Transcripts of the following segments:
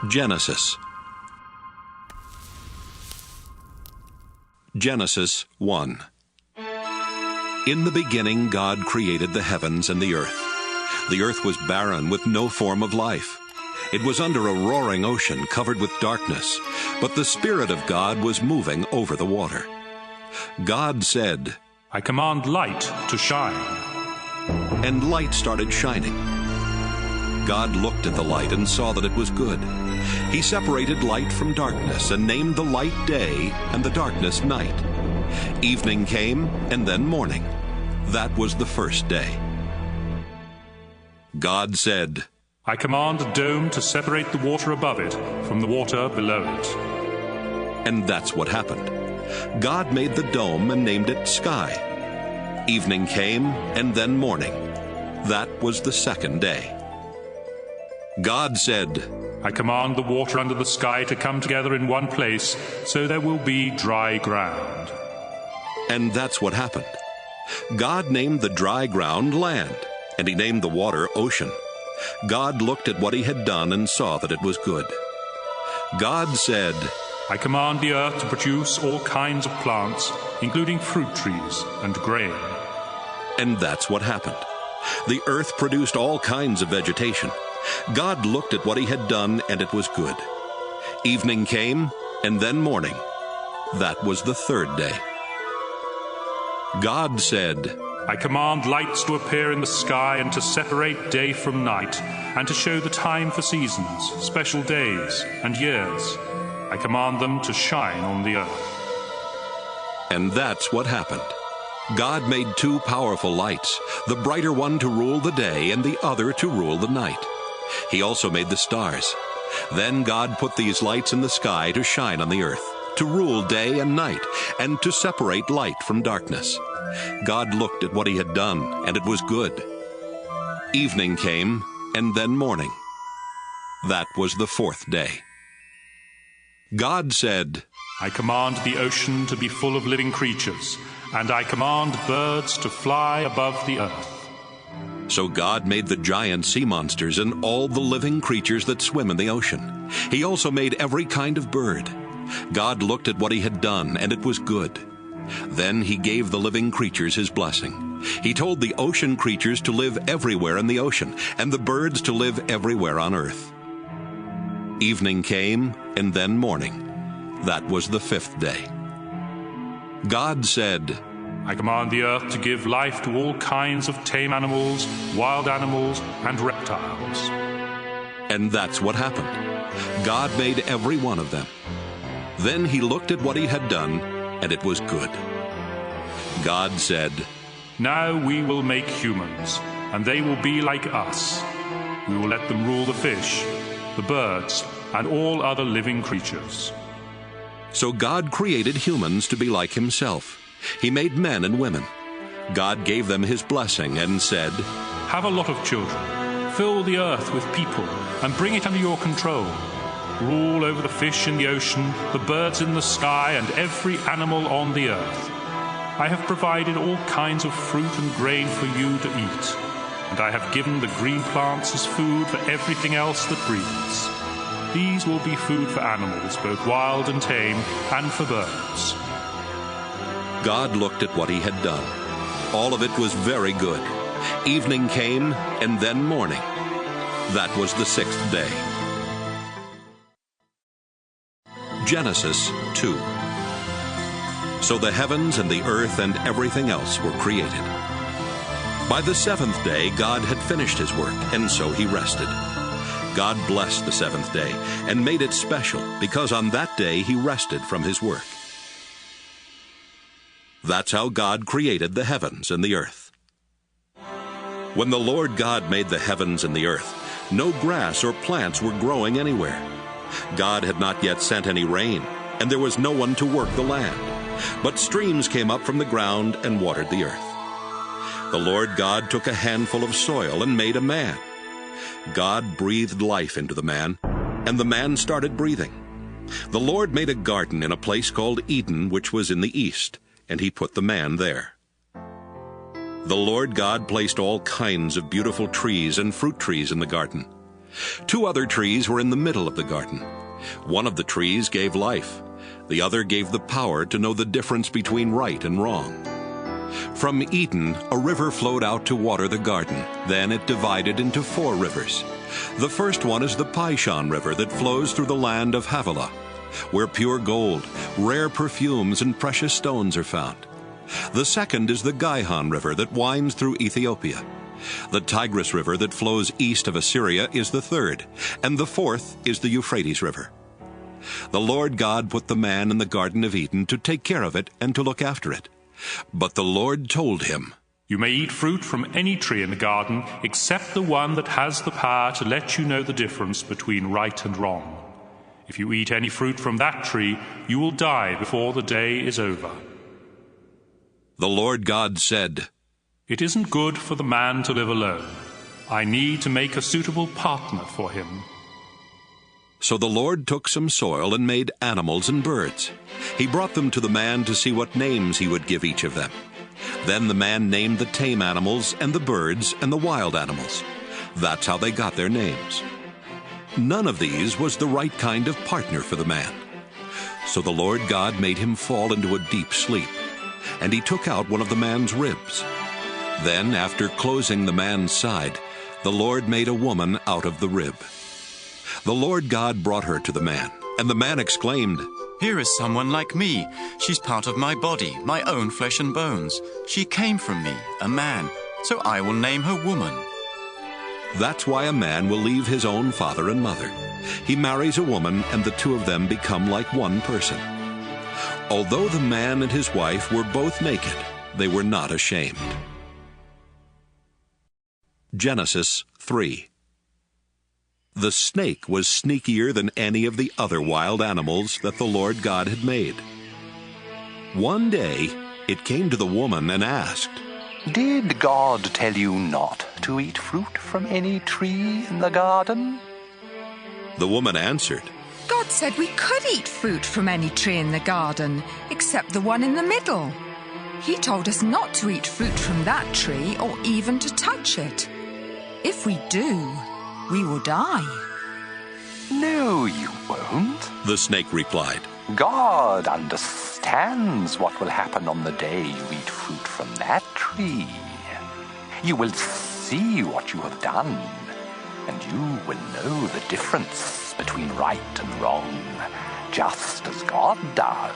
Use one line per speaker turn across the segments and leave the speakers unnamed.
Genesis. Genesis 1. In the beginning God created the heavens and the earth. The earth was barren with no form of life. It was under a roaring ocean covered with darkness, but the Spirit of God was moving over the water. God said,
"I command light to shine."
And light started shining. God looked at the light and saw that it was good. He separated light from darkness and named the light day and the darkness night. Evening came and then morning. That was the first day. God said,
"I command a dome to separate the water above it from the water below it."
And that's what happened. God made the dome and named it sky. Evening came and then morning. That was the second day. God said,
"I command the water under the sky to come together in one place, so there will be dry ground."
And that's what happened. God named the dry ground land, and he named the water ocean. God looked at what he had done and saw that it was good. God said,
"I command the earth to produce all kinds of plants, including fruit trees and grain."
And that's what happened. The earth produced all kinds of vegetation. God looked at what he had done, and it was good. Evening came, and then morning. That was the third day. God said,
"I command lights to appear in the sky and to separate day from night, and to show the time for seasons, special days, and years. I command them to shine on the earth."
And that's what happened. God made two powerful lights, the brighter one to rule the day and the other to rule the night. He also made the stars. Then God put these lights in the sky to shine on the earth, to rule day and night, and to separate light from darkness. God looked at what he had done, and it was good. Evening came, and then morning. That was the fourth day. God said,
"I command the ocean to be full of living creatures, and I command birds to fly above the earth."
So God made the giant sea monsters and all the living creatures that swim in the ocean. He also made every kind of bird. God looked at what he had done, and it was good. Then he gave the living creatures his blessing. He told the ocean creatures to live everywhere in the ocean, and the birds to live everywhere on earth. Evening came, and then morning. That was the fifth day. God said,
"I command the earth to give life to all kinds of tame animals, wild animals, and reptiles."
And that's what happened. God made every one of them. Then he looked at what he had done, and it was good. God said,
"Now we will make humans, and they will be like us. We will let them rule the fish, the birds, and all other living creatures."
So God created humans to be like himself. He made men and women. God gave them his blessing and said,
"Have a lot of children. Fill the earth with people, and bring it under your control. Rule over the fish in the ocean, the birds in the sky, and every animal on the earth. I have provided all kinds of fruit and grain for you to eat, and I have given the green plants as food for everything else that breathes. These will be food for animals, both wild and tame, and for birds."
God looked at what he had done. All of it was very good. Evening came, and then morning. That was the sixth day. Genesis 2. So the heavens and the earth and everything else were created. By the seventh day God had finished his work, and so he rested. God blessed the seventh day and made it special, because on that day he rested from his work. That's how God created the heavens and the earth. When the Lord God made the heavens and the earth, no grass or plants were growing anywhere. God had not yet sent any rain, and there was no one to work the land. But streams came up from the ground and watered the earth. The Lord God took a handful of soil and made a man. God breathed life into the man, and the man started breathing. The Lord made a garden in a place called Eden, which was in the east, and he put the man there. The Lord God placed all kinds of beautiful trees and fruit trees in the garden. 2 other trees were in the middle of the garden. One of the trees gave life. The other gave the power to know the difference between right and wrong. From Eden, a river flowed out to water the garden. Then it divided into 4 rivers. The first one is the Pishon River that flows through the land of Havilah, where pure gold, rare perfumes, and precious stones are found. The second is the Gihon River that winds through Ethiopia. The Tigris River that flows east of Assyria is the third, and the fourth is the Euphrates River. The Lord God put the man in the Garden of Eden to take care of it and to look after it. But the Lord told him,
You may eat fruit from any tree in the garden, except the one that has the power to let you know the difference between right and wrong. If you eat any fruit from that tree, you will die before the day is over.
The Lord God said,
It isn't good for the man to live alone. I need to make a suitable partner for him.
So the Lord took some soil and made animals and birds. He brought them to the man to see what names he would give each of them. Then the man named the tame animals and the birds and the wild animals. That's how they got their names. None of these was the right kind of partner for the man. So the Lord God made him fall into a deep sleep, and he took out one of the man's ribs. Then, after closing the man's side, the Lord made a woman out of the rib. The Lord God brought her to the man, and the man exclaimed,
Here is someone like me. She's part of my body, my own flesh and bones. She came from me, a man, so I will name her woman.
That's why a man will leave his own father and mother. He marries a woman, and the 2 of them become like one person. Although the man and his wife were both naked, they were not ashamed. Genesis 3. The snake was sneakier than any of the other wild animals that the Lord God had made. One day, it came to the woman and asked,
Did God tell you not to eat fruit from any tree in the garden?
The woman answered,
God said we could eat fruit from any tree in the garden, except the one in the middle. He told us not to eat fruit from that tree or even to touch it. If we do, we will die.
No, you won't.
the snake replied.
God understands what will happen on the day you eat fruit from that tree. You will see what you have done, and you will know the difference between right and wrong, just as God does.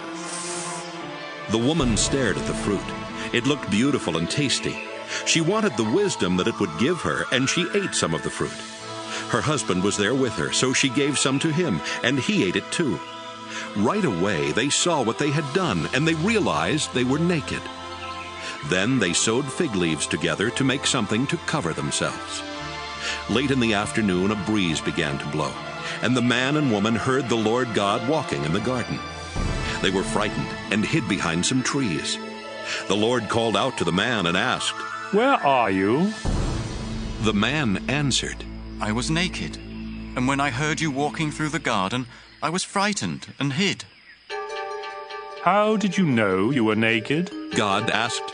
The woman stared at the fruit. It looked beautiful and tasty. She wanted the wisdom that it would give her, and she ate some of the fruit. Her husband was there with her, so she gave some to him, and he ate it too. Right away they saw what they had done, and they realized they were naked. Then they sewed fig leaves together to make something to cover themselves. Late in the afternoon, a breeze began to blow, and the man and woman heard the Lord God walking in the garden. They were frightened and hid behind some trees. The Lord called out to the man and asked,
Where are you?
The man answered,
I was naked, and when I heard you walking through the garden, I was frightened and hid.
How did you know you were naked?
God asked.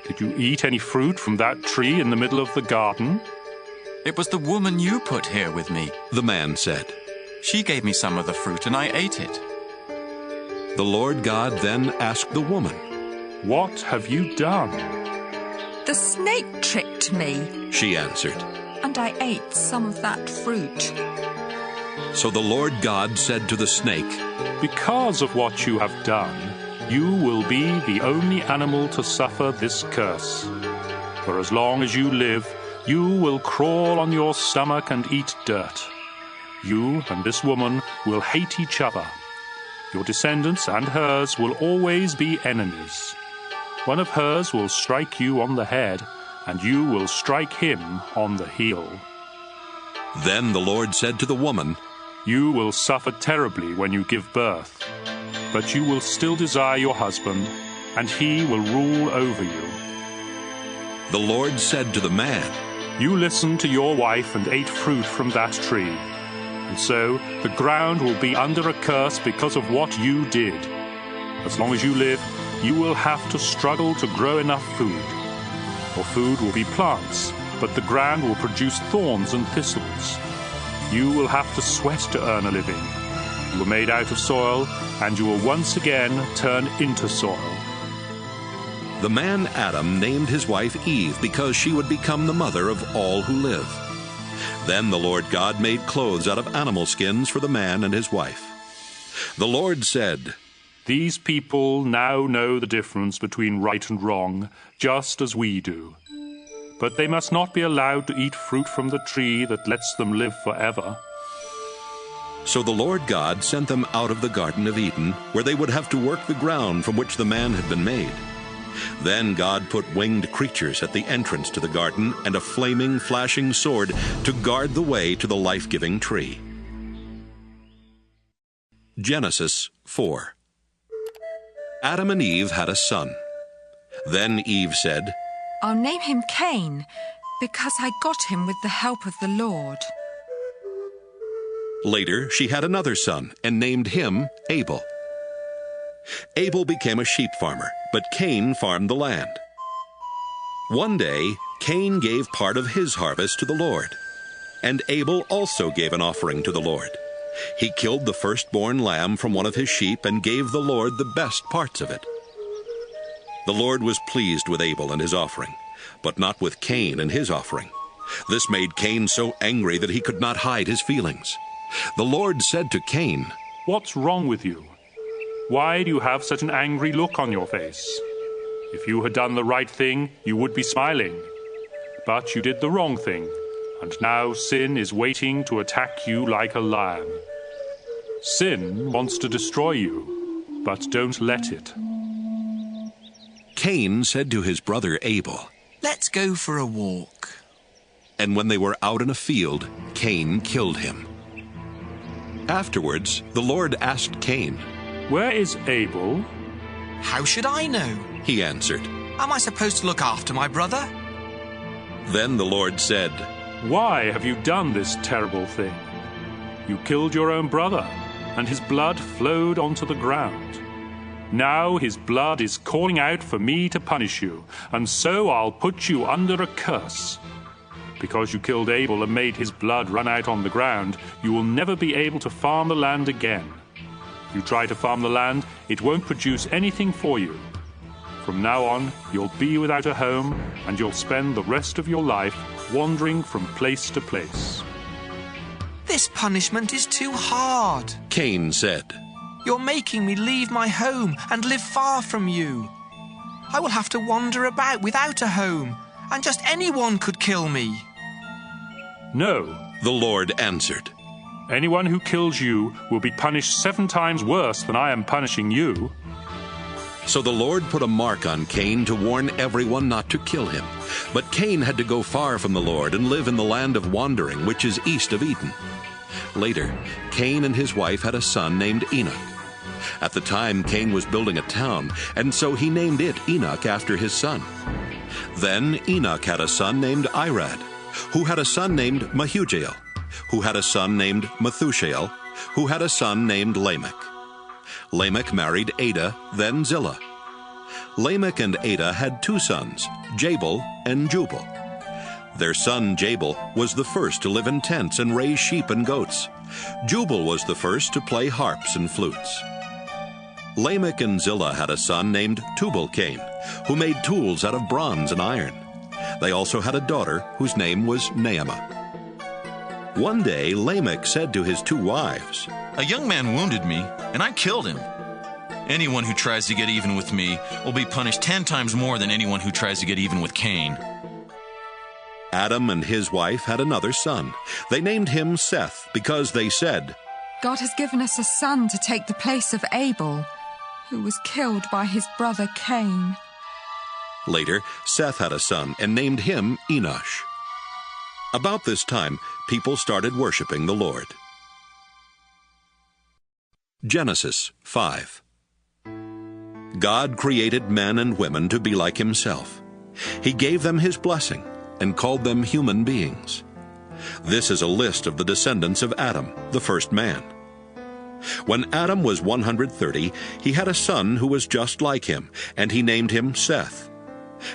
Did you eat any fruit from that tree in the middle of the garden?
It was the woman you put here with me.
The man said.
She gave me some of the fruit, and I ate it.
The Lord God then asked the woman,
What have you done?
The snake tricked me,
she answered.
and I ate some of that fruit.
So the Lord God said to the snake,
Because of what you have done, you will be the only animal to suffer this curse. For as long as you live, you will crawl on your stomach and eat dirt. You and this woman will hate each other. Your descendants and hers will always be enemies. One of hers will strike you on the head, and you will strike him on the heel.
Then the Lord said to the woman,
You will suffer terribly when you give birth, but you will still desire your husband, and he will rule over you.
The Lord said to the man,
You listened to your wife and ate fruit from that tree, and so the ground will be under a curse because of what you did. As long as you live, you will have to struggle to grow enough food. Your food will be plants, but the ground will produce thorns and thistles. You will have to sweat to earn a living. You were made out of soil, and you will once again turn into soil.
The man Adam named his wife Eve because she would become the mother of all who live. Then the Lord God made clothes out of animal skins for the man and his wife. The Lord said,
These people now know the difference between right and wrong, just as we do. But they must not be allowed to eat fruit from the tree that lets them live forever.
So the Lord God sent them out of the Garden of Eden, where they would have to work the ground from which the man had been made. Then God put winged creatures at the entrance to the garden and a flaming, flashing sword to guard the way to the life-giving tree. Genesis 4. Adam and Eve had a son. Then Eve said,
I'll name him Cain, because I got him with the help of the Lord.
Later, she had another son and named him Abel. Abel became a sheep farmer, but Cain farmed the land. One day, Cain gave part of his harvest to the Lord, and Abel also gave an offering to the Lord. He killed the firstborn lamb from one of his sheep and gave the Lord the best parts of it. The Lord was pleased with Abel and his offering, but not with Cain and his offering. This made Cain so angry that he could not hide his feelings. The Lord said to Cain,
What's wrong with you? Why do you have such an angry look on your face? If you had done the right thing, you would be smiling. But you did the wrong thing, and now sin is waiting to attack you like a lion. Sin wants to destroy you, but don't let it.
Cain said to his brother Abel,
Let's go for a walk.
And when they were out in a field, Cain killed him. Afterwards, the Lord asked Cain,
Where is Abel?
How should I know?
He answered.
Am I supposed to look after my brother?
Then the Lord said,
Why have you done this terrible thing? You killed your own brother, and his blood flowed onto the ground. Now his blood is calling out for me to punish you, and so I'll put you under a curse. Because you killed Abel and made his blood run out on the ground, you will never be able to farm the land again. If you try to farm the land, it won't produce anything for you. From now on, you'll be without a home, and you'll spend the rest of your life wandering from place to place.
This punishment is too hard.
Cain said,
You're making me leave my home and live far from you. I will have to wander about without a home, and just anyone could kill me.
No,
the Lord answered.
Anyone who kills you will be punished 7 times worse than I am punishing you.
So the Lord put a mark on Cain to warn everyone not to kill him. But Cain had to go far from the Lord and live in the land of wandering, which is east of Eden. Later, Cain and his wife had a son named Enoch. At the time, Cain was building a town, and so he named it Enoch after his son. Then Enoch had a son named Irad, who had a son named Mehujael, who had a son named Methushael, who had a son named Lamech. Lamech married Ada, then Zillah. Lamech and Ada had 2 sons, Jabal and Jubal. Their son Jabal was the first to live in tents and raise sheep and goats. Jubal was the first to play harps and flutes. Lamech and Zillah had a son named Tubal-Cain, who made tools out of bronze and iron. They also had a daughter whose name was Naamah. One day Lamech said to his 2 wives,
A young man wounded me, and I killed him. Anyone who tries to get even with me will be punished 10 times more than anyone who tries to get even with Cain.
Adam and his wife had another son. They named him Seth because they said,
God has given us a son to take the place of Abel, who was killed by his brother Cain.
Later, Seth had a son and named him Enosh. About this time, people started worshiping the Lord. Genesis 5. God created men and women to be like himself. He gave them his blessing and called them human beings. This is a list of the descendants of Adam, the first man. When Adam was 130, he had a son who was just like him, and he named him Seth.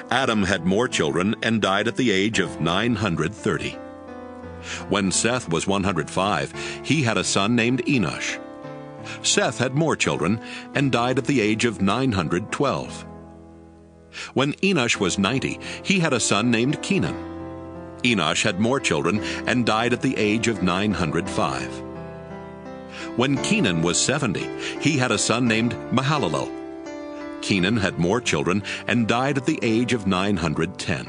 Adam had more children and died at the age of 930. When Seth was 105, he had a son named Enosh. Seth had more children and died at the age of 912. When Enosh was 90, he had a son named Kenan. Enosh had more children and died at the age of 905. When Kenan was 70, he had a son named Mahalalel. Kenan had more children and died at the age of 910.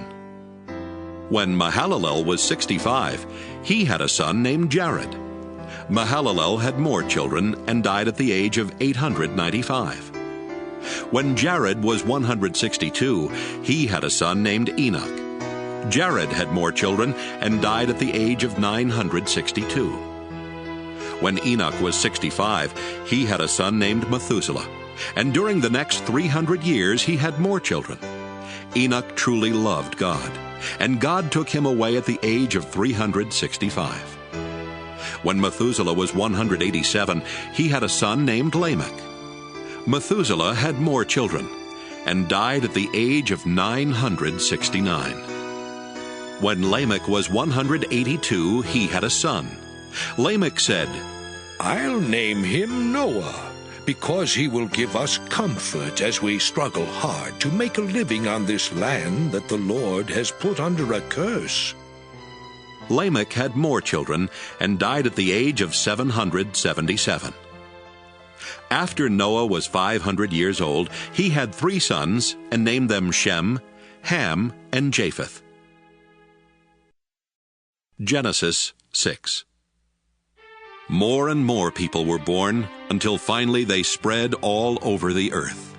When Mahalalel was 65, he had a son named Jared. Mahalalel had more children and died at the age of 895. When Jared was 162, he had a son named Enoch. Jared had more children and died at the age of 962. When Enoch was 65, he had a son named Methuselah, and during the next 300 years he had more children. Enoch truly loved God, and God took him away at the age of 365. When Methuselah was 187, he had a son named Lamech. Methuselah had more children, and died at the age of 969. When Lamech was 182, he had a son. Lamech said,
"I'll name him Noah, because he will give us comfort as we struggle hard to make a living on this land that the Lord has put under a curse."
Lamech had more children and died at the age of 777. After Noah was 500 years old, he had 3 sons and named them Shem, Ham, and Japheth. Genesis 6. More and more people were born until finally they spread all over the earth.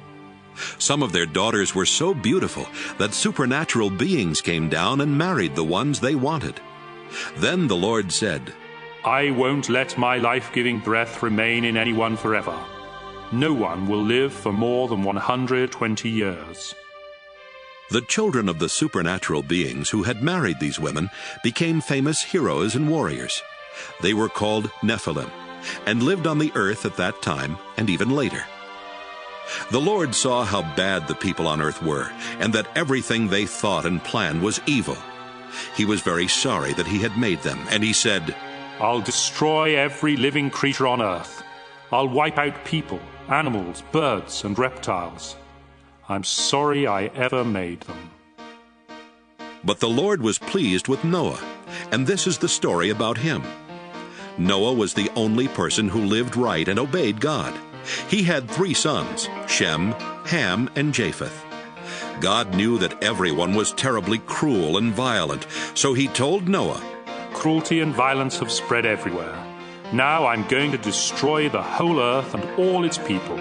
Some of their daughters were so beautiful that supernatural beings came down and married the ones they wanted. Then the Lord said,
I won't let my life-giving breath remain in anyone forever. No one will live for more than 120 years.
The children of the supernatural beings who had married these women became famous heroes and warriors. They were called Nephilim, and lived on the earth at that time and even later. The Lord saw how bad the people on earth were, and that everything they thought and planned was evil. He was very sorry that he had made them, and he said,
I'll destroy every living creature on earth. I'll wipe out people, animals, birds, and reptiles. I'm sorry I ever made them.
But the Lord was pleased with Noah, and this is the story about him. Noah was the only person who lived right and obeyed God. He had 3 sons, Shem, Ham, and Japheth. God knew that everyone was terribly cruel and violent, so he told Noah,
Cruelty and violence have spread everywhere. Now I'm going to destroy the whole earth and all its people.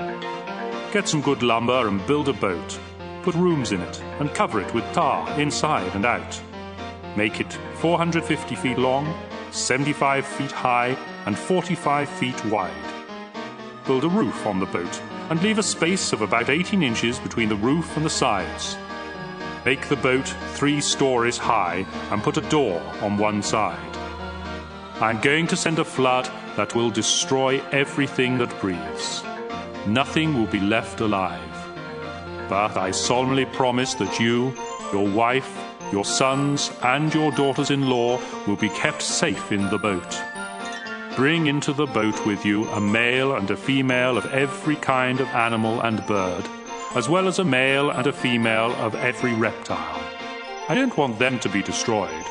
Get some good lumber and build a boat. Put rooms in it and cover it with tar inside and out. Make it 450 feet long, 75 feet high, and 45 feet wide. Build a roof on the boat and leave a space of about 18 inches between the roof and the sides. Make the boat 3 stories high and put a door on one side. I'm going to send a flood that will destroy everything that breathes. Nothing will be left alive. But I solemnly promise that you, your wife, your sons, and your daughters-in-law will be kept safe in the boat. Bring into the boat with you a male and a female of every kind of animal and bird, as well as a male and a female of every reptile. I don't want them to be destroyed.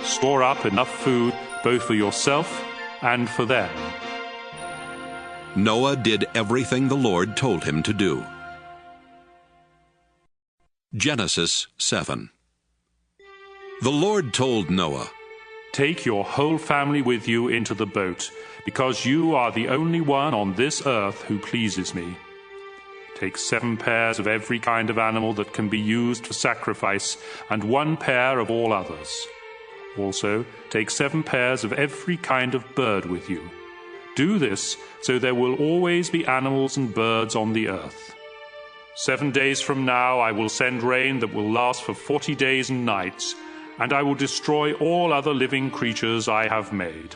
Store up enough food both for yourself and for them.
Noah did everything the Lord told him to do. Genesis 7. The Lord told Noah,
Take your whole family with you into the boat, because you are the only one on this earth who pleases me. Take 7 pairs of every kind of animal that can be used for sacrifice, and 1 pair of all others. Also, take 7 pairs of every kind of bird with you. Do this so there will always be animals and birds on the earth. 7 days from now I will send rain that will last for 40 days and nights, and I will destroy all other living creatures I have made.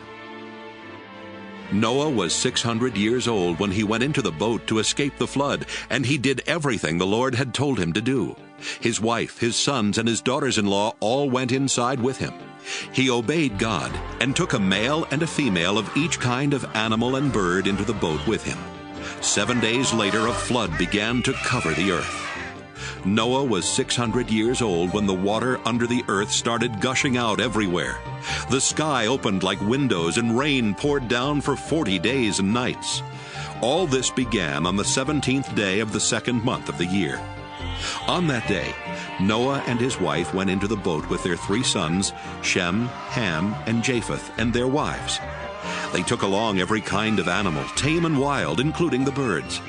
Noah was 600 years old when he went into the boat to escape the flood, and he did everything the Lord had told him to do. His wife, his sons, and his daughters-in-law all went inside with him. He obeyed God and took a male and a female of each kind of animal and bird into the boat with him. 7 days later, a flood began to cover the earth. Noah was 600 years old when the water under the earth started gushing out everywhere. The sky opened like windows and rain poured down for 40 days and nights. All this began on the 17th day of the second month of the year. On that day, Noah and his wife went into the boat with their 3 sons, Shem, Ham, and Japheth, and their wives. They took along every kind of animal, tame and wild, including the birds.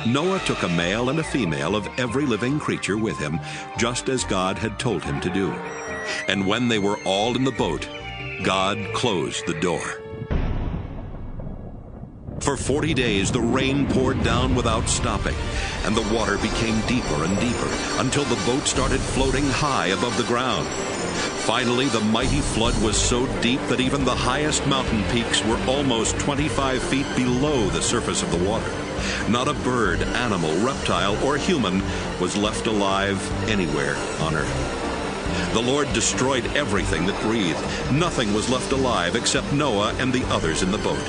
Noah took a male and a female of every living creature with him, just as God had told him to do. And when they were all in the boat, God closed the door. For 40 days the rain poured down without stopping, and the water became deeper and deeper, until the boat started floating high above the ground. Finally, the mighty flood was so deep that even the highest mountain peaks were almost 25 feet below the surface of the water. Not a bird, animal, reptile, or human was left alive anywhere on earth. The Lord destroyed everything that breathed. Nothing was left alive except Noah and the others in the boat.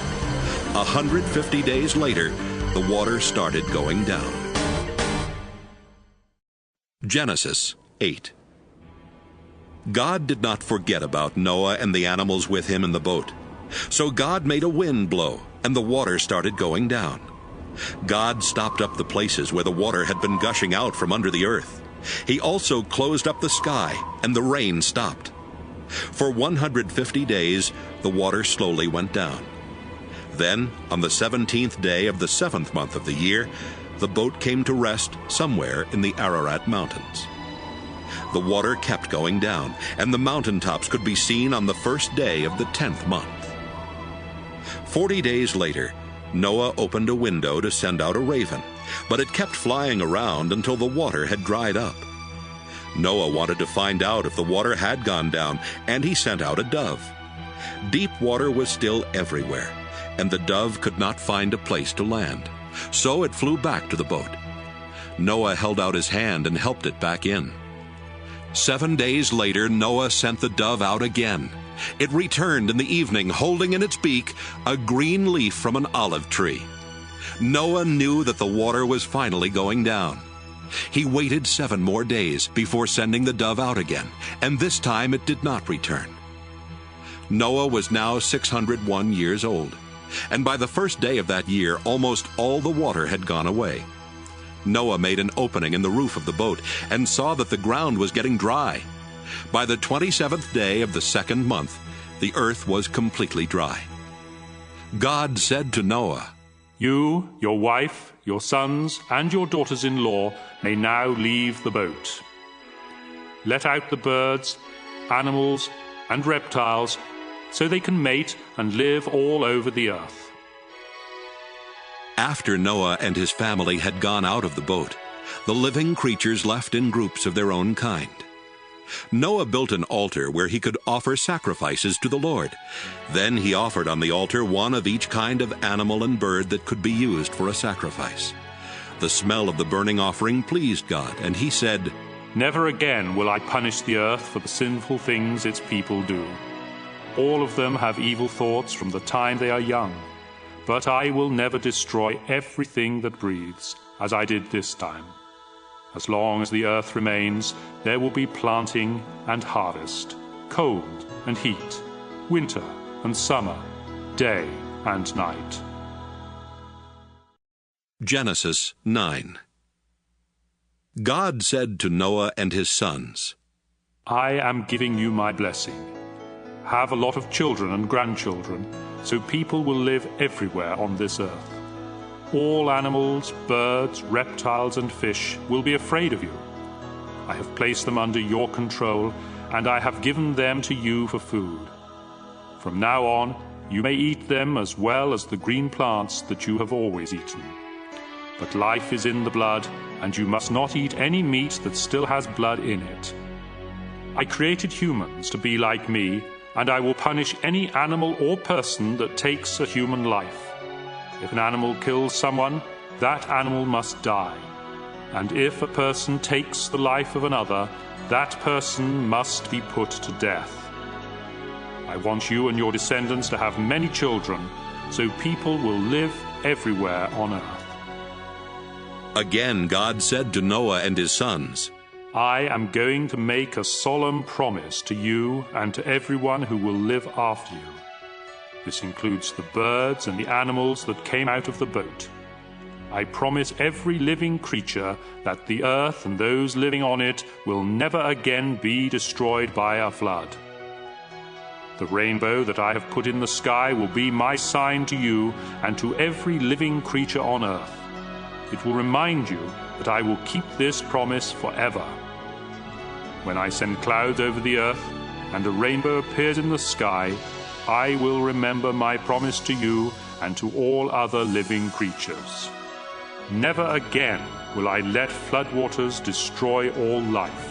150 days later, the water started going down. Genesis 8. God did not forget about Noah and the animals with him in the boat. So God made a wind blow, and the water started going down. God stopped up the places where the water had been gushing out from under the earth. He also closed up the sky, and the rain stopped. For 150 days, the water slowly went down. Then, on the 17th day of the 7th month of the year, the boat came to rest somewhere in the Ararat Mountains. The water kept going down, and the mountaintops could be seen on the first day of the 10th month. 40 days later, Noah opened a window to send out a raven, but it kept flying around until the water had dried up. Noah wanted to find out if the water had gone down, and he sent out a dove. Deep water was still everywhere, and the dove could not find a place to land, so it flew back to the boat. Noah held out his hand and helped it back in. 7 days later, Noah sent the dove out again. It returned in the evening, holding in its beak a green leaf from an olive tree. Noah knew that the water was finally going down. He waited 7 more days before sending the dove out again, and this time it did not return. Noah was now 601 years old, and by the first day of that year, almost all the water had gone away. Noah made an opening in the roof of the boat and saw that the ground was getting dry. By the 27th day of the 2nd month, the earth was completely dry. God said to Noah,
"You, your wife, your sons, and your daughters-in-law may now leave the boat. Let out the birds, animals, and reptiles, so they can mate and live all over the earth."
After Noah and his family had gone out of the boat, the living creatures left in groups of their own kind. Noah built an altar where he could offer sacrifices to the Lord. Then he offered on the altar one of each kind of animal and bird that could be used for a sacrifice. The smell of the burning offering pleased God, and he said,
"Never again will I punish the earth for the sinful things its people do. All of them have evil thoughts from the time they are young, but I will never destroy everything that breathes, as I did this time. As long as the earth remains, there will be planting and harvest, cold and heat, winter and summer, day and night."
Genesis 9. God said to Noah and his sons,
"I am giving you my blessing. Have a lot of children and grandchildren, so people will live everywhere on this earth. All animals, birds, reptiles, and fish will be afraid of you. I have placed them under your control, and I have given them to you for food. From now on, you may eat them as well as the green plants that you have always eaten. But life is in the blood, and you must not eat any meat that still has blood in it. I created humans to be like me, and I will punish any animal or person that takes a human life. If an animal kills someone, that animal must die. And if a person takes the life of another, that person must be put to death. I want you and your descendants to have many children, so people will live everywhere on earth.
Again God said to Noah and his sons,
I am going to make a solemn promise to you and to everyone who will live after you. This includes the birds and the animals that came out of the boat. I promise every living creature that the earth and those living on it will never again be destroyed by a flood. The rainbow that I have put in the sky will be my sign to you and to every living creature on earth. It will remind you that I will keep this promise forever. When I send clouds over the earth and a rainbow appears in the sky, I will remember my promise to you and to all other living creatures. Never again will I let floodwaters destroy all life.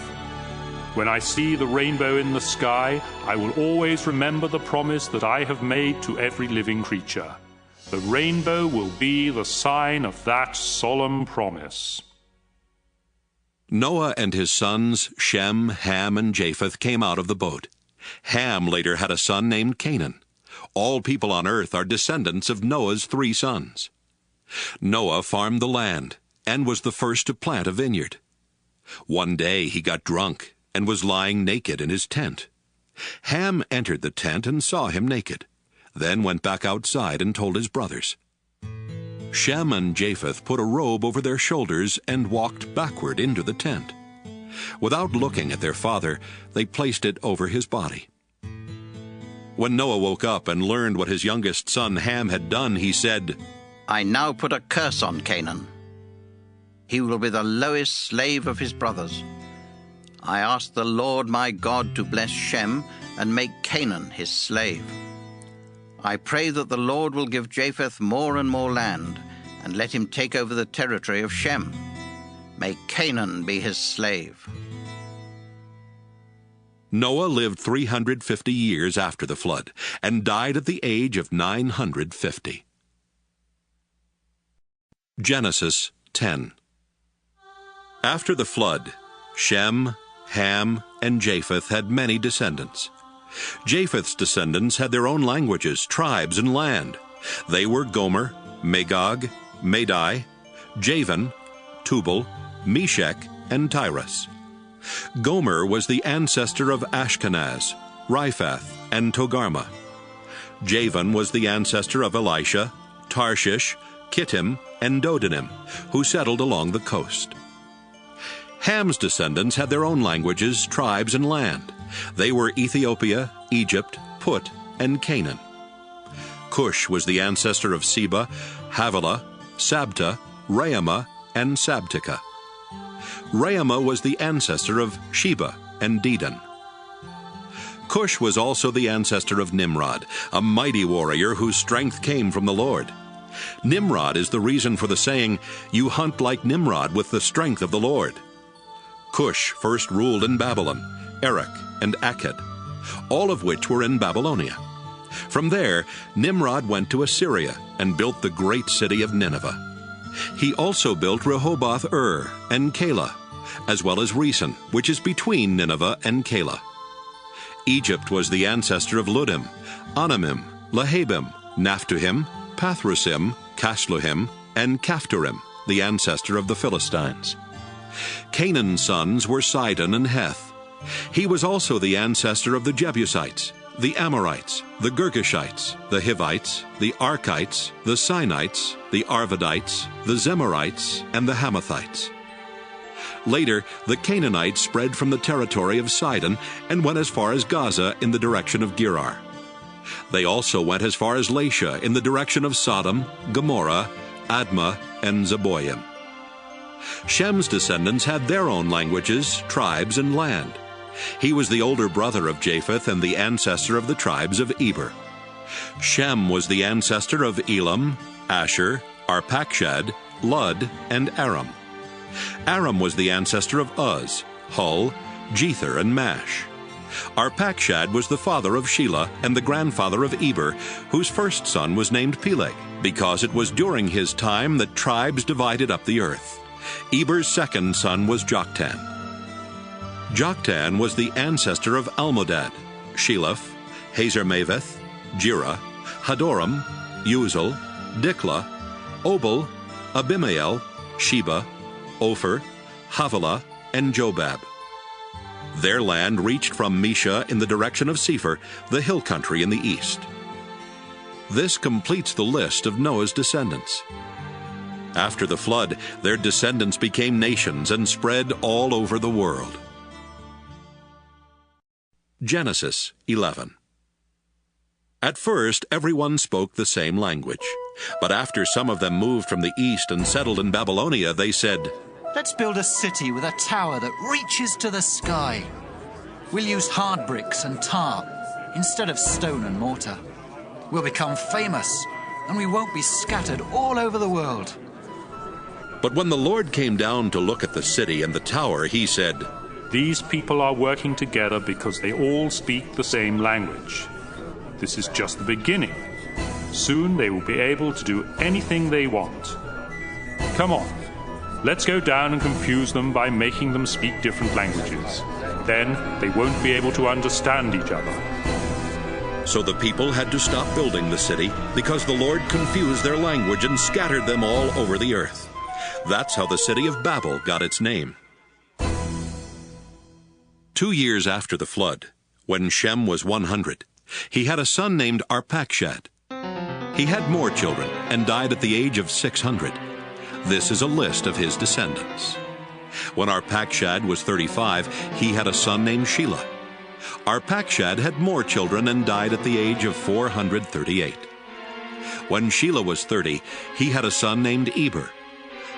When I see the rainbow in the sky, I will always remember the promise that I have made to every living creature. The rainbow will be the sign of that solemn promise.
Noah and his sons, Shem, Ham, and Japheth, came out of the boat. Ham later had a son named Canaan. All people on earth are descendants of Noah's 3 sons. Noah farmed the land and was the first to plant a vineyard. One day he got drunk and was lying naked in his tent. Ham entered the tent and saw him naked, then went back outside and told his brothers. Shem and Japheth put a robe over their shoulders and walked backward into the tent. Without looking at their father, they placed it over his body. When Noah woke up and learned what his youngest son Ham had done, he said,
I now put a curse on Canaan. He will be the lowest slave of his brothers. I ask the Lord my God to bless Shem and make Canaan his slave. I pray that the Lord will give Japheth more and more land, and let him take over the territory of Shem. May Canaan be his slave.
Noah lived 350 years after the flood, and died at the age of 950. Genesis 10. After the flood, Shem, Ham, and Japheth had many descendants. Japheth's descendants had their own languages, tribes, and land. They were Gomer, Magog, Madai, Javan, Tubal, Meshech, and Tyrus. Gomer was the ancestor of Ashkenaz, Riphath, and Togarmah. Javan was the ancestor of Elisha, Tarshish, Kittim, and Dodanim, who settled along the coast. Ham's descendants had their own languages, tribes, and land. They were Ethiopia, Egypt, Put, and Canaan. Cush was the ancestor of Seba, Havilah, Sabta, Raamah, and Sabteka. Raamah was the ancestor of Sheba and Dedan. Cush was also the ancestor of Nimrod, a mighty warrior whose strength came from the Lord. Nimrod is the reason for the saying, "You hunt like Nimrod with the strength of the Lord." Cush first ruled in Babylon, Erech, and Akkad, all of which were in Babylonia. From there, Nimrod went to Assyria and built the great city of Nineveh. He also built Rehoboth-ur and Calah, as well as Resen, which is between Nineveh and Calah. Egypt was the ancestor of Ludim, Anamim, Lahabim, Naphtuhim, Pathrusim, Casluhim, and Caphtorim, the ancestor of the Philistines. Canaan's sons were Sidon and Heth. He was also the ancestor of the Jebusites, the Amorites, the Girgashites, the Hivites, the Arkites, the Sinites, the Arvadites, the Zemarites, and the Hamathites. Later, the Canaanites spread from the territory of Sidon and went as far as Gaza in the direction of Gerar. They also went as far as Lasha in the direction of Sodom, Gomorrah, Admah, and Zeboim. Shem's descendants had their own languages, tribes, and land. He was the older brother of Japheth and the ancestor of the tribes of Eber. Shem was the ancestor of Elam, Asher, Arpachshad, Lud, and Aram. Aram was the ancestor of Uz, Hul, Jether, and Mash. Arpachshad was the father of Shelah and the grandfather of Eber, whose first son was named Peleg, because it was during his time that tribes divided up the earth. Eber's second son was Joktan. Joktan was the ancestor of Almodad, Sheleph, Hazarmaveth, Jireh, Hadoram, Uzal, Diklah, Obal, Abimael, Sheba, Ophir, Havilah, and Jobab. Their land reached from Mesha in the direction of Sephir, the hill country in the east. This completes the list of Noah's descendants. After the flood, their descendants became nations and spread all over the world. Genesis 11. At first, everyone spoke the same language. But after some of them moved from the east and settled in Babylonia, they said,
"Let's build a city with a tower that reaches to the sky. We'll use hard bricks and tar instead of stone and mortar. We'll become famous, and we won't be scattered all over the world."
But when the Lord came down to look at the city and the tower, he said,
These people are working together because they all speak the same language. This is just the beginning. Soon they will be able to do anything they want. Come on, let's go down and confuse them by making them speak different languages. Then they won't be able to understand each other.
So the people had to stop building the city because the Lord confused their language and scattered them all over the earth. That's how the city of Babel got its name. 2 years after the flood, when Shem was 100, he had a son named Arpachshad. He had more children and died at the age of 600. This is a list of his descendants. When Arpachshad was 35, he had a son named Shelah. Arpachshad had more children and died at the age of 438. When Shelah was 30, he had a son named Eber.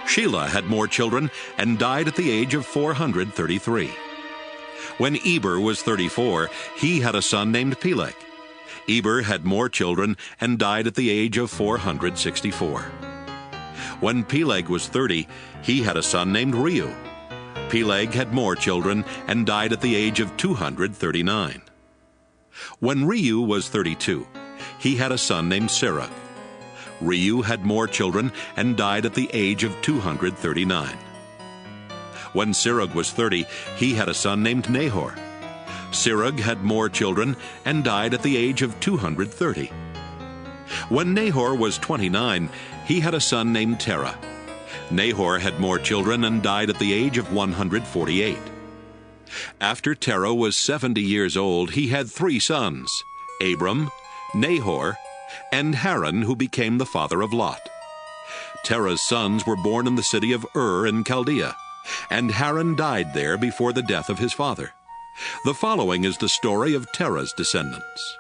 Shelah had more children and died at the age of 433. When Eber was 34, he had a son named Peleg. Eber had more children and died at the age of 464. When Peleg was 30, he had a son named Reu. Peleg had more children and died at the age of 239. When Reu was 32, he had a son named Serug. Reu had more children and died at the age of 239. When Serug was 30, he had a son named Nahor. Serug had more children and died at the age of 230. When Nahor was 29, he had a son named Terah. Nahor had more children and died at the age of 148. After Terah was 70 years old, he had 3 sons, Abram, Nahor, and Haran, who became the father of Lot. Terah's sons were born in the city of Ur in Chaldea, and Haran died there before the death of his father. The following is the story of Terah's descendants.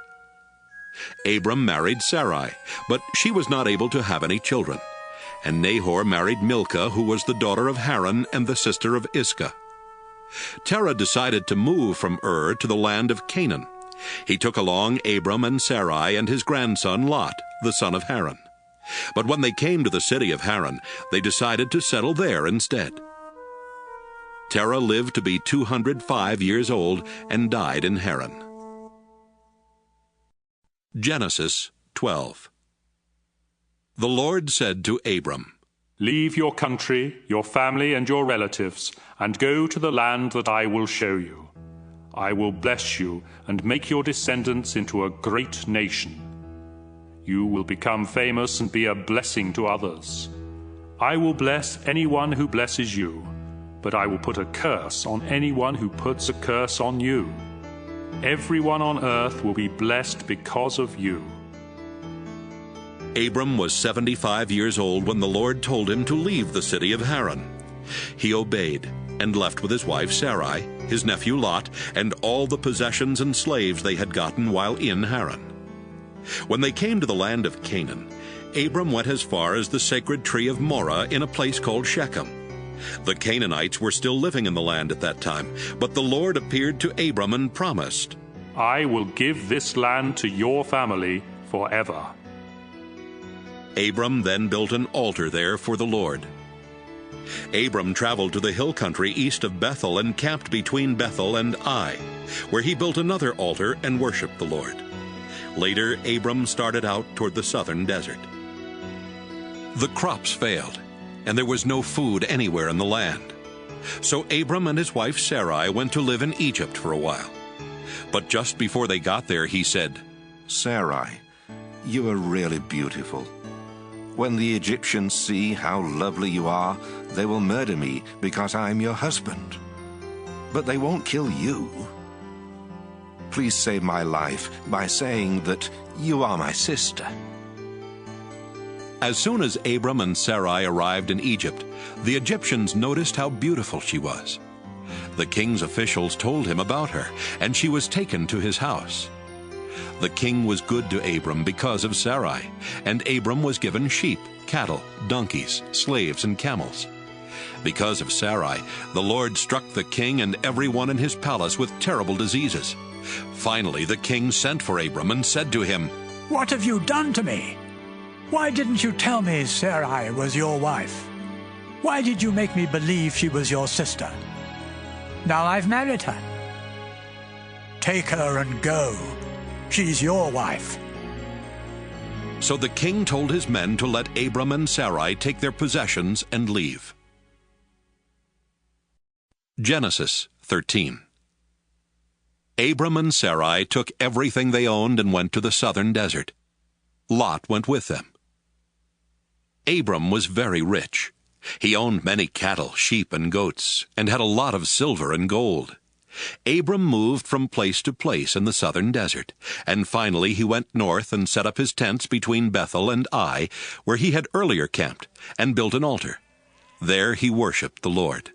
Abram married Sarai, but she was not able to have any children. And Nahor married Milcah, who was the daughter of Haran and the sister of Iscah. Terah decided to move from Ur to the land of Canaan. He took along Abram and Sarai and his grandson Lot, the son of Haran. But when they came to the city of Haran, they decided to settle there instead. Terah lived to be 205 years old and died in Haran. Genesis 12. The Lord said to Abram,
Leave your country, your family, and your relatives, and go to the land that I will show you. I will bless you and make your descendants into a great nation. You will become famous and be a blessing to others. I will bless anyone who blesses you, but I will put a curse on anyone who puts a curse on you. Everyone on earth will be blessed because of you.
Abram was 75 years old when the Lord told him to leave the city of Haran. He obeyed and left with his wife Sarai, his nephew Lot, and all the possessions and slaves they had gotten while in Haran. When they came to the land of Canaan, Abram went as far as the sacred tree of Moreh in a place called Shechem. The Canaanites were still living in the land at that time, but the Lord appeared to Abram and promised,
I will give this land to your family forever.
Abram then built an altar there for the Lord. Abram traveled to the hill country east of Bethel and camped between Bethel and Ai, where he built another altar and worshipped the Lord. Later, Abram started out toward the southern desert. The crops failed, and there was no food anywhere in the land. So Abram and his wife Sarai went to live in Egypt for a while. But just before they got there, he said,
Sarai, you are really beautiful. When the Egyptians see how lovely you are, they will murder me because I am your husband. But they won't kill you. Please save my life by saying that you are my sister.
As soon as Abram and Sarai arrived in Egypt, the Egyptians noticed how beautiful she was. The king's officials told him about her, and she was taken to his house. The king was good to Abram because of Sarai, and Abram was given sheep, cattle, donkeys, slaves, and camels. Because of Sarai, the Lord struck the king and everyone in his palace with terrible diseases. Finally, the king sent for Abram and said to him,
"What have you done to me? Why didn't you tell me Sarai was your wife? Why did you make me believe she was your sister? Now I've married her. Take her and go. She's your wife."
So the king told his men to let Abram and Sarai take their possessions and leave. Genesis 13. Abram and Sarai took everything they owned and went to the southern desert. Lot went with them. Abram was very rich. He owned many cattle, sheep, and goats, and had a lot of silver and gold. Abram moved from place to place in the southern desert, and finally he went north and set up his tents between Bethel and Ai, where he had earlier camped, and built an altar. There he worshipped the Lord.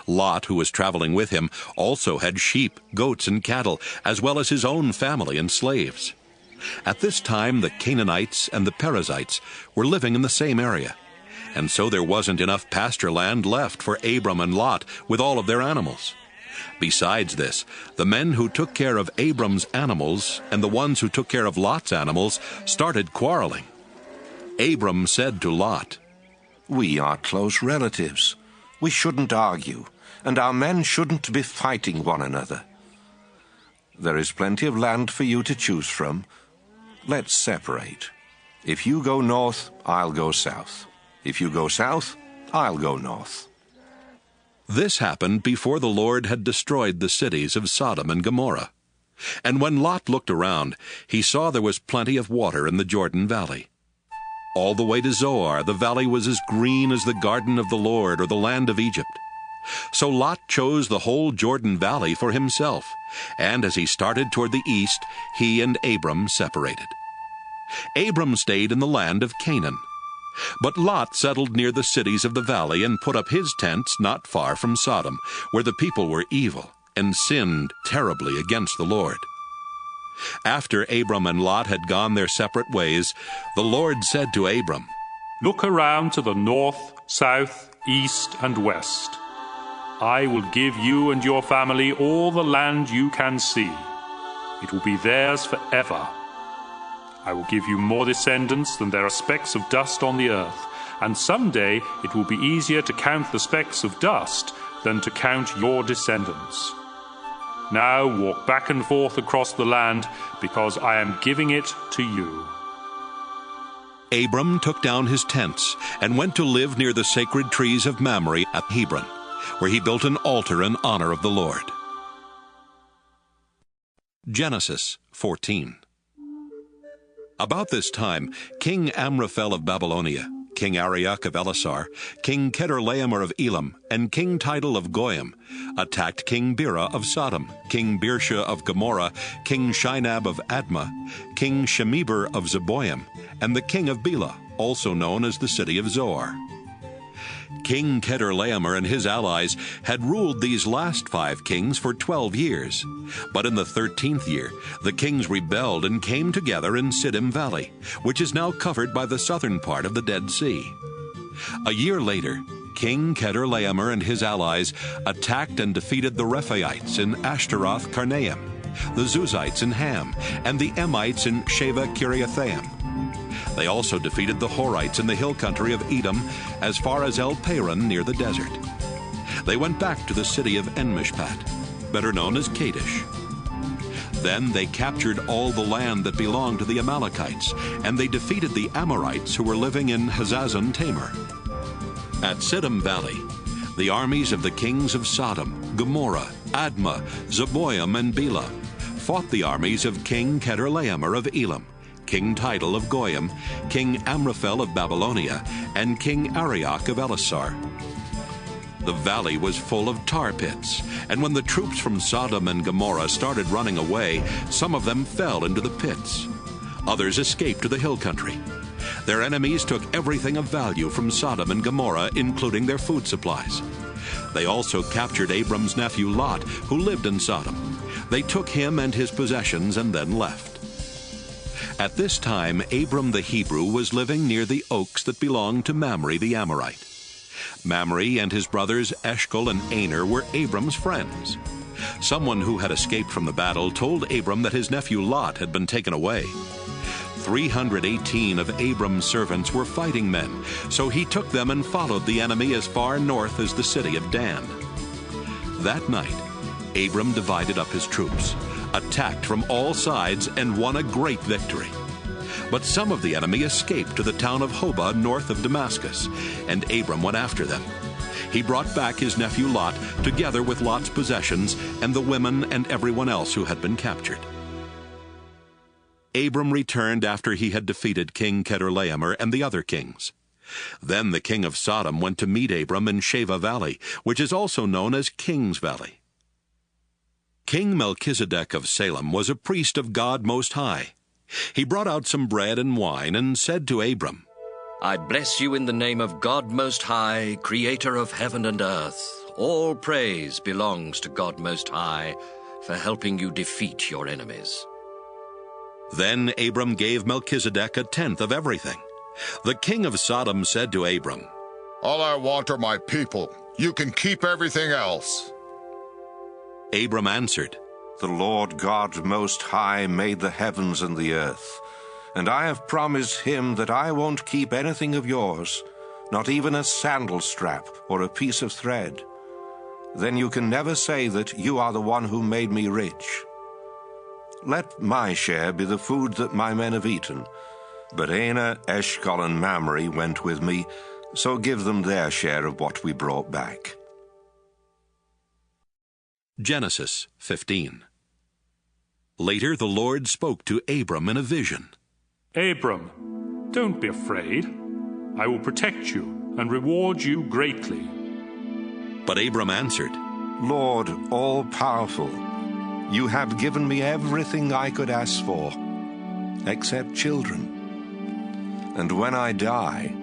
Lot, who was traveling with him, also had sheep, goats, and cattle, as well as his own family and slaves. At this time the Canaanites and the Perizzites were living in the same area, and so there wasn't enough pasture land left for Abram and Lot with all of their animals. Besides this, the men who took care of Abram's animals and the ones who took care of Lot's animals started quarreling. Abram said to Lot,
"We are close relatives. We shouldn't argue, and our men shouldn't be fighting one another. There is plenty of land for you to choose from. Let's separate. If you go north, I'll go south. If you go south, I'll go north."
This happened before the Lord had destroyed the cities of Sodom and Gomorrah. And when Lot looked around, he saw there was plenty of water in the Jordan Valley. All the way to Zoar, the valley was as green as the garden of the Lord or the land of Egypt. So Lot chose the whole Jordan Valley for himself, and as he started toward the east, he and Abram separated. Abram stayed in the land of Canaan. But Lot settled near the cities of the valley and put up his tents not far from Sodom, where the people were evil and sinned terribly against the Lord. After Abram and Lot had gone their separate ways, the Lord said to Abram,
"Look around to the north, south, east, and west. I will give you and your family all the land you can see. It will be theirs forever. I will give you more descendants than there are specks of dust on the earth, and someday it will be easier to count the specks of dust than to count your descendants. Now walk back and forth across the land, because I am giving it to you."
Abram took down his tents and went to live near the sacred trees of Mamre at Hebron, where he built an altar in honor of the Lord. Genesis 14. About this time, King Amraphel of Babylonia, King Arioch of Ellasar, King Chedorlaomer of Elam, and King Tidal of Goyim attacked King Bera of Sodom, King Birsha of Gomorrah, King Shinab of Admah, King Shemeber of Zeboim, and the king of Bela, also known as the city of Zoar. King Chedorlaomer and his allies had ruled these last 5 kings for 12 years. But in the 13th year, the kings rebelled and came together in Siddim Valley, which is now covered by the southern part of the Dead Sea. A year later, King Chedorlaomer and his allies attacked and defeated the Rephaites in Ashtaroth Karnaim, the Zuzites in Ham, and the Emites in Sheva Kiriathaim. They also defeated the Horites in the hill country of Edom as far as El Paran near the desert. They went back to the city of En-Mishpat, better known as Kadesh. Then they captured all the land that belonged to the Amalekites, and they defeated the Amorites who were living in Hazazon Tamar. At Siddim Valley, the armies of the kings of Sodom, Gomorrah, Admah, Zeboim, and Bela fought the armies of King Chedorlaomer of Elam, King Tidal of Goyim, King Amraphel of Babylonia, and King Arioch of Elasar. The valley was full of tar pits, and when the troops from Sodom and Gomorrah started running away, some of them fell into the pits. Others escaped to the hill country. Their enemies took everything of value from Sodom and Gomorrah, including their food supplies. They also captured Abram's nephew Lot, who lived in Sodom. They took him and his possessions and then left. At this time, Abram the Hebrew was living near the oaks that belonged to Mamre the Amorite. Mamre and his brothers Eshcol and Aner were Abram's friends. Someone who had escaped from the battle told Abram that his nephew Lot had been taken away. 318 of Abram's servants were fighting men, so he took them and followed the enemy as far north as the city of Dan. That night, Abram divided up his troops, attacked from all sides, and won a great victory. But some of the enemy escaped to the town of Hobah north of Damascus, and Abram went after them. He brought back his nephew Lot, together with Lot's possessions and the women and everyone else who had been captured. Abram returned after he had defeated King Chedorlaomer and the other kings. Then the king of Sodom went to meet Abram in Sheva Valley, which is also known as King's Valley. King Melchizedek of Salem was a priest of God Most High. He brought out some bread and wine and said to Abram,
I bless you in the name of God Most High, creator of heaven and earth. All praise belongs to God Most High for helping you defeat your enemies.
Then Abram gave Melchizedek a tenth of everything. The king of Sodom said to Abram,
All I want are my people. You can keep everything else.
Abram answered,
The Lord God Most High made the heavens and the earth, and I have promised him that I won't keep anything of yours, not even a sandal strap or a piece of thread. Then you can never say that you are the one who made me rich. Let my share be the food that my men have eaten. But Aner, Eshcol, and Mamre went with me, so give them their share of what we brought back.
Genesis 15. Later the Lord spoke to Abram in a vision.
Abram, don't be afraid. I will protect you and reward you greatly.
But Abram answered,
Lord, all-powerful, you have given me everything I could ask for, except children. And when I die,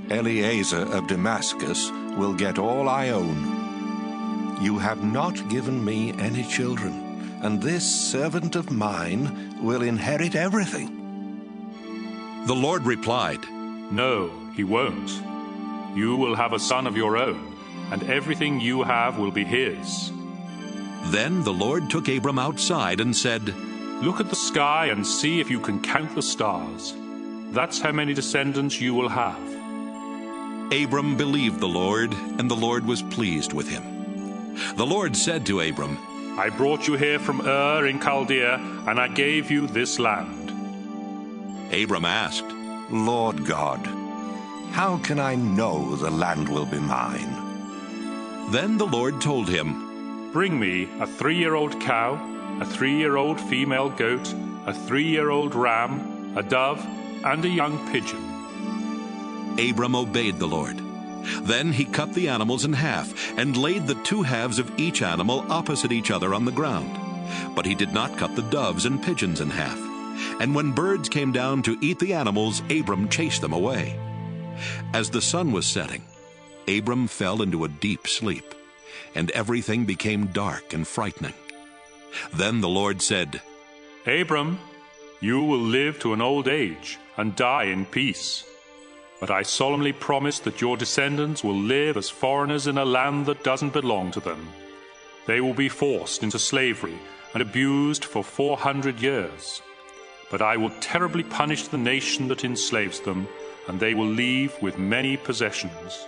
Eliezer of Damascus will get all I own. You have not given me any children, and this servant of mine will inherit everything.
The Lord replied,
No, he won't. You will have a son of your own, and everything you have will be his.
Then the Lord took Abram outside and said,
Look at the sky and see if you can count the stars. That's how many descendants you will have.
Abram believed the Lord, and the Lord was pleased with him. The Lord said to Abram,
I brought you here from Ur in Chaldea, and I gave you this land.
Abram asked,
Lord God, how can I know the land will be mine?
Then the Lord told him,
Bring me a 3-year-old cow, a 3-year-old female goat, a 3-year-old ram, a dove, and a young pigeon.
Abram obeyed the Lord. Then he cut the animals in half and laid the 2 halves of each animal opposite each other on the ground. But he did not cut the doves and pigeons in half. And when birds came down to eat the animals, Abram chased them away. As the sun was setting, Abram fell into a deep sleep, and everything became dark and frightening. Then the Lord said,
Abram, you will live to an old age and die in peace. But I solemnly promise that your descendants will live as foreigners in a land that doesn't belong to them. They will be forced into slavery and abused for 400 years. But I will terribly punish the nation that enslaves them, and they will leave with many possessions.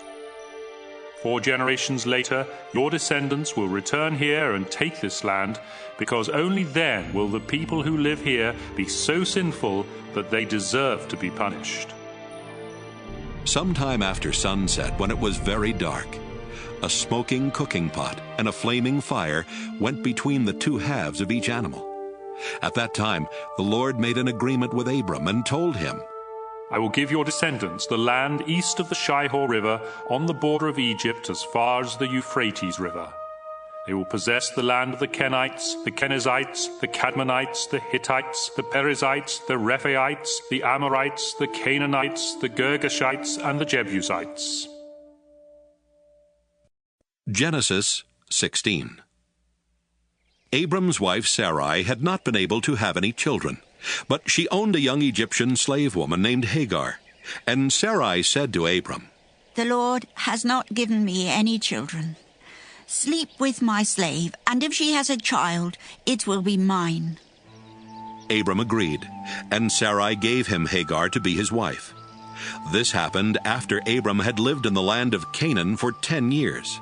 4 generations later, your descendants will return here and take this land, because only then will the people who live here be so sinful that they deserve to be punished.
Sometime after sunset, when it was very dark, a smoking cooking pot and a flaming fire went between the 2 halves of each animal. At that time, the Lord made an agreement with Abram and told him,
I will give your descendants the land east of the Shihor River on the border of Egypt as far as the Euphrates River. They will possess the land of the Kenites, the Kenizzites, the Cadmonites, the Hittites, the Perizzites, the Rephaites, the Amorites, the Canaanites, the Girgashites, and the Jebusites.
Genesis 16. Abram's wife Sarai had not been able to have any children, but she owned a young Egyptian slave woman named Hagar. And Sarai said to Abram,
The Lord has not given me any children. Sleep with my slave, and if she has a child, it will be mine.
Abram agreed, and Sarai gave him Hagar to be his wife. This happened after Abram had lived in the land of Canaan for 10 years.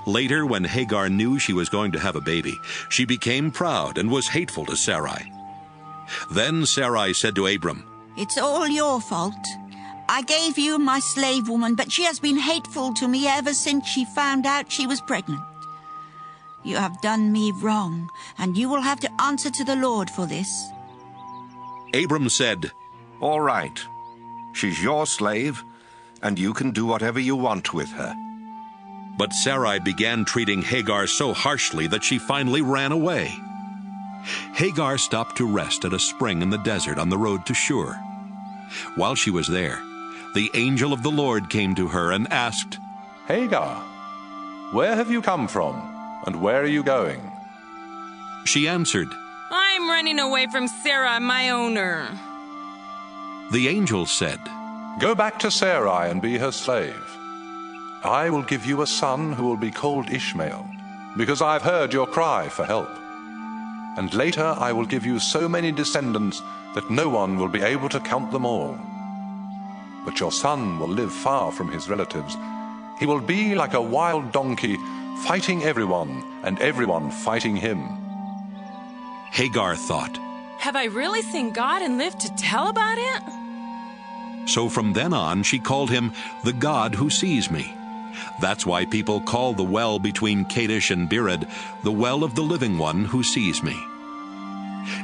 Later, when Hagar knew she was going to have a baby, she became proud and was hateful to Sarai. Then Sarai said to Abram,
It's all your fault. I gave you my slave woman, but she has been hateful to me ever since she found out she was pregnant. You have done me wrong, and you will have to answer to the Lord for this.
Abram said,
All right. She's your slave, and you can do whatever you want with her.
But Sarai began treating Hagar so harshly that she finally ran away. Hagar stopped to rest at a spring in the desert on the road to Shur. While she was there, the angel of the Lord came to her and asked,
Hagar, where have you come from, and where are you going?
She answered,
I'm running away from Sarah, my owner.
The angel said,
Go back to Sarai and be her slave. I will give you a son who will be called Ishmael, because I've heard your cry for help. And later I will give you so many descendants that no one will be able to count them all. But your son will live far from his relatives. He will be like a wild donkey, fighting everyone, and everyone fighting him.
Hagar thought,
Have I really seen God and lived to tell about it?
So from then on she called him the God who sees me. That's why people call the well between Kadesh and Bered the well of the living one who sees me.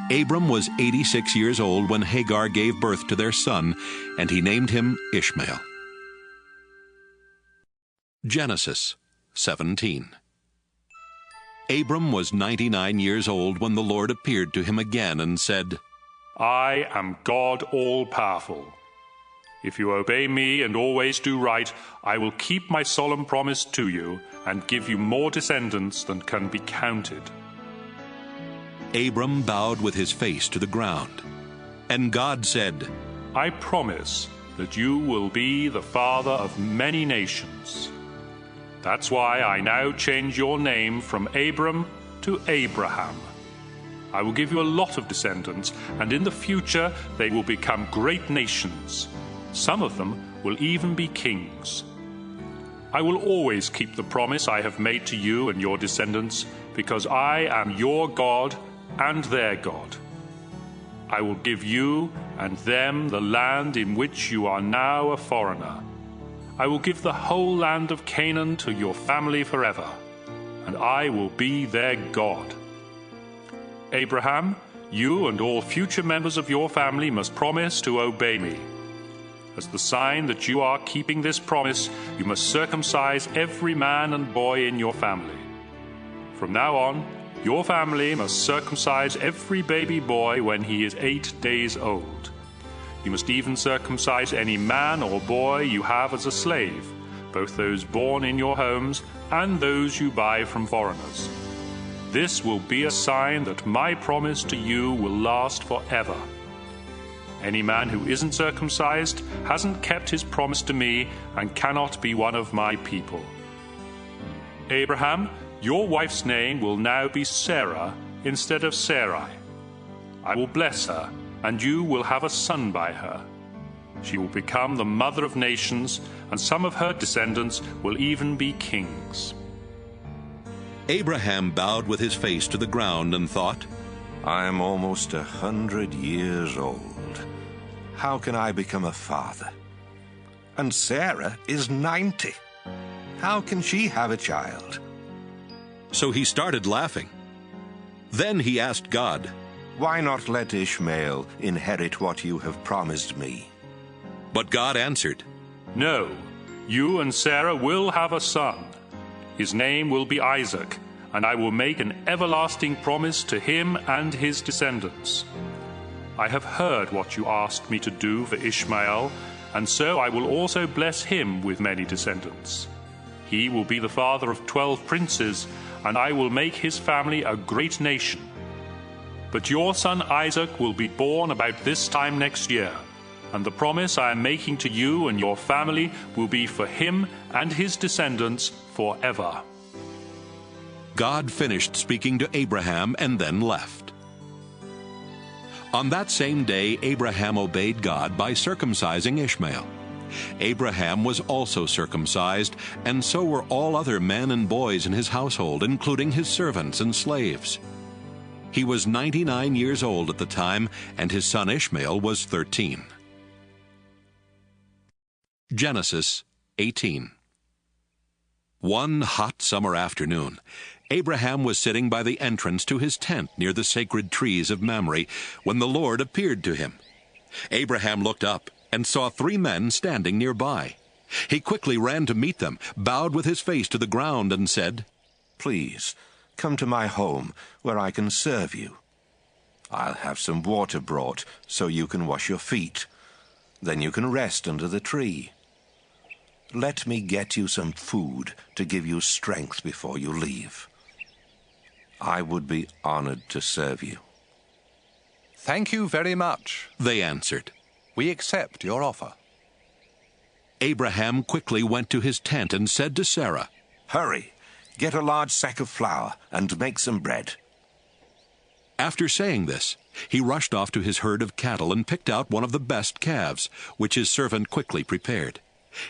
Abram was 86 years old when Hagar gave birth to their son, and he named him Ishmael. Genesis 17. Abram was 99 years old when the Lord appeared to him again and said,
I am God all-powerful. If you obey me and always do right, I will keep my solemn promise to you and give you more descendants than can be counted.
Abram bowed with his face to the ground. And God said,
I promise that you will be the father of many nations. That's why I now change your name from Abram to Abraham. I will give you a lot of descendants, and in the future they will become great nations. Some of them will even be kings. I will always keep the promise I have made to you and your descendants, because I am your God and their God. I will give you and them the land in which you are now a foreigner. I will give the whole land of Canaan to your family forever, and I will be their God. Abraham, you and all future members of your family must promise to obey me. As the sign that you are keeping this promise, you must circumcise every man and boy in your family. From now on, your family must circumcise every baby boy when he is 8 days old. You must even circumcise any man or boy you have as a slave, both those born in your homes and those you buy from foreigners. This will be a sign that my promise to you will last forever. Any man who isn't circumcised hasn't kept his promise to me and cannot be one of my people. Abraham, your wife's name will now be Sarah instead of Sarai. I will bless her, and you will have a son by her. She will become the mother of nations, and some of her descendants will even be kings.
Abraham bowed with his face to the ground and thought,
I am almost 100 years old. How can I become a father? And Sarah is 90. How can she have a child?
So he started laughing. Then he asked God,
Why not let Ishmael inherit what you have promised me?"
But God answered,
"No, you and Sarah will have a son. His name will be Isaac, and I will make an everlasting promise to him and his descendants. I have heard what you asked me to do for Ishmael, and so I will also bless him with many descendants. He will be the father of 12 princes, and I will make his family a great nation. But your son Isaac will be born about this time next year, and the promise I am making to you and your family will be for him and his descendants forever."
God finished speaking to Abraham and then left. On that same day, Abraham obeyed God by circumcising Ishmael. Abraham was also circumcised, and so were all other men and boys in his household, including his servants and slaves. He was 99 years old at the time, and his son Ishmael was 13. Genesis 18. One hot summer afternoon, Abraham was sitting by the entrance to his tent near the sacred trees of Mamre when the Lord appeared to him. Abraham looked up and saw 3 men standing nearby. He quickly ran to meet them, bowed with his face to the ground, and said,
"Please, come to my home where I can serve you. I'll have some water brought so you can wash your feet. Then you can rest under the tree. Let me get you some food to give you strength before you leave. I would be honored to serve you."
"Thank you very much,"
they answered.
"We accept your offer."
Abraham quickly went to his tent and said to Sarah,
"Hurry, get a large sack of flour and make some bread."
After saying this, he rushed off to his herd of cattle and picked out one of the best calves, which his servant quickly prepared.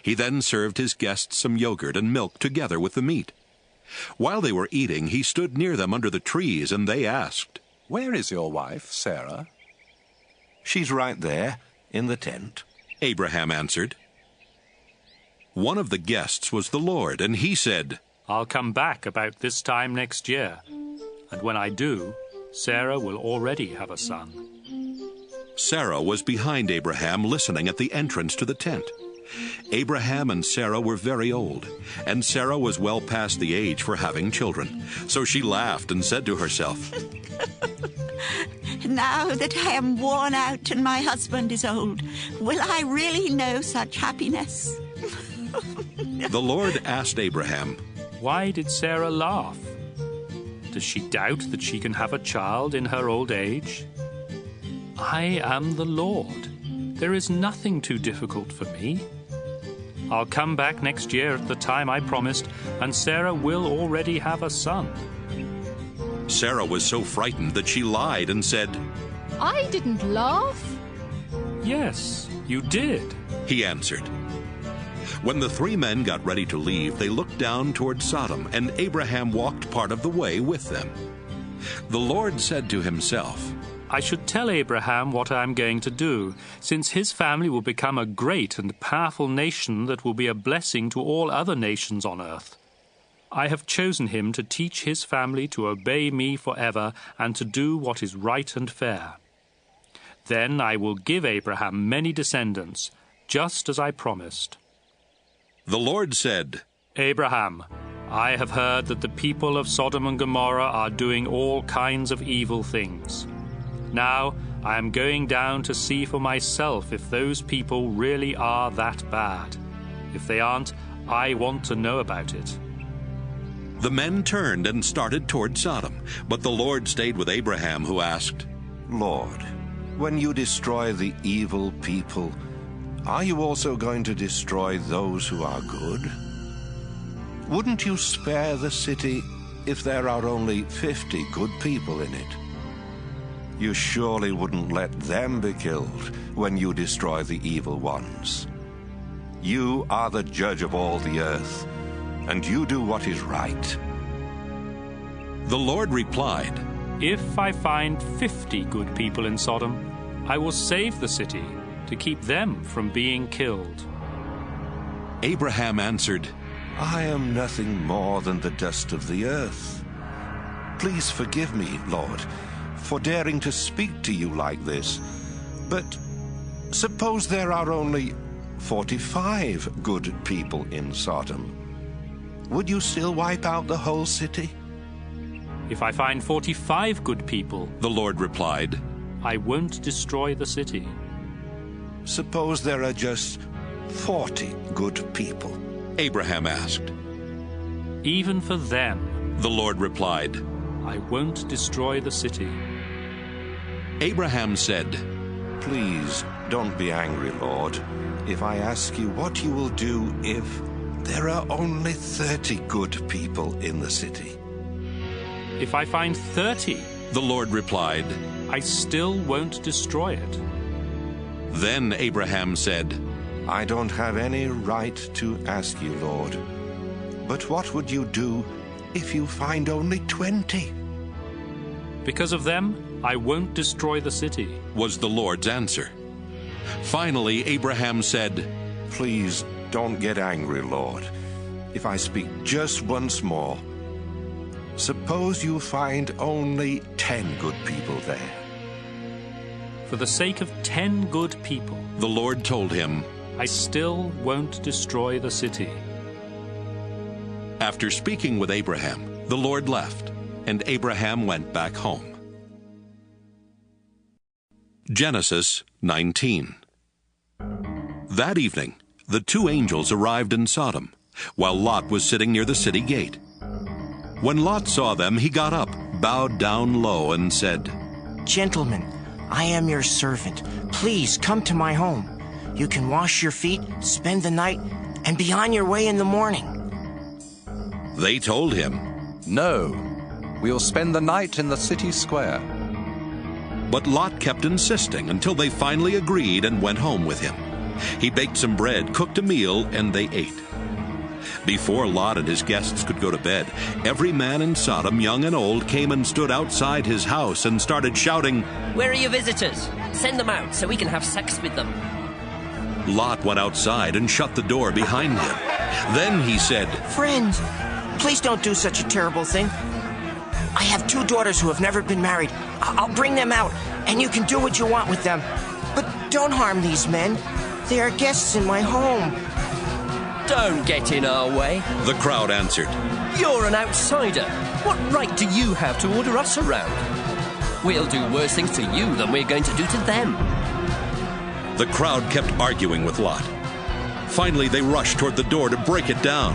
He then served his guests some yogurt and milk together with the meat. While they were eating, he stood near them under the trees, and they asked,
"Where is your wife, Sarah?"
"She's right there, in the tent,"
Abraham answered. One of the guests was the Lord, and he said,
"I'll come back about this time next year, and when I do, Sarah will already have a son."
Sarah was behind Abraham, listening at the entrance to the tent. Abraham and Sarah were very old, and Sarah was well past the age for having children. So she laughed and said to herself,
"Now that I am worn out and my husband is old, will I really know such happiness?"
The Lord asked Abraham,
"Why did Sarah laugh? Does she doubt that she can have a child in her old age? I am the Lord. There is nothing too difficult for me. I'll come back next year at the time I promised, and Sarah will already have a son."
Sarah was so frightened that she lied and said,
"I didn't laugh."
"Yes, you did,"
he answered. When the 3 men got ready to leave, they looked down toward Sodom, and Abraham walked part of the way with them. The Lord said to himself,
"I should tell Abraham what I am going to do, since his family will become a great and powerful nation that will be a blessing to all other nations on earth. I have chosen him to teach his family to obey me forever and to do what is right and fair. Then I will give Abraham many descendants, just as I promised."
The Lord said,
"Abraham, I have heard that the people of Sodom and Gomorrah are doing all kinds of evil things. Now I am going down to see for myself if those people really are that bad. If they aren't, I want to know about it."
The men turned and started toward Sodom, but the Lord stayed with Abraham, who asked,
"Lord, when you destroy the evil people, are you also going to destroy those who are good? Wouldn't you spare the city if there are only 50 good people in it? You surely wouldn't let them be killed when you destroy the evil ones. You are the judge of all the earth, and you do what is right."
The Lord replied,
"If I find 50 good people in Sodom, I will save the city to keep them from being killed."
Abraham answered,
"I am nothing more than the dust of the earth. Please forgive me, Lord, for daring to speak to you like this. But suppose there are only 45 good people in Sodom. Would you still wipe out the whole city?
If I find 45 good people,
the Lord replied,
I won't destroy the city.
Suppose there are just 40 good people,
Abraham asked.
Even for them,
the Lord replied,
I won't destroy the city.
Abraham said,
Please don't be angry, Lord, if I ask you what you will do if there are only 30 good people in the city.
If I find 30,
the Lord replied,
I still won't destroy it.
Then Abraham said,
I don't have any right to ask you, Lord, but what would you do if you find only 20?
Because of them, I won't destroy the city,
was the Lord's answer. Finally, Abraham said,
Please don't get angry, Lord, if I speak just once more. Suppose you find only 10 good people there.
For the sake of 10 good people,
the Lord told him,
I still won't destroy the city.
After speaking with Abraham, the Lord left, and Abraham went back home. Genesis 19. That evening, the two angels arrived in Sodom, while Lot was sitting near the city gate. When Lot saw them, he got up, bowed down low, and said,
Gentlemen, I am your servant. Please come to my home. You can wash your feet, spend the night, and be on your way in the morning.
They told him,
No, we'll spend the night in the city square.
But Lot kept insisting until they finally agreed and went home with him. He baked some bread, cooked a meal, and they ate. Before Lot and his guests could go to bed, every man in Sodom, young and old, came and stood outside his house and started shouting,
Where are your visitors? Send them out so we can have sex with them.
Lot went outside and shut the door behind him. Then he said,
Friends, please don't do such a terrible thing. I have 2 daughters who have never been married. I'll bring them out, and you can do what you want with them. But don't harm these men. They are guests in my home.
Don't get in our way,
the crowd answered.
You're an outsider. What right do you have to order us around? We'll do worse things to you than we're going to do to them.
The crowd kept arguing with Lot. Finally, they rushed toward the door to break it down.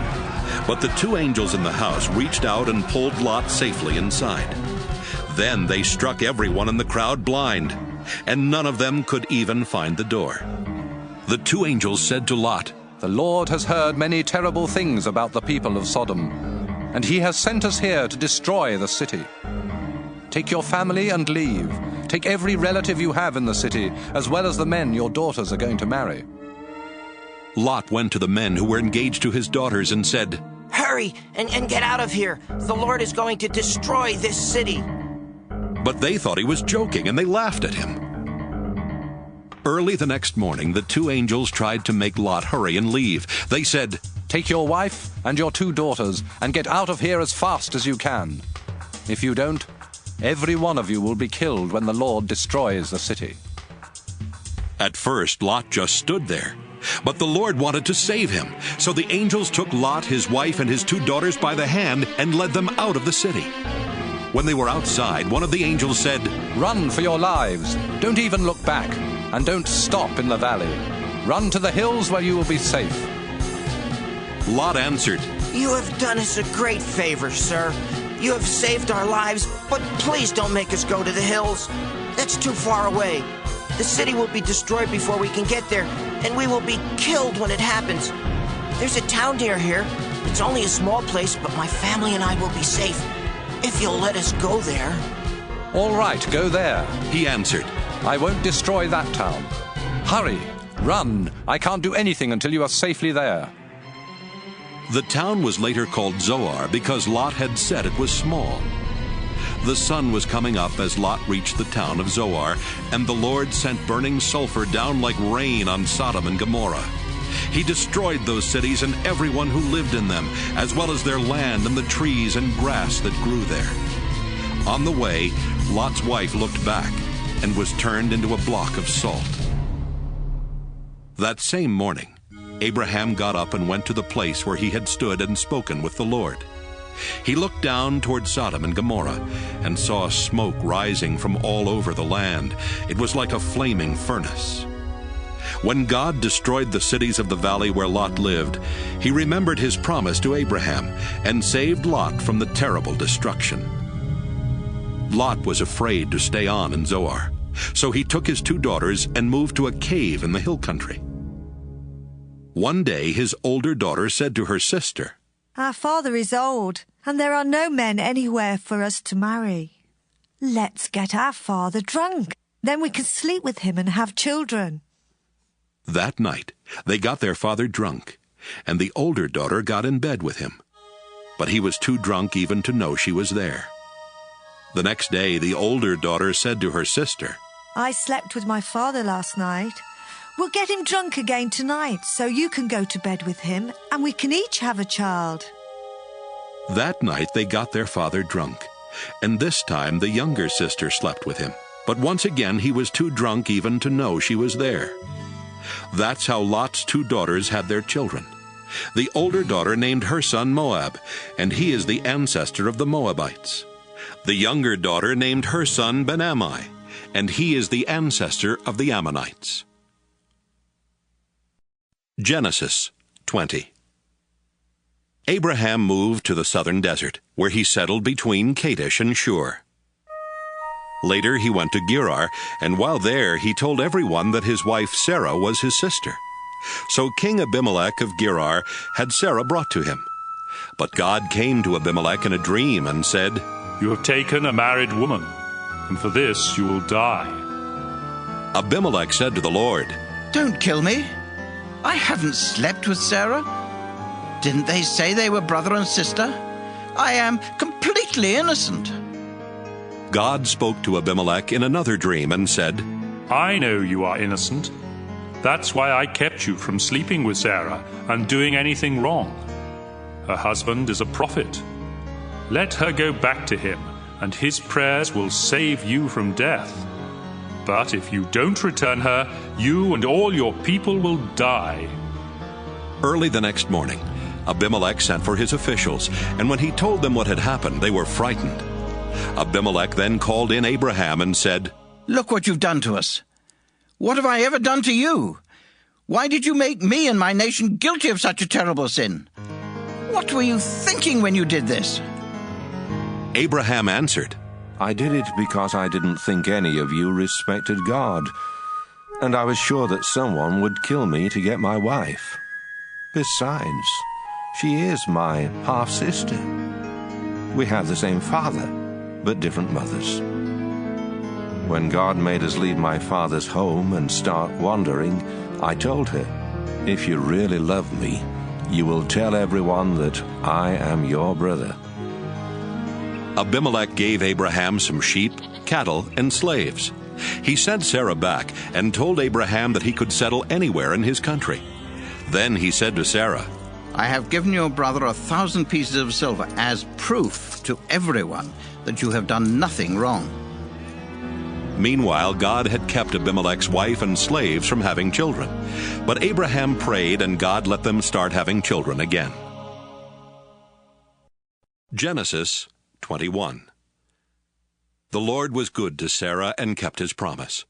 But the two angels in the house reached out and pulled Lot safely inside. Then they struck everyone in the crowd blind, and none of them could even find the door. The two angels said to Lot,
The Lord has heard many terrible things about the people of Sodom, and he has sent us here to destroy the city. Take your family and leave. Take every relative you have in the city, as well as the men your daughters are going to marry.
Lot went to the men who were engaged to his daughters and said,
Hurry and get out of here. The Lord is going to destroy this city.
But they thought he was joking, and they laughed at him. Early the next morning, the two angels tried to make Lot hurry and leave. They said,
Take your wife and your 2 daughters and get out of here as fast as you can. If you don't, every one of you will be killed when the Lord destroys the city.
At first, Lot just stood there. But the Lord wanted to save him. So the angels took Lot, his wife, and his 2 daughters by the hand and led them out of the city. When they were outside, one of the angels said,
Run for your lives. Don't even look back. And don't stop in the valley. Run to the hills where you will be safe.
Lot answered,
You have done us a great favor, sir. You have saved our lives, but please don't make us go to the hills. That's too far away. The city will be destroyed before we can get there, and we will be killed when it happens. There's a town near here. It's only a small place, but my family and I will be safe, if you'll let us go there.
All right, go there,
he answered.
I won't destroy that town. Hurry, run. I can't do anything until you are safely there.
The town was later called Zoar because Lot had said it was small. The sun was coming up as Lot reached the town of Zoar, and the Lord sent burning sulfur down like rain on Sodom and Gomorrah. He destroyed those cities and everyone who lived in them, as well as their land and the trees and grass that grew there. On the way, Lot's wife looked back and was turned into a block of salt. That same morning, Abraham got up and went to the place where he had stood and spoken with the Lord. He looked down toward Sodom and Gomorrah and saw smoke rising from all over the land. It was like a flaming furnace. When God destroyed the cities of the valley where Lot lived, he remembered his promise to Abraham and saved Lot from the terrible destruction. Lot was afraid to stay on in Zoar, so he took his 2 daughters and moved to a cave in the hill country. One day his older daughter said to her sister,
"Our father is old, and there are no men anywhere for us to marry. Let's get our father drunk. Then we can sleep with him and have children."
That night they got their father drunk, and the older daughter got in bed with him. But he was too drunk even to know she was there. The next day the older daughter said to her sister,
"I slept with my father last night. We'll get him drunk again tonight so you can go to bed with him and we can each have a child."
That night they got their father drunk, and this time the younger sister slept with him. But once again he was too drunk even to know she was there. That's how Lot's 2 daughters had their children. The older daughter named her son Moab, and he is the ancestor of the Moabites. The younger daughter named her son Ben-Ammi, and he is the ancestor of the Ammonites. Genesis 20. Abraham moved to the southern desert, where he settled between Kadesh and Shur. Later he went to Gerar, and while there he told everyone that his wife Sarah was his sister. So King Abimelech of Gerar had Sarah brought to him. But God came to Abimelech in a dream and said,
"You have taken a married woman, and for this you will die."
Abimelech said to the Lord,
"Don't kill me. I haven't slept with Sarah. Didn't they say they were brother and sister? I am completely innocent."
God spoke to Abimelech in another dream and said,
"I know you are innocent. That's why I kept you from sleeping with Sarah and doing anything wrong. Her husband is a prophet. Let her go back to him, and his prayers will save you from death. But if you don't return her, you and all your people will die."
Early the next morning, Abimelech sent for his officials, and when he told them what had happened, they were frightened. Abimelech then called in Abraham and said,
"Look what you've done to us. What have I ever done to you? Why did you make me and my nation guilty of such a terrible sin? What were you thinking when you did this?"
Abraham answered,
"I did it because I didn't think any of you respected God, and I was sure that someone would kill me to get my wife. Besides, she is my half-sister. We have the same father, but different mothers. When God made us leave my father's home and start wandering, I told her, 'If you really love me, you will tell everyone that I am your brother.'"
Abimelech gave Abraham some sheep, cattle, and slaves. He sent Sarah back and told Abraham that he could settle anywhere in his country. Then he said to Sarah,
"I have given your brother 1,000 pieces of silver as proof to everyone that you have done nothing wrong."
Meanwhile, God had kept Abimelech's wife and slaves from having children. But Abraham prayed, and God let them start having children again. Genesis 21. The Lord was good to Sarah and kept his promise.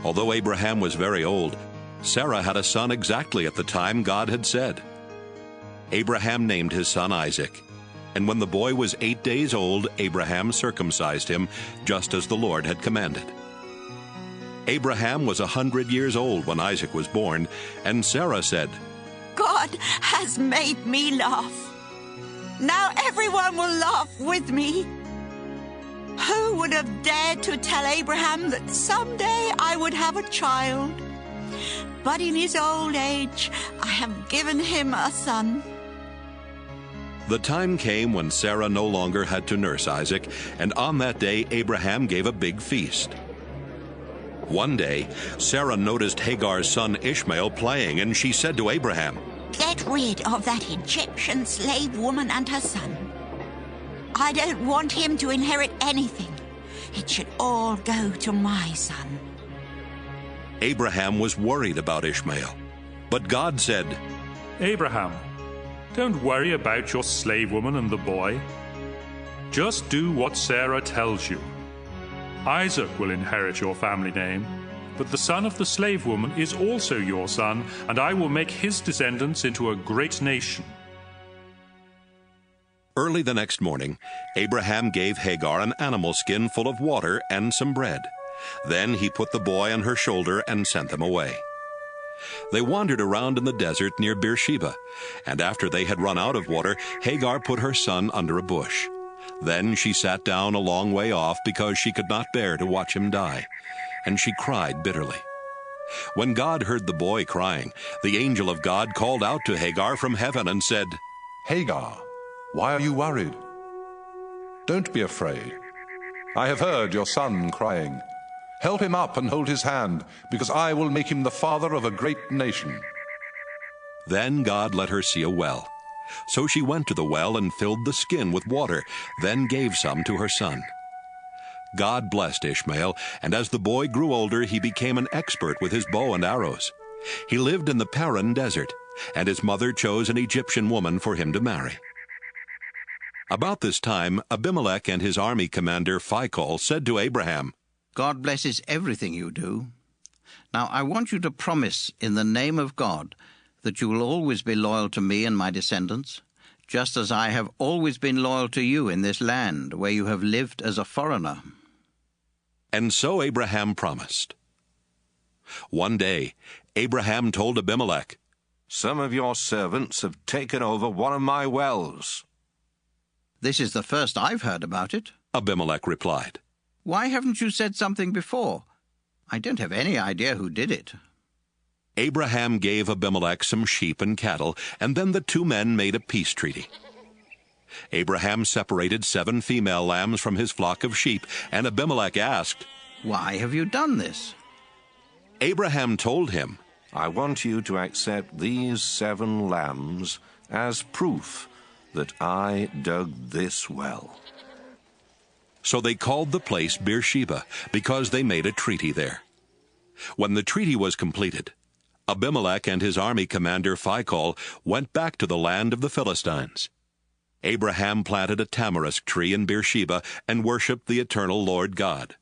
Although Abraham was very old, Sarah had a son exactly at the time God had said. Abraham named his son Isaac, and when the boy was 8 days old, Abraham circumcised him, just as the Lord had commanded. Abraham was 100 years old when Isaac was born, and Sarah said,
"God has made me laugh. Now everyone will laugh with me. Who would have dared to tell Abraham that someday I would have a child? But in his old age, I have given him a son."
The time came when Sarah no longer had to nurse Isaac, and on that day Abraham gave a big feast. One day, Sarah noticed Hagar's son Ishmael playing, and she said to Abraham,
"Get rid of that Egyptian slave woman and her son. I don't want him to inherit anything. It should all go to my son.
Abraham was worried about Ishmael. But God said,
Abraham, don't worry about your slave woman and the boy. Just do what Sarah tells you. Isaac will inherit your family name, but the son of the slave woman is also your son, and I will make his descendants into a great nation.
Early the next morning, Abraham gave Hagar an animal skin full of water and some bread. Then he put the boy on her shoulder and sent them away. They wandered around in the desert near Beersheba, and after they had run out of water, Hagar put her son under a bush. Then she sat down a long way off because she could not bear to watch him die, and she cried bitterly. When God heard the boy crying, the angel of God called out to Hagar from heaven and said,
Hagar, why are you worried? Don't be afraid. I have heard your son crying. Help him up and hold his hand, because I will make him the father of a great nation.
Then God let her see a well. So she went to the well and filled the skin with water, then gave some to her son. God blessed Ishmael, and as the boy grew older, he became an expert with his bow and arrows. He lived in the Paran desert, and his mother chose an Egyptian woman for him to marry. About this time, Abimelech and his army commander Phicol said to Abraham,
God blesses everything you do. Now I want you to promise in the name of God that you will always be loyal to me and my descendants, just as I have always been loyal to you in this land where you have lived as a foreigner.
And so Abraham promised. One day, Abraham told Abimelech,
Some of your servants have taken over one of my wells.
This is the first I've heard about it,
Abimelech replied.
Why haven't you said something before? I don't have any idea who did it.
Abraham gave Abimelech some sheep and cattle, and then the two men made a peace treaty. Abraham separated 7 female lambs from his flock of sheep, and Abimelech asked,
Why have you done this?
Abraham told him,
I want you to accept these 7 lambs as proof that I dug this well.
So they called the place Beersheba, because they made a treaty there. When the treaty was completed, Abimelech and his army commander Phicol went back to the land of the Philistines. Abraham planted a tamarisk tree in Beersheba and worshipped the eternal Lord God.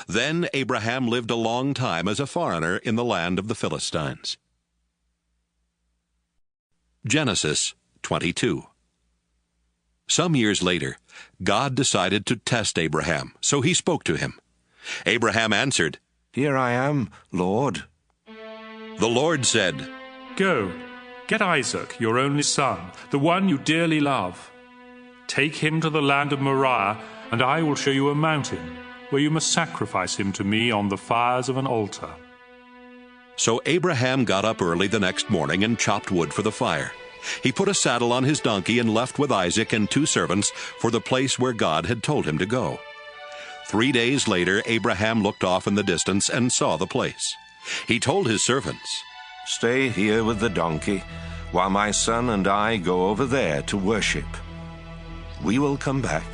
Then Abraham lived a long time as a foreigner in the land of the Philistines. Genesis 22. Some years later, God decided to test Abraham, so he spoke to him. Abraham answered,
Here I am, Lord.
The Lord said,
Go, get Isaac, your only son, the one you dearly love. Take him to the land of Moriah, and I will show you a mountain, where you must sacrifice him to me on the fires of an altar.
So Abraham got up early the next morning and chopped wood for the fire. He put a saddle on his donkey and left with Isaac and 2 servants for the place where God had told him to go. 3 days later, Abraham looked off in the distance and saw the place. He told his servants,
Stay here with the donkey, while my son and I go over there to worship. We will come back.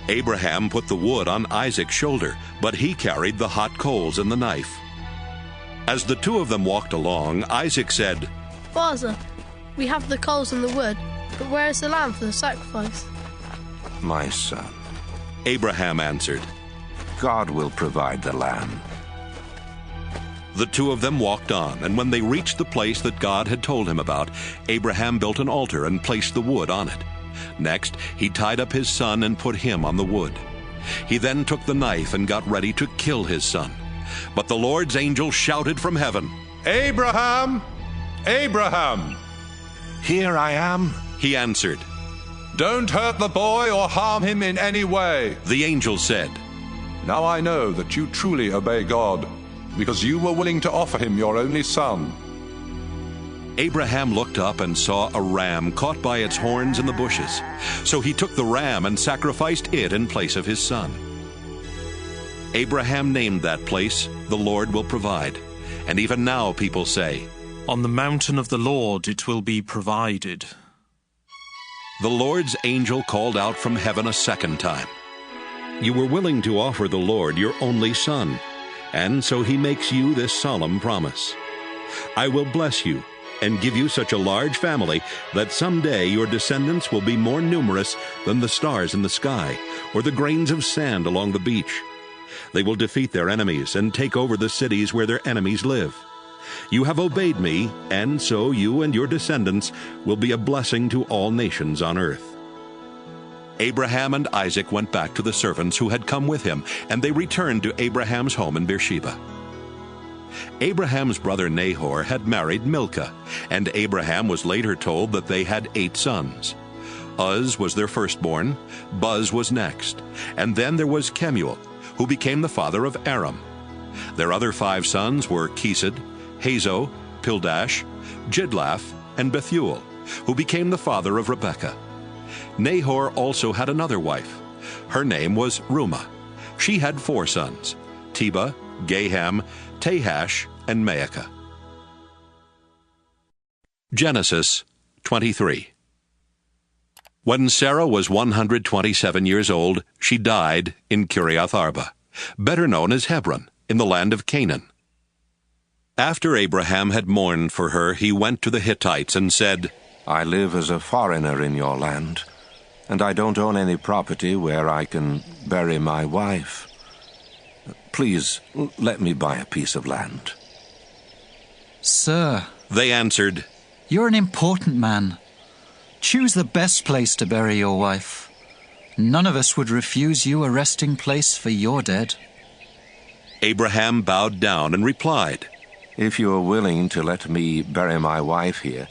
Abraham put the wood on Isaac's shoulder, but he carried the hot coals and the knife. As the 2 of them walked along, Isaac said,
Father, we have the coals and the wood, but where is the lamb for the sacrifice?
My son,
Abraham answered,
God will provide the lamb.
The 2 of them walked on, and when they reached the place that God had told him about, Abraham built an altar and placed the wood on it. Next, he tied up his son and put him on the wood. He then took the knife and got ready to kill his son. But the Lord's angel shouted from heaven,
Abraham! Abraham!
Here I am,
he answered.
Don't hurt the boy or harm him in any way.
The angel said,
Now I know that you truly obey God, because you were willing to offer him your only son.
Abraham looked up and saw a ram caught by its horns in the bushes. So he took the ram and sacrificed it in place of his son. Abraham named that place, The Lord Will Provide. And even now people say,
On the mountain of the Lord it will be provided.
The Lord's angel called out from heaven a second time. You were willing to offer the Lord your only son, and so he makes you this solemn promise. I will bless you and give you such a large family that someday your descendants will be more numerous than the stars in the sky or the grains of sand along the beach. They will defeat their enemies and take over the cities where their enemies live. You have obeyed me, and so you and your descendants will be a blessing to all nations on earth." Abraham and Isaac went back to the servants who had come with him, and they returned to Abraham's home in Beersheba. Abraham's brother Nahor had married Milcah, and Abraham was later told that they had 8 sons. Uz was their firstborn, Buz was next, and then there was Kemuel, who became the father of Aram. Their other 5 sons were Kesed, Hazo, Pildash, Jidlaph, and Bethuel, who became the father of Rebekah. Nahor also had another wife. Her name was Reumah. She had 4 sons, Tebah, Gaham, Tahash, and Maacah. Genesis 23. When Sarah was 127 years old, she died in Kiriath Arba, better known as Hebron, in the land of Canaan. After Abraham had mourned for her, he went to the Hittites and said,
"I live as a foreigner in your land, and I don't own any property where I can bury my wife. Please, let me buy a piece of land."
"Sir,"
they answered,
"you're an important man. Choose the best place to bury your wife. None of us would refuse you a resting place for your dead."
Abraham bowed down and replied,
"If you are willing to let me bury my wife here,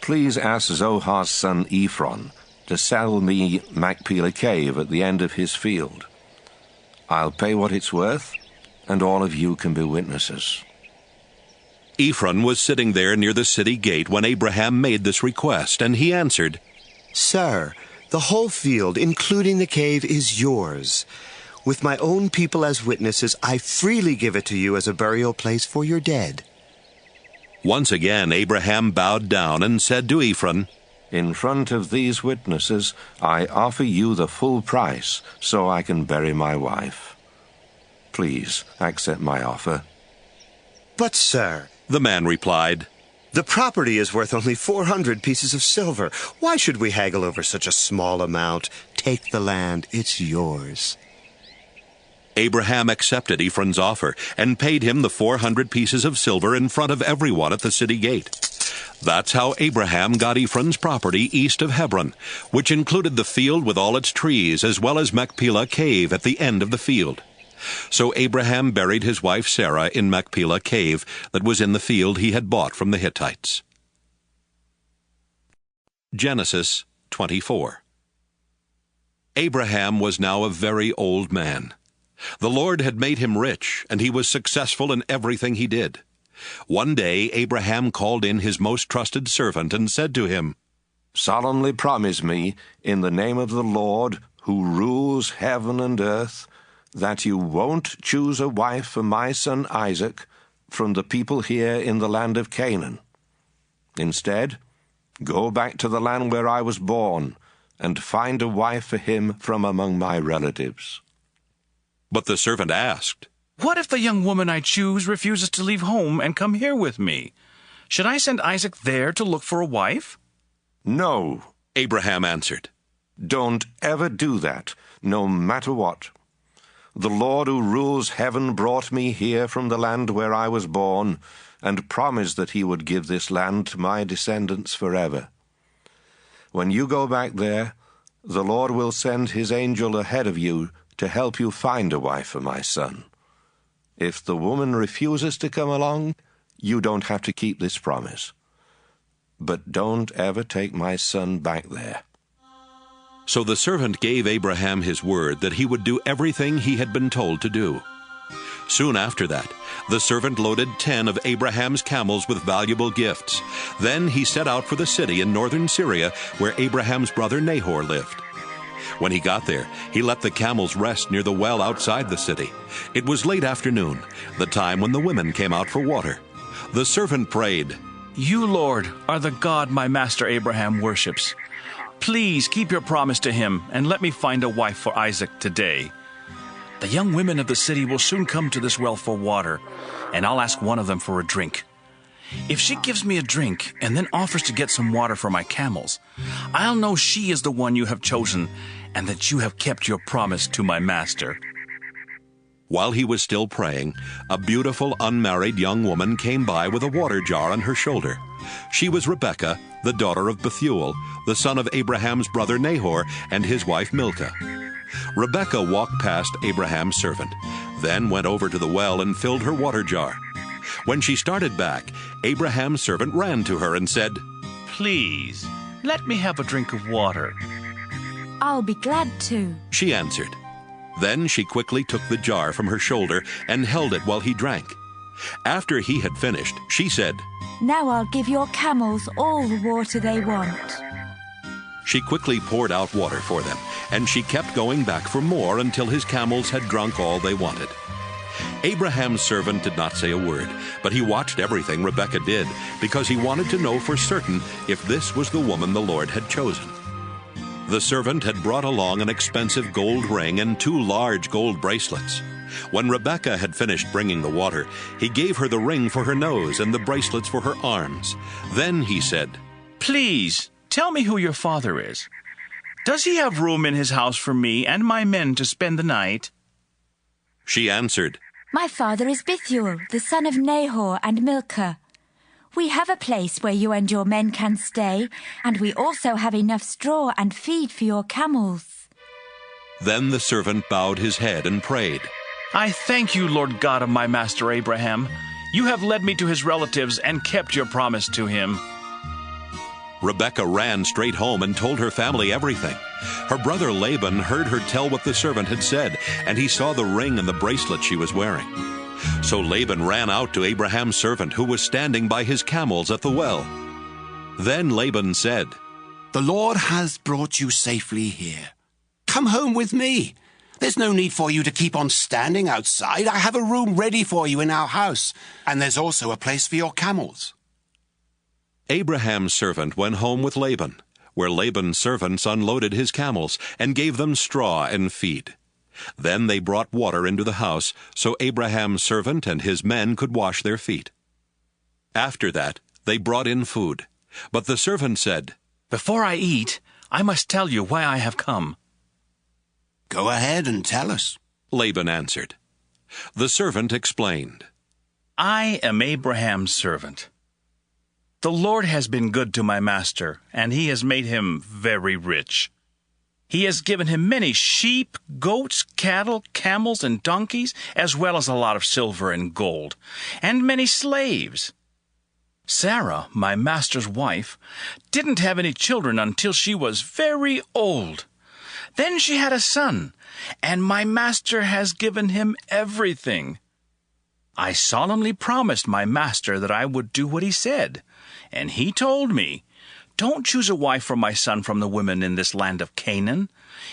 please ask Zohar's son Ephron to sell me Machpelah Cave at the end of his field. I'll pay what it's worth, and all of you can be witnesses."
Ephron was sitting there near the city gate when Abraham made this request, and he answered,
"Sir, the whole field, including the cave, is yours. With my own people as witnesses, I freely give it to you as a burial place for your dead."
Once again Abraham bowed down and said to Ephron,
"In front of these witnesses, I offer you the full price so I can bury my wife. Please accept my offer."
"But, sir,"
the man replied,
"the property is worth only 400 pieces of silver. Why should we haggle over such a small amount? Take the land, it's yours."
Abraham accepted Ephron's offer and paid him the 400 pieces of silver in front of everyone at the city gate. That's how Abraham got Ephron's property east of Hebron, which included the field with all its trees, as well as Machpelah Cave at the end of the field. So Abraham buried his wife Sarah in Machpelah Cave that was in the field he had bought from the Hittites. Genesis 24. Abraham was now a very old man. The Lord had made him rich, and he was successful in everything he did. One day Abraham called in his most trusted servant and said to him,
"Solemnly promise me, in the name of the Lord, who rules heaven and earth, that you won't choose a wife for my son Isaac from the people here in the land of Canaan. Instead, go back to the land where I was born and find a wife for him from among my relatives."
But the servant asked,
"What if the young woman I choose refuses to leave home and come here with me? Should I send Isaac there to look for a wife?"
"No,"
Abraham answered.
"Don't ever do that, no matter what. The Lord who rules heaven brought me here from the land where I was born and promised that he would give this land to my descendants forever. When you go back there, the Lord will send his angel ahead of you to help you find a wife for my son. If the woman refuses to come along, you don't have to keep this promise. But don't ever take my son back there."
So the servant gave Abraham his word that he would do everything he had been told to do. Soon after that, the servant loaded 10 of Abraham's camels with valuable gifts. Then he set out for the city in northern Syria where Abraham's brother Nahor lived. When he got there, he let the camels rest near the well outside the city. It was late afternoon, the time when the women came out for water. The servant prayed,
"You, Lord, are the God my master Abraham worships. Please keep your promise to him and let me find a wife for Isaac today. The young women of the city will soon come to this well for water, and I'll ask one of them for a drink. If she gives me a drink and then offers to get some water for my camels, I'll know she is the one you have chosen and that you have kept your promise to my master."
While he was still praying, a beautiful unmarried young woman came by with a water jar on her shoulder. She was Rebekah, the daughter of Bethuel, the son of Abraham's brother Nahor, and his wife Milcah. Rebekah walked past Abraham's servant, then went over to the well and filled her water jar. When she started back, Abraham's servant ran to her and said,
"Please, let me have a drink of water."
"I'll be glad to,"
she answered. Then she quickly took the jar from her shoulder and held it while he drank. After he had finished, she said,
"Now I'll give your camels all the water they want."
She quickly poured out water for them, and she kept going back for more until his camels had drunk all they wanted. Abraham's servant did not say a word, but he watched everything Rebekah did, because he wanted to know for certain if this was the woman the Lord had chosen. The servant had brought along an expensive gold ring and 2 large gold bracelets. When Rebekah had finished bringing the water, he gave her the ring for her nose and the bracelets for her arms. Then he said,
"Please, tell me who your father is. Does he have room in his house for me and my men to spend the night?"
She answered,
"My father is Bethuel, the son of Nahor and Milcah. We have a place where you and your men can stay, and we also have enough straw and feed for your camels."
Then the servant bowed his head and prayed,
"I thank you, Lord God of my master Abraham. You have led me to his relatives and kept your promise to him."
Rebekah ran straight home and told her family everything. Her brother Laban heard her tell what the servant had said, and he saw the ring and the bracelet she was wearing. So Laban ran out to Abraham's servant, who was standing by his camels at the well. Then Laban said,
"The Lord has brought you safely here. Come home with me. There's no need for you to keep on standing outside. I have a room ready for you in our house, and there's also a place for your camels."
Abraham's servant went home with Laban, where Laban's servants unloaded his camels and gave them straw and feed. Then they brought water into the house, so Abraham's servant and his men could wash their feet. After that, they brought in food. But the servant said,
"Before I eat, I must tell you why I have come."
"Go ahead and tell us,"
Laban answered. The servant explained,
"I am Abraham's servant. The Lord has been good to my master, and he has made him very rich. He has given him many sheep, goats, cattle, camels, and donkeys, as well as a lot of silver and gold, and many slaves. Sarah, my master's wife, didn't have any children until she was very old. Then she had a son, and my master has given him everything. I solemnly promised my master that I would do what he said, and he told me, 'Don't choose a wife for my son from the women in this land of Canaan.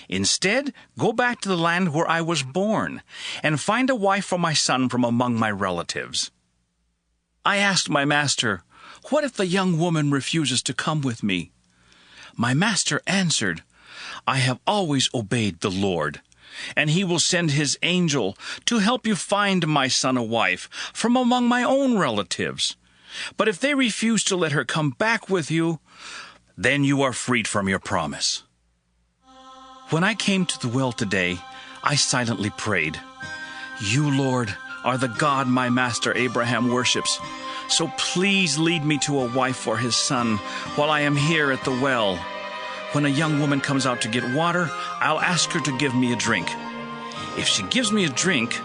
Instead, go back to the land where I was born, and find a wife for my son from among my relatives.' I asked my master, 'What if the young woman refuses to come with me?' My master answered, 'I have always obeyed the Lord, and he will send his angel to help you find my son a wife from among my own relatives. But if they refuse to let her come back with you, then you are freed from your promise.' When I came to the well today, I silently prayed, 'You, Lord, are the God my master Abraham worships, so please lead me to a wife for his son while I am here at the well. When a young woman comes out to get water, I'll ask her to give me a drink. If she gives me a drink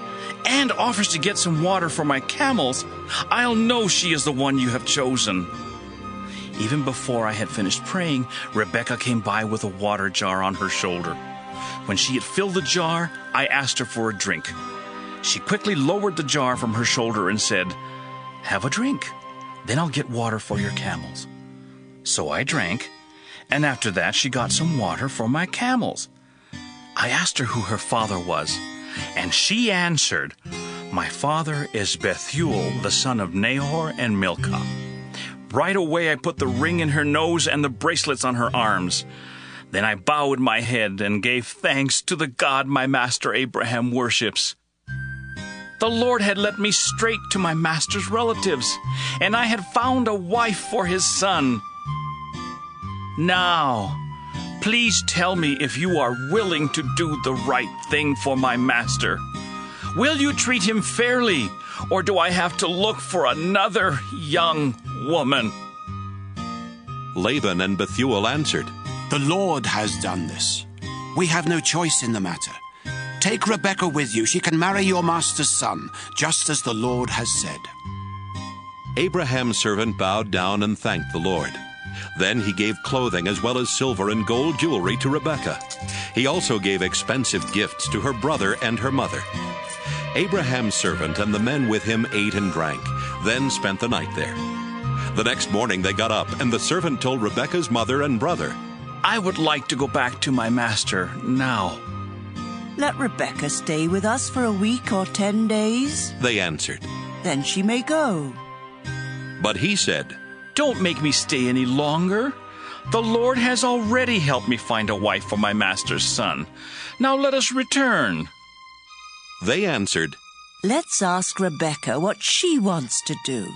and offers to get some water for my camels, I'll know she is the one you have chosen.' Even before I had finished praying, Rebekah came by with a water jar on her shoulder. When she had filled the jar, I asked her for a drink. She quickly lowered the jar from her shoulder and said, 'Have a drink, then I'll get water for your camels.' So I drank, and after that she got some water for my camels. I asked her who her father was, and she answered, 'My father is Bethuel, the son of Nahor and Milcah.' Right away I put the ring in her nose and the bracelets on her arms. Then I bowed my head and gave thanks to the God my master Abraham worships. The Lord had led me straight to my master's relatives, and I had found a wife for his son. Now, please tell me if you are willing to do the right thing for my master. Will you treat him fairly, or do I have to look for another young woman?"
Laban and Bethuel answered,
"The Lord has done this. We have no choice in the matter. Take Rebekah with you. She can marry your master's son, just as the Lord has said."
Abraham's servant bowed down and thanked the Lord. Then he gave clothing as well as silver and gold jewelry to Rebekah. He also gave expensive gifts to her brother and her mother. Abraham's servant and the men with him ate and drank, then spent the night there. The next morning they got up, and the servant told Rebekah's mother and brother,
"I would like to go back to my master now."
"Let Rebekah stay with us for a week or 10 days.
They answered.
Then she may go."
But he said,
"Don't make me stay any longer. The Lord has already helped me find a wife for my master's son. Now let us return."
They answered,
"Let's ask Rebekah what she wants to do."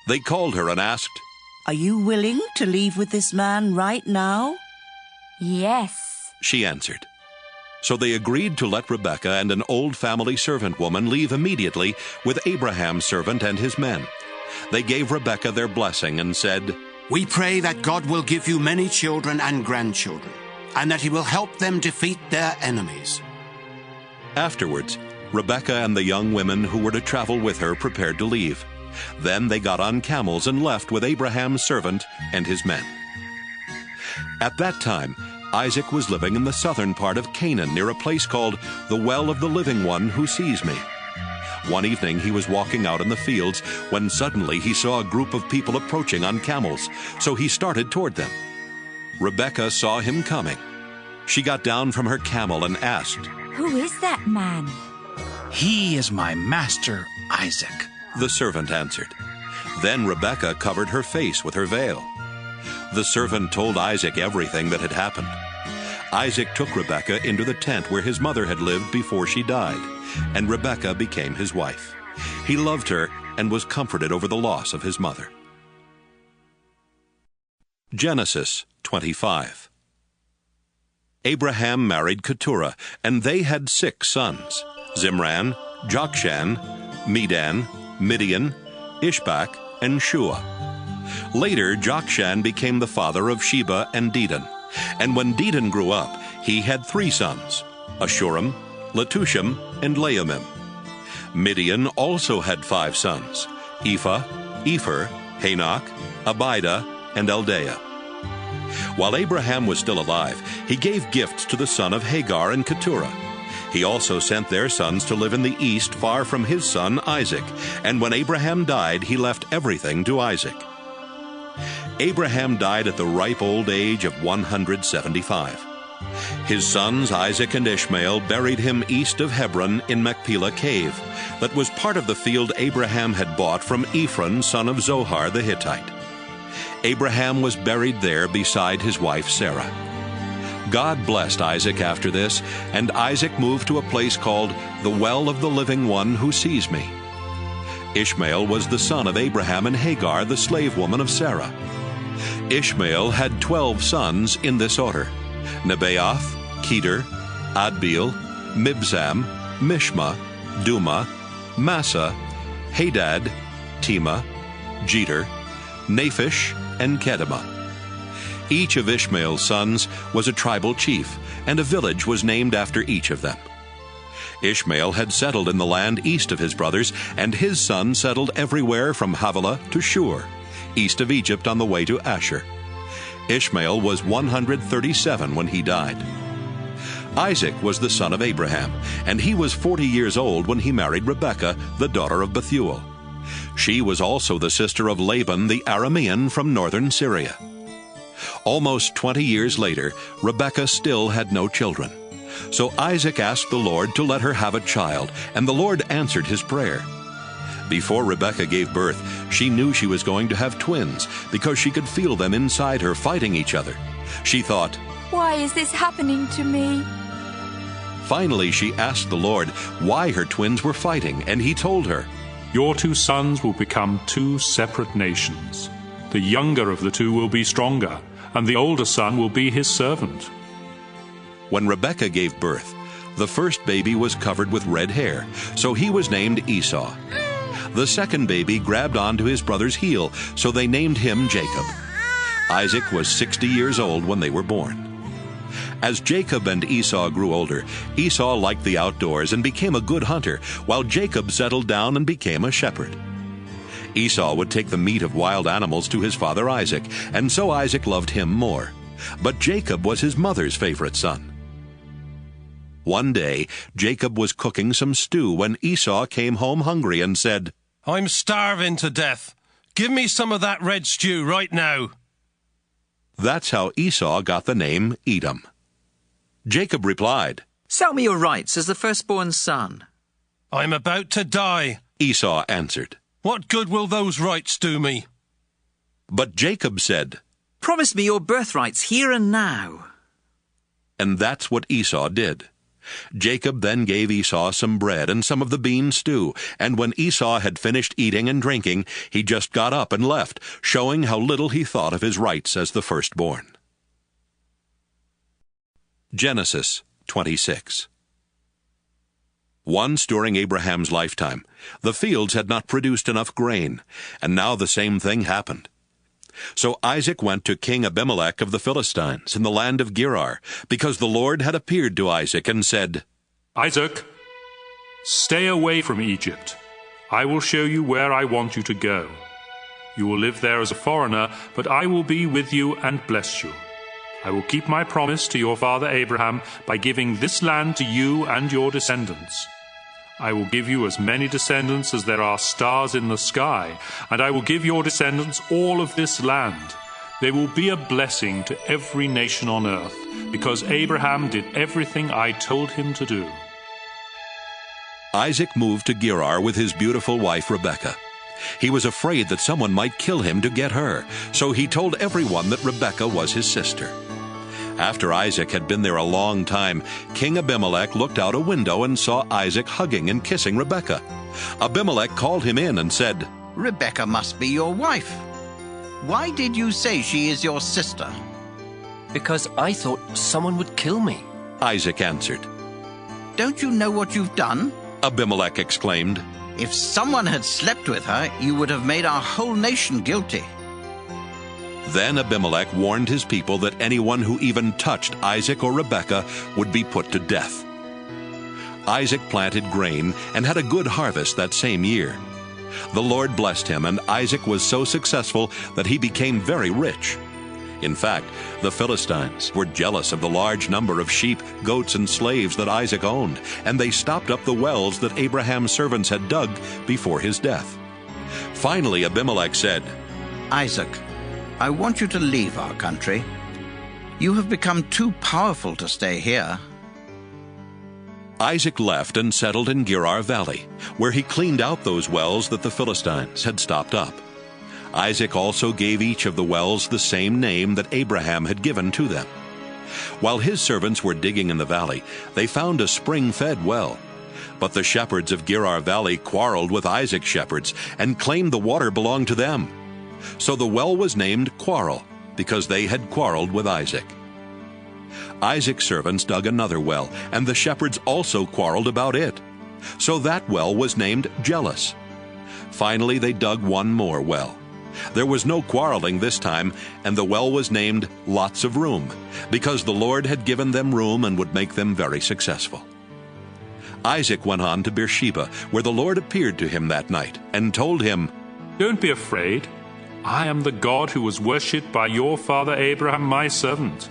They called her and asked,
"Are you willing to leave with this man right now?"
"Yes,"
she answered. So they agreed to let Rebekah and an old family servant woman leave immediately with Abraham's servant and his men. They gave Rebekah their blessing and said,
"We pray that God will give you many children and grandchildren, and that he will help them defeat their enemies."
Afterwards, Rebekah and the young women who were to travel with her prepared to leave. Then they got on camels and left with Abraham's servant and his men. At that time, Isaac was living in the southern part of Canaan near a place called the Well of the Living One Who Sees Me. One evening he was walking out in the fields when suddenly he saw a group of people approaching on camels, so he started toward them. Rebekah saw him coming. She got down from her camel and asked,
"Who is that man?"
"He is my master, Isaac,"
the servant answered. Then Rebekah covered her face with her veil. The servant told Isaac everything that had happened. Isaac took Rebekah into the tent where his mother had lived before she died, and Rebekah became his wife. He loved her and was comforted over the loss of his mother. Genesis 25. Abraham married Keturah, and they had 6 sons: Zimran, Jokshan, Medan, Midian, Ishbak, and Shua. Later, Jokshan became the father of Sheba and Dedan. And when Dedan grew up, he had 3 sons, Ashurim, Letushim, and Laamim. Midian also had 5 sons, Ephah, Epher, Hanok, Abida, and Eldaah. While Abraham was still alive, he gave gifts to the son of Hagar and Keturah. He also sent their sons to live in the east far from his son Isaac, and when Abraham died, he left everything to Isaac. Abraham died at the ripe old age of 175. His sons Isaac and Ishmael buried him east of Hebron in Machpelah Cave, that was part of the field Abraham had bought from Ephron, son of Zohar the Hittite. Abraham was buried there beside his wife Sarah. God blessed Isaac after this, and Isaac moved to a place called the Well of the Living One Who Sees Me. Ishmael was the son of Abraham and Hagar, the slave woman of Sarah. Ishmael had 12 sons in this order: Nebaioth, Kedar, Adbeel, Mibsam, Mishma, Duma, Massa, Hadad, Tema, Jeter, Naphish, and Kedemah. Each of Ishmael's sons was a tribal chief, and a village was named after each of them. Ishmael had settled in the land east of his brothers, and his sons settled everywhere from Havilah to Shur, east of Egypt on the way to Ashur. Ishmael was 137 when he died. Isaac was the son of Abraham, and he was 40 years old when he married Rebekah, the daughter of Bethuel. She was also the sister of Laban the Aramean from northern Syria. Almost 20 years later, Rebekah still had no children. So Isaac asked the Lord to let her have a child, and the Lord answered his prayer. Before Rebekah gave birth, she knew she was going to have twins because she could feel them inside her fighting each other. She thought,
Why is this happening to me?
Finally, she asked the Lord why her twins were fighting, and he told her,
Your 2 sons will become 2 separate nations. The younger of the 2 will be stronger, and the older son will be his servant.
When Rebekah gave birth, the first baby was covered with red hair, so he was named Esau. The second baby grabbed onto his brother's heel, so they named him Jacob. Isaac was 60 years old when they were born. As Jacob and Esau grew older, Esau liked the outdoors and became a good hunter, while Jacob settled down and became a shepherd. Esau would take the meat of wild animals to his father Isaac, and so Isaac loved him more. But Jacob was his mother's favorite son. One day, Jacob was cooking some stew when Esau came home hungry and said,
I'm starving to death. Give me some of that red stew right now.
That's how Esau got the name Edom. Jacob replied,
Sell me your rights as the firstborn son.
I'm about to die,
Esau answered.
What good will those rights do me?
But Jacob said,
Promise me your birthrights here and now.
And that's what Esau did. Jacob then gave Esau some bread and some of the bean stew, and when Esau had finished eating and drinking, he just got up and left, showing how little he thought of his rights as the firstborn. Genesis 26. Once during Abraham's lifetime, the fields had not produced enough grain, and now the same thing happened. So Isaac went to King Abimelech of the Philistines in the land of Gerar, because the Lord had appeared to Isaac and said,
Isaac, stay away from Egypt. I will show you where I want you to go. You will live there as a foreigner, but I will be with you and bless you. I will keep my promise to your father Abraham by giving this land to you and your descendants. I will give you as many descendants as there are stars in the sky, and I will give your descendants all of this land. They will be a blessing to every nation on earth, because Abraham did everything I told him to do.
Isaac moved to Gerar with his beautiful wife Rebekah. He was afraid that someone might kill him to get her, so he told everyone that Rebekah was his sister. After Isaac had been there a long time, King Abimelech looked out a window and saw Isaac hugging and kissing Rebekah. Abimelech called him in and said,
Rebekah must be your wife. Why did you say she is your sister?
Because I thought someone would kill me,
Isaac answered.
Don't you know what you've done?
Abimelech exclaimed.
If someone had slept with her, you would have made our whole nation guilty.
Then Abimelech warned his people that anyone who even touched Isaac or Rebekah would be put to death. Isaac planted grain and had a good harvest that same year. The Lord blessed him, and Isaac was so successful that he became very rich. In fact, the Philistines were jealous of the large number of sheep, goats, and slaves that Isaac owned, and they stopped up the wells that Abraham's servants had dug before his death. Finally, Abimelech said,
Isaac, I want you to leave our country. You have become too powerful to stay here.
Isaac left and settled in Gerar Valley, where he cleaned out those wells that the Philistines had stopped up. Isaac also gave each of the wells the same name that Abraham had given to them. While his servants were digging in the valley, they found a spring-fed well. But the shepherds of Gerar Valley quarreled with Isaac's shepherds and claimed the water belonged to them. So the well was named Quarrel, because they had quarreled with Isaac. Isaac's servants dug another well, and the shepherds also quarreled about it. So that well was named Jealous. Finally, they dug one more well. There was no quarreling this time, and the well was named Lots of Room, because the Lord had given them room and would make them very successful. Isaac went on to Beersheba, where the Lord appeared to him that night, and told him,
Don't be afraid. I am the God who was worshipped by your father Abraham, my servant.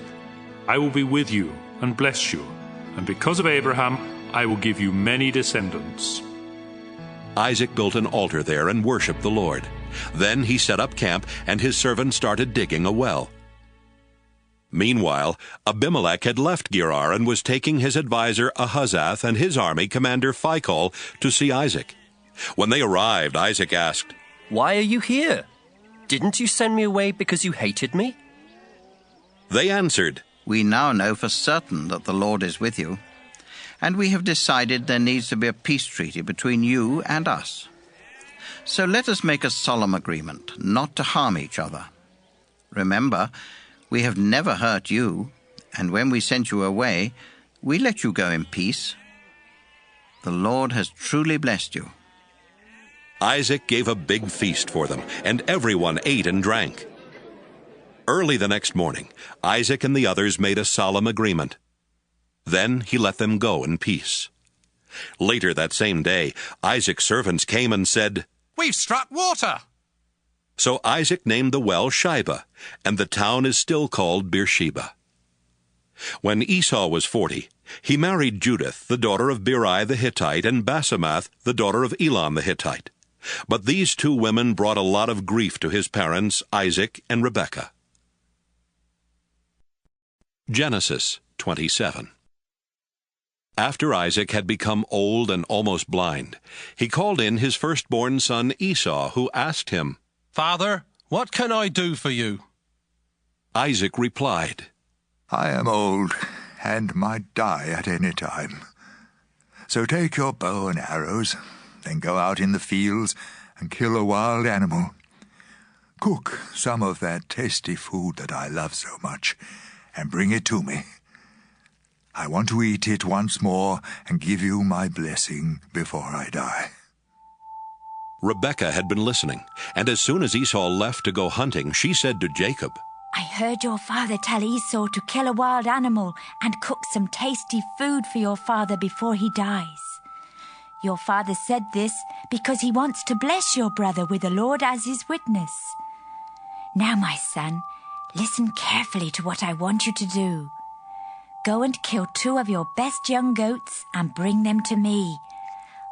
I will be with you and bless you, and because of Abraham, I will give you many descendants.
Isaac built an altar there and worshipped the Lord. Then he set up camp, and his servant started digging a well. Meanwhile, Abimelech had left Gerar and was taking his advisor Ahuzzath and his army commander Phicol to see Isaac. When they arrived, Isaac asked,
Why are you here? Didn't you send me away because you hated me?
They answered,
We now know for certain that the Lord is with you, and we have decided there needs to be a peace treaty between you and us. So let us make a solemn agreement not to harm each other. Remember, we have never hurt you, and when we sent you away, we let you go in peace. The Lord has truly blessed you."
Isaac gave a big feast for them, and everyone ate and drank. Early the next morning, Isaac and the others made a solemn agreement. Then he let them go in peace. Later that same day, Isaac's servants came and said,
"We've struck water."
So Isaac named the well Shibah, and the town is still called Beersheba. When Esau was 40, he married Judith, the daughter of Beeri the Hittite, and Basemath, the daughter of Elon the Hittite. But these two women brought a lot of grief to his parents, Isaac and Rebekah. Genesis 27. After Isaac had become old and almost blind, he called in his firstborn son Esau, who asked him,
"Father, what can I do for you?"
Isaac replied,
"I am old and might die at any time. So take your bow and arrows, then go out in the fields and kill a wild animal. Cook some of that tasty food that I love so much and bring it to me. I want to eat it once more and give you my blessing before I die."
Rebekah had been listening, and as soon as Esau left to go hunting, she said to Jacob,
"I heard your father tell Esau to kill a wild animal and cook some tasty food for your father before he dies. Your father said this because he wants to bless your brother with the Lord as his witness. Now, my son, listen carefully to what I want you to do. Go and kill 2 of your best young goats and bring them to me.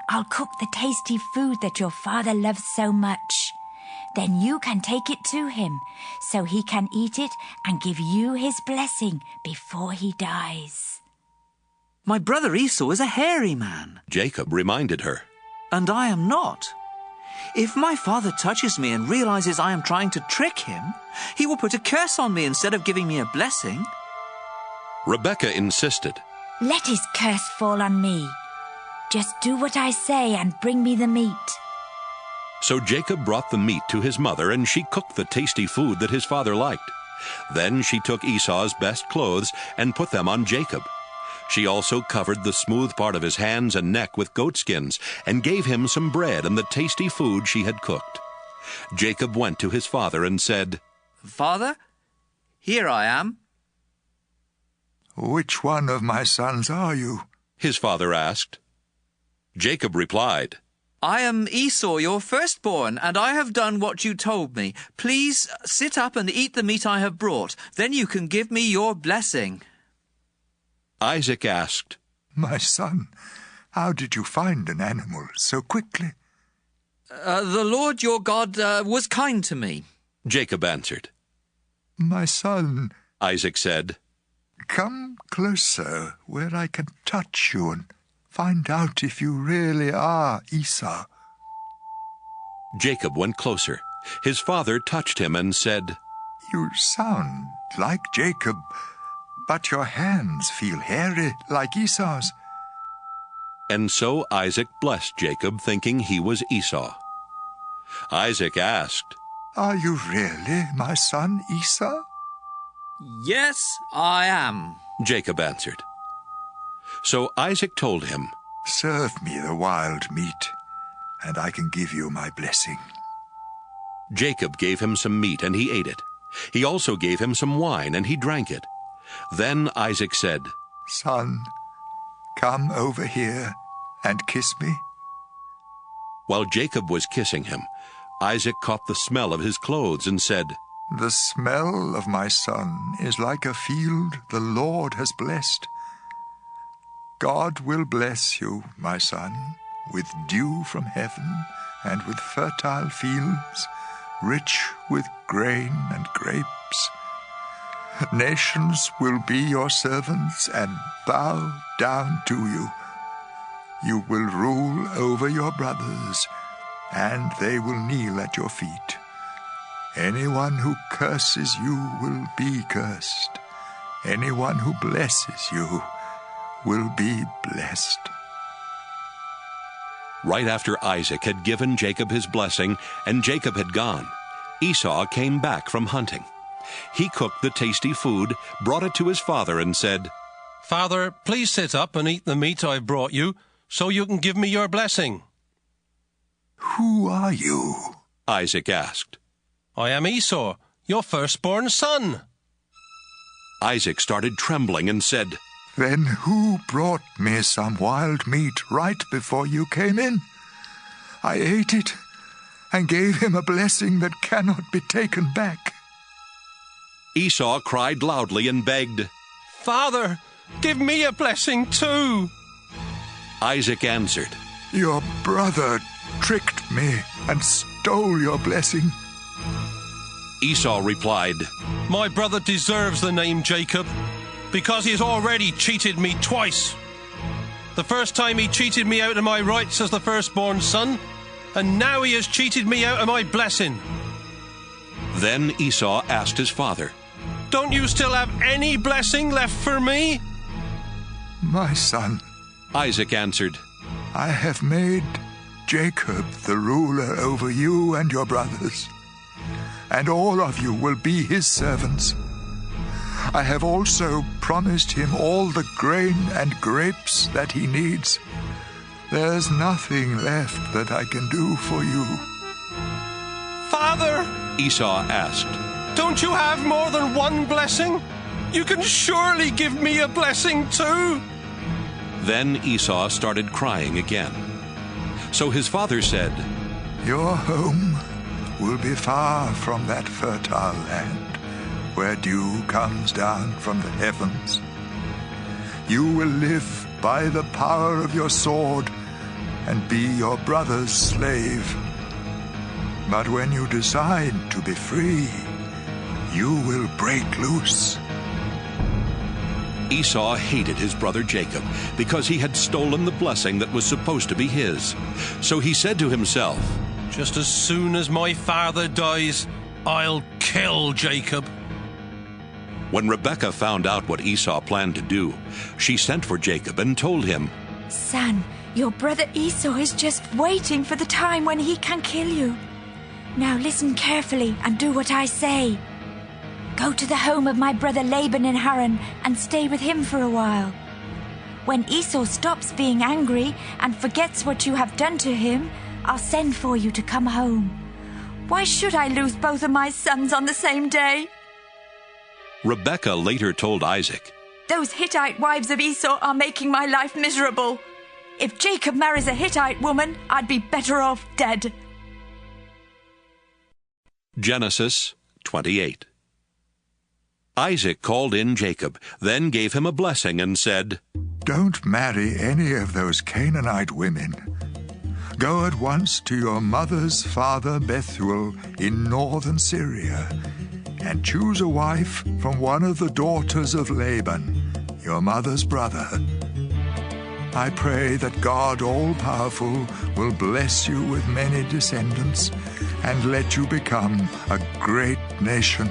I'll cook the tasty food that your father loves so much. Then you can take it to him, so he can eat it and give you his blessing before he dies."
My brother Esau is a hairy man.
Jacob reminded her,
"And I am not. If my father touches me and realizes I am trying to trick him, he will put a curse on me instead of giving me a blessing."
Rebekah insisted,
"Let his curse fall on me. Just do what I say and bring me the meat."
So Jacob brought the meat to his mother, and she cooked the tasty food that his father liked. Then she took Esau's best clothes and put them on Jacob. She also covered the smooth part of his hands and neck with goatskins, and gave him some bread and the tasty food she had cooked. Jacob went to his father and said,
"Father, here I am."
"Which one of my sons are you?"
his father asked. Jacob replied,
"I am Esau, your firstborn, and I have done what you told me. Please sit up and eat the meat I have brought. Then you can give me your blessing."
Isaac asked,
"My son, how did you find an animal so quickly?"
The Lord your God was kind to me,"
Jacob answered.
"My son,"
Isaac said,
"come closer where I can touch you and find out if you really are Esau."
Jacob went closer. His father touched him and said,
"You sound like Jacob, but your hands feel hairy like Esau's."
And so Isaac blessed Jacob, thinking he was Esau. Isaac asked,
"Are you really my son Esau?"
"Yes, I am,"
Jacob answered. So Isaac told him,
"Serve me the wild meat, and I can give you my blessing."
Jacob gave him some meat, and he ate it. He also gave him some wine, and he drank it. Then Isaac said,
"Son, come over here and kiss me."
While Jacob was kissing him, Isaac caught the smell of his clothes and said,
"The smell of my son is like a field the Lord has blessed. God will bless you, my son, with dew from heaven and with fertile fields, rich with grain and grapes. Nations will be your servants and bow down to you. You will rule over your brothers, and they will kneel at your feet. Anyone who curses you will be cursed, Anyone who blesses you will be blessed.
Right after Isaac had given Jacob his blessing and Jacob had gone, Esau came back from hunting. He cooked the tasty food, brought it to his father, and said,
"Father, please sit up and eat the meat I brought you, so you can give me your blessing."
"Who are you?"
Isaac asked.
"I am Esau, your firstborn son."
Isaac started trembling and said,
"Then who brought me some wild meat right before you came in? I ate it and gave him a blessing that cannot be taken back."
Esau cried loudly and begged,
"Father, give me a blessing too."
Isaac answered,
"Your brother tricked me and stole your blessing."
Esau replied,
"My brother deserves the name Jacob, because he has already cheated me twice. The first time he cheated me out of my rights as the firstborn son, and now he has cheated me out of my blessing."
Then Esau asked his father,
"Don't you still have any blessing left for me?"
"My son,"
Isaac answered,
"I have made Jacob the ruler over you and your brothers, and all of you will be his servants. I have also promised him all the grain and grapes that he needs. There's nothing left that I can do for you."
"Father,"
Esau asked,
"don't you have more than one blessing? You can surely give me a blessing too."
Then Esau started crying again. So his father said,
"Your home will be far from that fertile land where dew comes down from the heavens. You will live by the power of your sword and be your brother's slave. But when you decide to be free, you will break loose."
Esau hated his brother Jacob because he had stolen the blessing that was supposed to be his. So he said to himself,
"Just as soon as my father dies, I'll kill Jacob."
When Rebekah found out what Esau planned to do, she sent for Jacob and told him,
"Son, your brother Esau is just waiting for the time when he can kill you. Now listen carefully and do what I say. Go to the home of my brother Laban in Haran and stay with him for a while. When Esau stops being angry and forgets what you have done to him, I'll send for you to come home. Why should I lose both of my sons on the same day?"
Rebekah later told Isaac,
"Those Hittite wives of Esau are making my life miserable. If Jacob marries a Hittite woman, I'd be better off dead."
Genesis 28. Isaac called in Jacob, then gave him a blessing and said,
"Don't marry any of those Canaanite women. Go at once to your mother's father Bethuel in northern Syria, and choose a wife from one of the daughters of Laban, your mother's brother. I pray that God all-powerful will bless you with many descendants and let you become a great nation.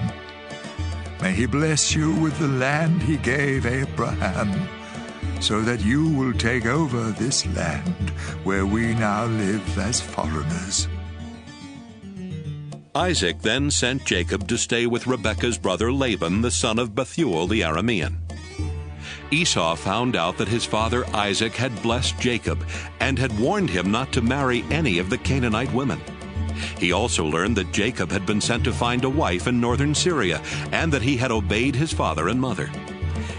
May he bless you with the land he gave Abraham, so that you will take over this land where we now live as foreigners."
Isaac then sent Jacob to stay with Rebekah's brother Laban, the son of Bethuel the Aramean. Esau found out that his father Isaac had blessed Jacob and had warned him not to marry any of the Canaanite women. He also learned that Jacob had been sent to find a wife in northern Syria and that he had obeyed his father and mother.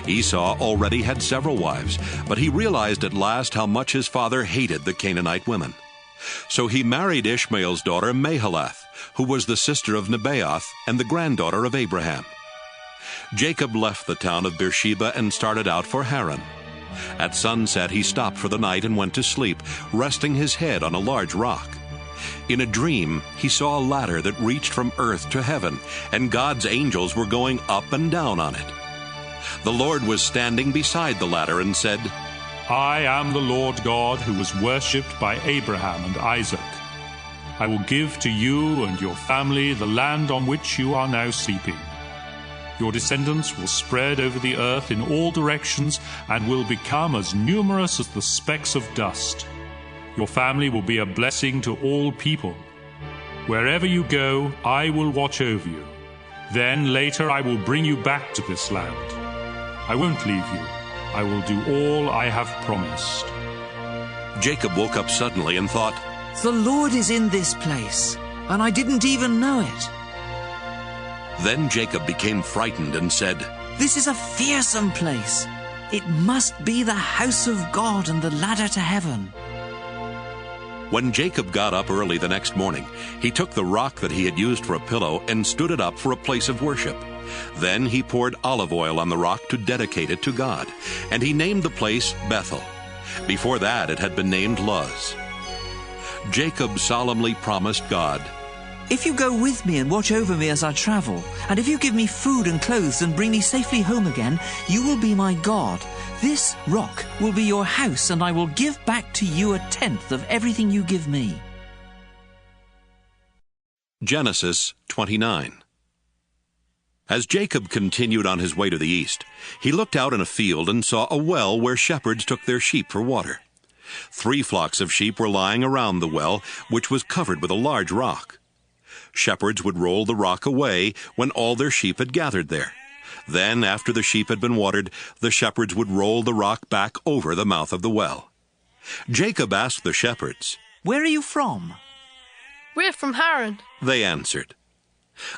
Esau already had several wives, but he realized at last how much his father hated the Canaanite women. So he married Ishmael's daughter Mahalath, who was the sister of Nebaioth and the granddaughter of Abraham. Jacob left the town of Beersheba and started out for Haran. At sunset he stopped for the night and went to sleep, resting his head on a large rock. In a dream, he saw a ladder that reached from earth to heaven, and God's angels were going up and down on it. The Lord was standing beside the ladder and said,
"I am the Lord God who was worshipped by Abraham and Isaac. I will give to you and your family the land on which you are now sleeping. Your descendants will spread over the earth in all directions and will become as numerous as the specks of dust. Your family will be a blessing to all people. Wherever you go, I will watch over you. Then later I will bring you back to this land. I won't leave you. I will do all I have promised."
Jacob woke up suddenly and thought,
"The Lord is in this place, and I didn't even know it."
Then Jacob became frightened and said,
"This is a fearsome place. It must be the house of God and the ladder to heaven."
When Jacob got up early the next morning, he took the rock that he had used for a pillow and stood it up for a place of worship. Then he poured olive oil on the rock to dedicate it to God, and he named the place Bethel. Before that it had been named Luz. Jacob solemnly promised God,
"If you go with me and watch over me as I travel, and if you give me food and clothes and bring me safely home again, you will be my God. This rock will be your house, and I will give back to you 1/10 of everything you give me."
Genesis 29. As Jacob continued on his way to the east, he looked out in a field and saw a well where shepherds took their sheep for water. 3 flocks of sheep were lying around the well, which was covered with a large rock. Shepherds would roll the rock away when all their sheep had gathered there. Then, after the sheep had been watered, the shepherds would roll the rock back over the mouth of the well. Jacob asked the shepherds,
"Where are you from?"
"We're from Haran."
They answered.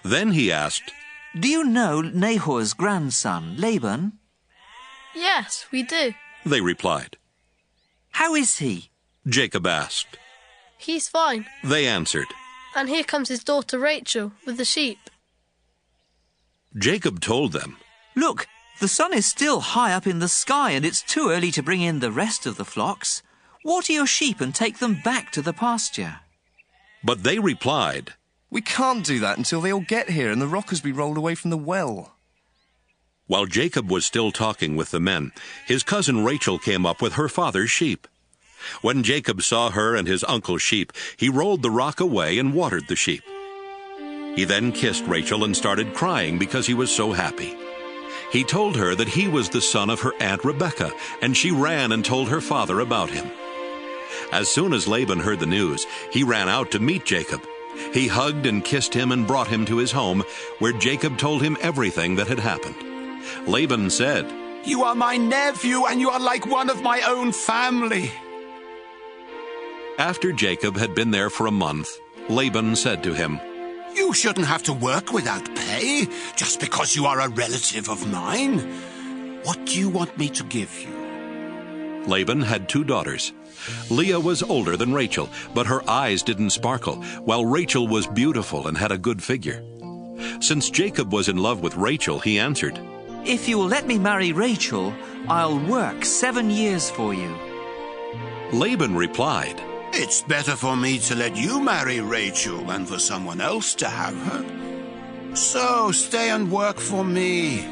Then he asked,
"Do you know Nahor's grandson, Laban?"
"Yes, we do."
They replied.
"How is he?"
Jacob asked.
"He's fine."
They answered.
"And here comes his daughter Rachel with the sheep."
Jacob told them,
"Look, the sun is still high up in the sky, and it's too early to bring in the rest of the flocks. Water your sheep and take them back to the pasture."
But they replied,
"We can't do that until they all get here and the rock has been rolled away from the well."
While Jacob was still talking with the men, his cousin Rachel came up with her father's sheep. When Jacob saw her and his uncle's sheep, he rolled the rock away and watered the sheep. He then kissed Rachel and started crying because he was so happy. He told her that he was the son of her aunt Rebekah, and she ran and told her father about him. As soon as Laban heard the news, he ran out to meet Jacob. He hugged and kissed him and brought him to his home, where Jacob told him everything that had happened. Laban said,
"You are my nephew, and you are like one of my own family."
After Jacob had been there for a month, Laban said to him,
"You shouldn't have to work without pay, just because you are a relative of mine. What do you want me to give you?"
Laban had 2 daughters. Leah was older than Rachel, but her eyes didn't sparkle, while Rachel was beautiful and had a good figure. Since Jacob was in love with Rachel, he answered,
"If you will let me marry Rachel, I'll work 7 years for you."
Laban replied,
"It's better for me to let you marry Rachel than for someone else to have her. So stay and work for me."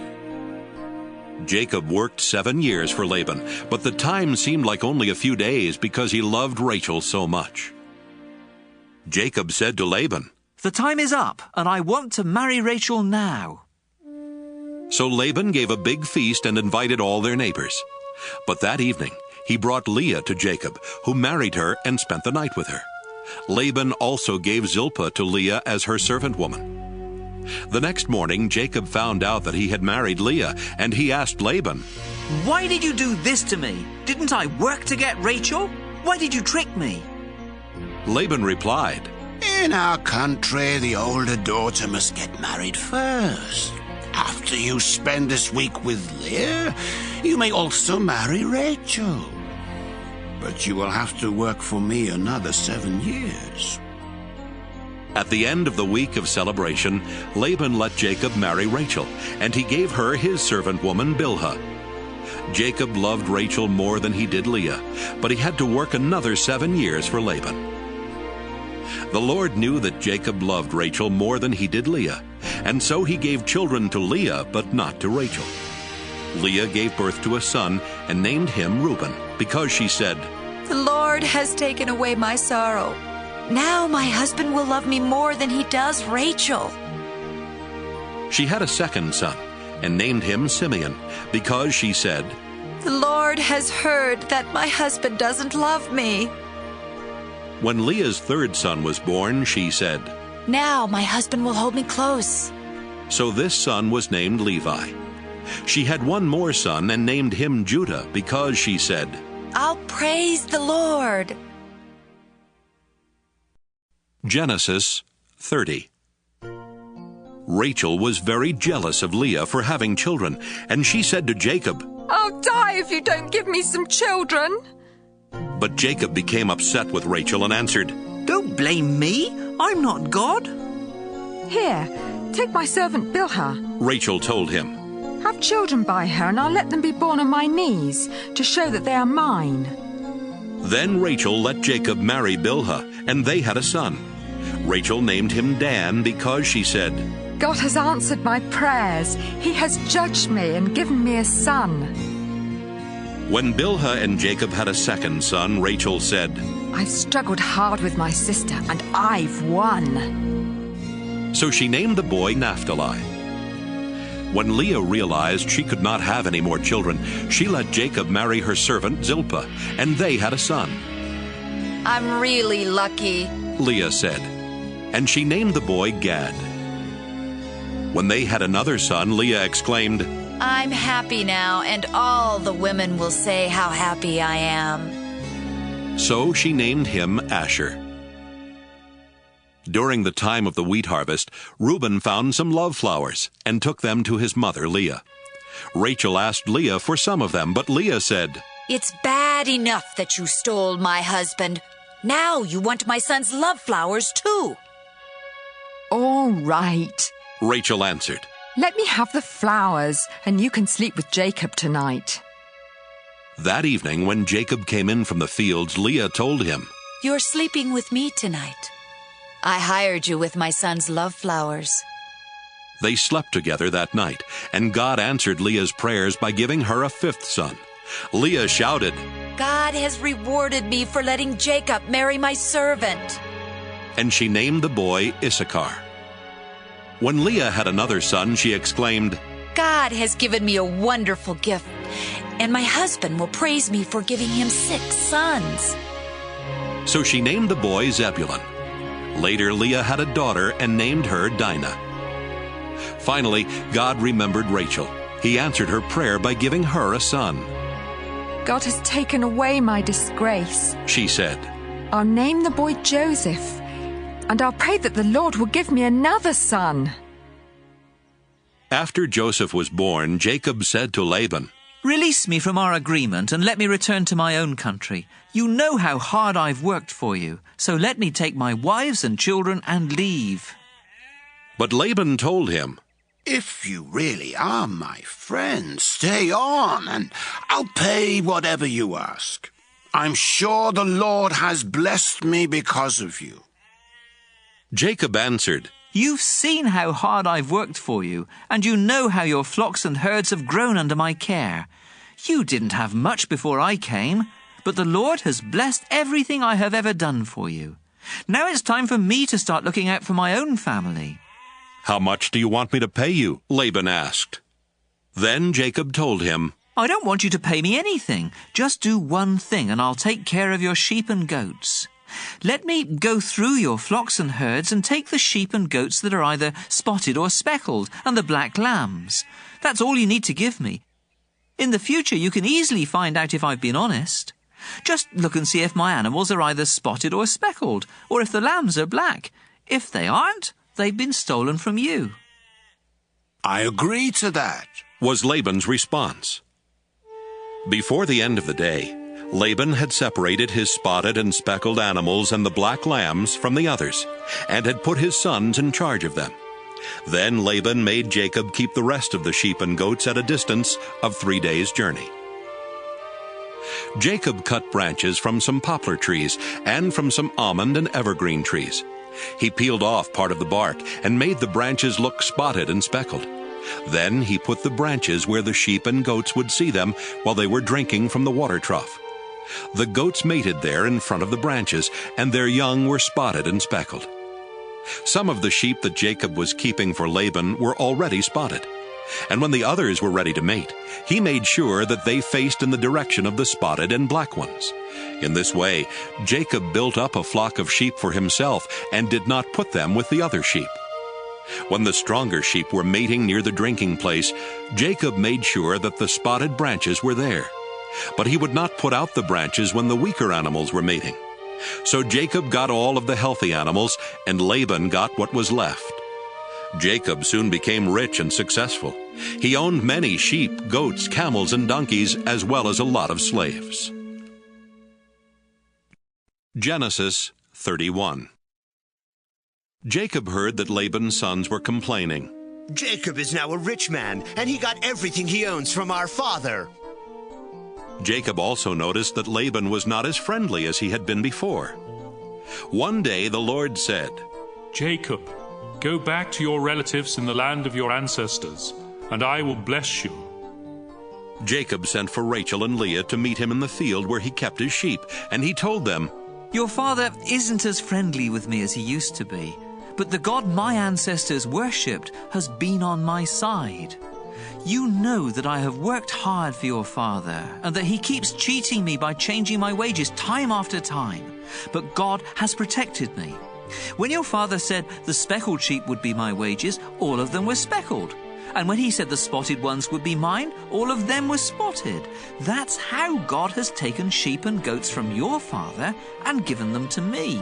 Jacob worked 7 years for Laban, but the time seemed like only a few days because he loved Rachel so much. Jacob said to Laban,
"The time is up, and I want to marry Rachel now."
So Laban gave a big feast and invited all their neighbors. But that evening, he brought Leah to Jacob, who married her and spent the night with her. Laban also gave Zilpah to Leah as her servant woman. The next morning, Jacob found out that he had married Leah, and he asked Laban,
"Why did you do this to me? Didn't I work to get Rachel? Why did you trick me?"
Laban replied,
"In our country, the older daughter must get married first. After you spend this week with Leah, you may also marry Rachel. But you will have to work for me another 7 years."
At the end of the week of celebration, Laban let Jacob marry Rachel, and he gave her his servant woman Bilhah. Jacob loved Rachel more than he did Leah, but he had to work another 7 years for Laban. The Lord knew that Jacob loved Rachel more than he did Leah, and so he gave children to Leah, but not to Rachel. Leah gave birth to a son and named him Reuben, because she said,
"The Lord has taken away my sorrow. Now my husband will love me more than he does Rachel."
She had a second son, and named him Simeon, because she said,
"The Lord has heard that my husband doesn't love me."
When Leah's third son was born, she said,
"Now my husband will hold me close."
So this son was named Levi. She had one more son and named him Judah, because she said,
"I'll praise the Lord."
Genesis 30. Rachel was very jealous of Leah for having children, and she said to Jacob,
"I'll die if you don't give me some children."
But Jacob became upset with Rachel and answered,
"Don't blame me. I'm not God."
"Here, take my servant Bilhah.
Rachel told him.
Have children by her, and I'll let them be born on my knees to show that they are mine."
Then Rachel let Jacob marry Bilhah, and they had a son. Rachel named him Dan because she said,
"God has answered my prayers. He has judged me and given me a son."
When Bilhah and Jacob had a second son, Rachel said,
"I've struggled hard with my sister, and I've won."
So she named the boy Naphtali. When Leah realized she could not have any more children, she let Jacob marry her servant Zilpah, and they had a son.
"I'm really lucky,"
Leah said, and she named the boy Gad. When they had another son, Leah exclaimed,
"I'm happy now, and all the women will say how happy I am."
So she named him Asher. During the time of the wheat harvest, Reuben found some love flowers and took them to his mother Leah. Rachel asked Leah for some of them, but Leah said,
"It's bad enough that you stole my husband. Now you want my son's love flowers too."
"All right,"
Rachel answered.
"Let me have the flowers, and you can sleep with Jacob tonight."
That evening, when Jacob came in from the fields, Leah told him,
"You're sleeping with me tonight. I hired you with my son's love flowers."
They slept together that night, and God answered Leah's prayers by giving her a fifth son. Leah shouted,
"God has rewarded me for letting Jacob marry my servant."
And she named the boy Issachar. When Leah had another son, she exclaimed,
"God has given me a wonderful gift, and my husband will praise me for giving him 6 sons."
So she named the boy Zebulun. Later, Leah had a daughter and named her Dinah. Finally, God remembered Rachel. He answered her prayer by giving her a son.
"God has taken away my disgrace,"
she said.
"I'll name the boy Joseph, and I'll pray that the Lord will give me another son."
After Joseph was born, Jacob said to Laban,
"Release me from our agreement and let me return to my own country. You know how hard I've worked for you, so let me take my wives and children and leave."
But Laban told him,
"If you really are my friend, stay on, and I'll pay whatever you ask. I'm sure the Lord has blessed me because of you."
Jacob answered,
"You've seen how hard I've worked for you, and you know how your flocks and herds have grown under my care. You didn't have much before I came, but the Lord has blessed everything I have ever done for you. Now it's time for me to start looking out for my own family."
"How much do you want me to pay you?" Laban asked. Then Jacob told him,
"I don't want you to pay me anything. Just do one thing, and I'll take care of your sheep and goats. Let me go through your flocks and herds and take the sheep and goats that are either spotted or speckled, and the black lambs. That's all you need to give me. In the future, you can easily find out if I've been honest. Just look and see if my animals are either spotted or speckled, or if the lambs are black. If they aren't, they've been stolen from you."
"I agree to that,"
was Laban's response. Before the end of the day, Laban had separated his spotted and speckled animals and the black lambs from the others, and had put his sons in charge of them. Then Laban made Jacob keep the rest of the sheep and goats at a distance of 3 days' journey. Jacob cut branches from some poplar trees and from some almond and evergreen trees. He peeled off part of the bark and made the branches look spotted and speckled. Then he put the branches where the sheep and goats would see them while they were drinking from the water trough. The goats mated there in front of the branches, and their young were spotted and speckled. Some of the sheep that Jacob was keeping for Laban were already spotted. And when the others were ready to mate, he made sure that they faced in the direction of the spotted and black ones. In this way, Jacob built up a flock of sheep for himself and did not put them with the other sheep. When the stronger sheep were mating near the drinking place, Jacob made sure that the spotted branches were there. But he would not put out the branches when the weaker animals were mating. So Jacob got all of the healthy animals, and Laban got what was left. Jacob soon became rich and successful. He owned many sheep, goats, camels, and donkeys, as well as a lot of slaves. Genesis 31. Jacob heard that Laban's sons were complaining.
Jacob is now a rich man, and he got everything he owns from our father.
Jacob also noticed that Laban was not as friendly as he had been before. One day the Lord said,
Jacob, go back to your relatives in the land of your ancestors, and I will bless you.
Jacob sent for Rachel and Leah to meet him in the field where he kept his sheep, and he told them,
Your father isn't as friendly with me as he used to be, but the God my ancestors worshipped has been on my side. You know that I have worked hard for your father, and that he keeps cheating me by changing my wages time after time. But God has protected me. When your father said the speckled sheep would be my wages, all of them were speckled. And when he said the spotted ones would be mine, all of them were spotted. That's how God has taken sheep and goats from your father and given them to me.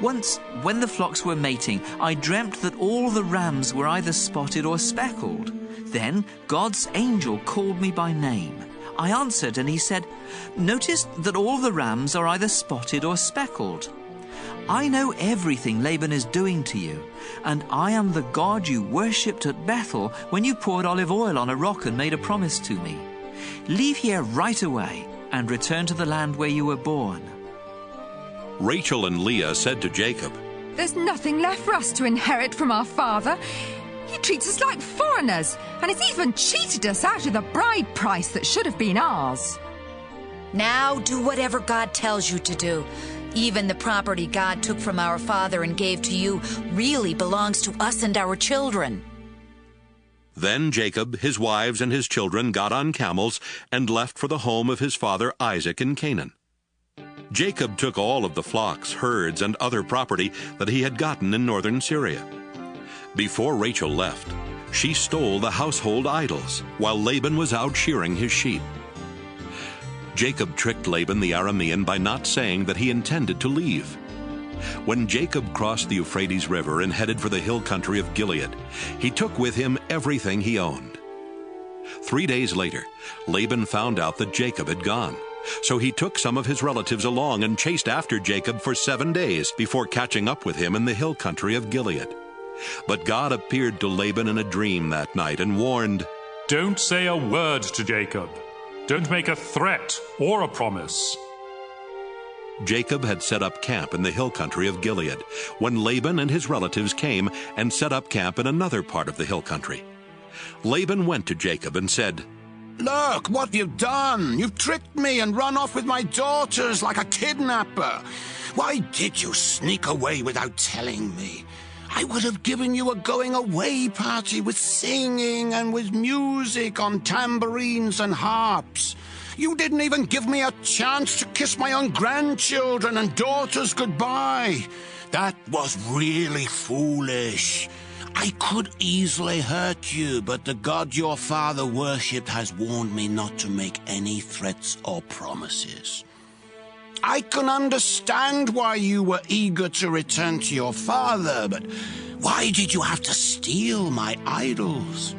Once, when the flocks were mating, I dreamt that all the rams were either spotted or speckled. Then God's angel called me by name. I answered, and he said, Notice that all the rams are either spotted or speckled. I know everything Laban is doing to you, and I am the God you worshipped at Bethel when you poured olive oil on a rock and made a promise to me. Leave here right away and return to the land where you were born.
Rachel and Leah said to Jacob,
There's nothing left for us to inherit from our father. He treats us like foreigners, and has even cheated us out of the bride price that should have been ours.
Now do whatever God tells you to do. Even the property God took from our father and gave to you really belongs to us and our children.
Then Jacob, his wives, and his children got on camels and left for the home of his father Isaac in Canaan. Jacob took all of the flocks, herds, and other property that he had gotten in northern Syria. Before Rachel left, she stole the household idols while Laban was out shearing his sheep. Jacob tricked Laban the Aramean by not saying that he intended to leave. When Jacob crossed the Euphrates River and headed for the hill country of Gilead, he took with him everything he owned. 3 days later, Laban found out that Jacob had gone. So he took some of his relatives along and chased after Jacob for 7 days before catching up with him in the hill country of Gilead. But God appeared to Laban in a dream that night and warned,
Don't say a word to Jacob. Don't make a threat or a promise.
Jacob had set up camp in the hill country of Gilead when Laban and his relatives came and set up camp in another part of the hill country. Laban went to Jacob and said,
Look, what have you done? You've tricked me and run off with my daughters like a kidnapper. Why did you sneak away without telling me? I would have given you a going-away party with singing and with music on tambourines and harps. You didn't even give me a chance to kiss my own grandchildren and daughters goodbye. That was really foolish. I could easily hurt you, but the God your father worshipped has warned me not to make any threats or promises. I can understand why you were eager to return to your father, but why did you have to steal my idols?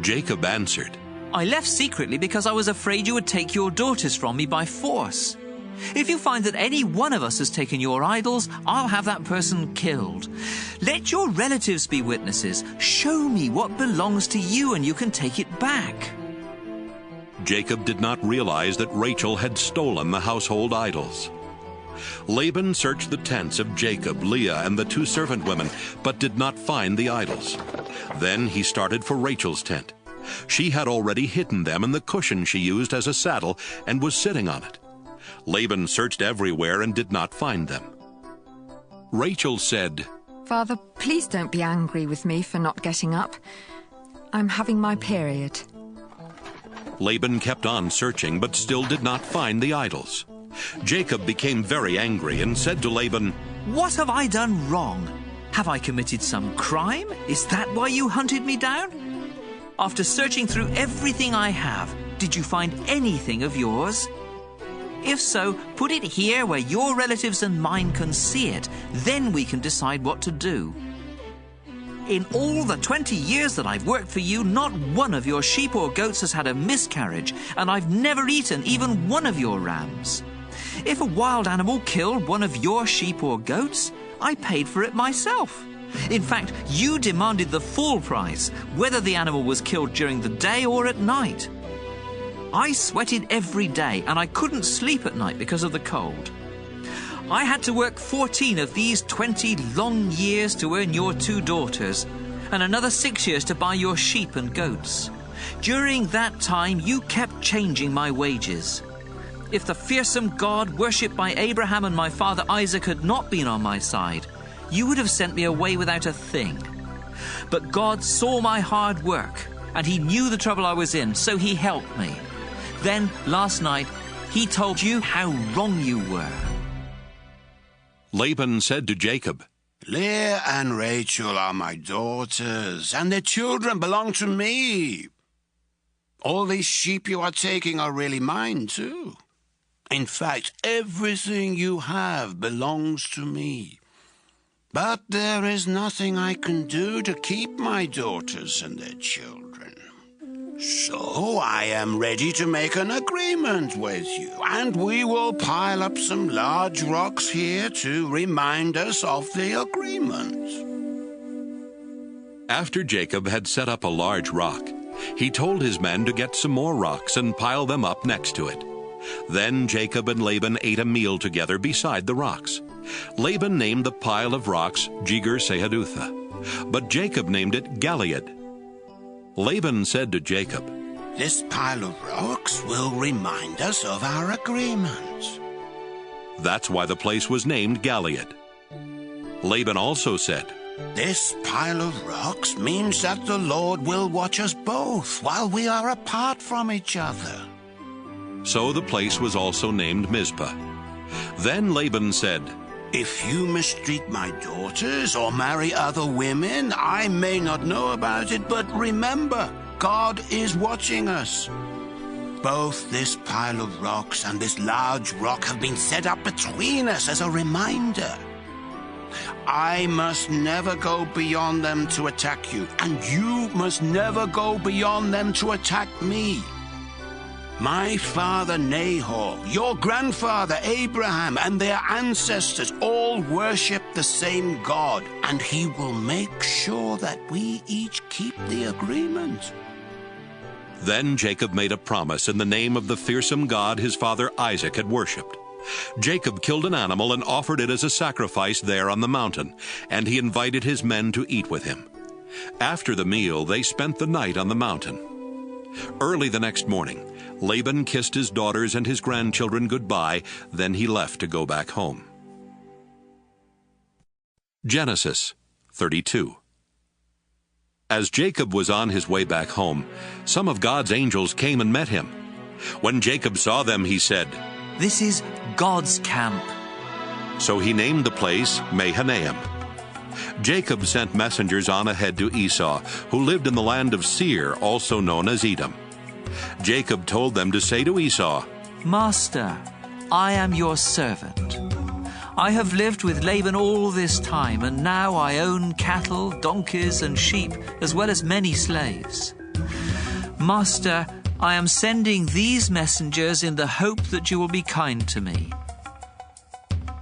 Jacob answered,
I left secretly because I was afraid you would take your daughters from me by force. If you find that any one of us has taken your idols, I'll have that person killed. Let your relatives be witnesses. Show me what belongs to you and you can take it back.
Jacob did not realize that Rachel had stolen the household idols. Laban searched the tents of Jacob, Leah, and the 2 servant women, but did not find the idols. Then he started for Rachel's tent. She had already hidden them in the cushion she used as a saddle and was sitting on it. Laban searched everywhere and did not find them. Rachel said,
Father, please don't be angry with me for not getting up. I'm having my period.
Laban kept on searching, but still did not find the idols. Jacob became very angry and said to Laban,
"What have I done wrong? Have I committed some crime? Is that why you hunted me down? After searching through everything I have, did you find anything of yours? If so, put it here where your relatives and mine can see it. Then we can decide what to do. In all the 20 years that I've worked for you, not one of your sheep or goats has had a miscarriage, and I've never eaten even one of your rams. If a wild animal killed one of your sheep or goats, I paid for it myself. In fact, you demanded the full price, whether the animal was killed during the day or at night. I sweated every day, and I couldn't sleep at night because of the cold. I had to work 14 of these 20 long years to earn your 2 daughters, and another 6 years to buy your sheep and goats. During that time, you kept changing my wages. If the fearsome God worshipped by Abraham and my father Isaac had not been on my side, you would have sent me away without a thing. But God saw my hard work, and he knew the trouble I was in, so he helped me. Then, last night, he told you how wrong you were."
Laban said to Jacob,
"Leah and Rachel are my daughters, and their children belong to me. All these sheep you are taking are really mine, too. In fact, everything you have belongs to me. But there is nothing I can do to keep my daughters and their children. So I am ready to make an agreement with you, and we will pile up some large rocks here to remind us of the agreement."
After Jacob had set up a large rock, he told his men to get some more rocks and pile them up next to it. Then Jacob and Laban ate a meal together beside the rocks. Laban named the pile of rocks Jegar-Sahadutha, but Jacob named it Galeed. Laban said to Jacob,
"This pile of rocks will remind us of our agreement."
That's why the place was named Galeed. Laban also said,
"This pile of rocks means that the Lord will watch us both while we are apart from each other."
So the place was also named Mizpah. Then Laban said,
"If you mistreat my daughters or marry other women, I may not know about it, but remember, God is watching us. Both this pile of rocks and this large rock have been set up between us as a reminder. I must never go beyond them to attack you, and you must never go beyond them to attack me. My father Nahor, your grandfather Abraham, and their ancestors all worship the same God, and he will make sure that we each keep the agreement."
Then Jacob made a promise in the name of the fearsome God his father Isaac had worshipped. Jacob killed an animal and offered it as a sacrifice there on the mountain, and he invited his men to eat with him. After the meal, they spent the night on the mountain. Early the next morning, Laban kissed his daughters and his grandchildren goodbye, then he left to go back home. Genesis 32. As Jacob was on his way back home, some of God's angels came and met him. When Jacob saw them, he said,
"This is God's camp."
So he named the place Mahanaim. Jacob sent messengers on ahead to Esau, who lived in the land of Seir, also known as Edom. Jacob told them to say to Esau,
"Master, I am your servant. I have lived with Laban all this time, and now I own cattle, donkeys, and sheep, as well as many slaves. Master, I am sending these messengers in the hope that you will be kind to me."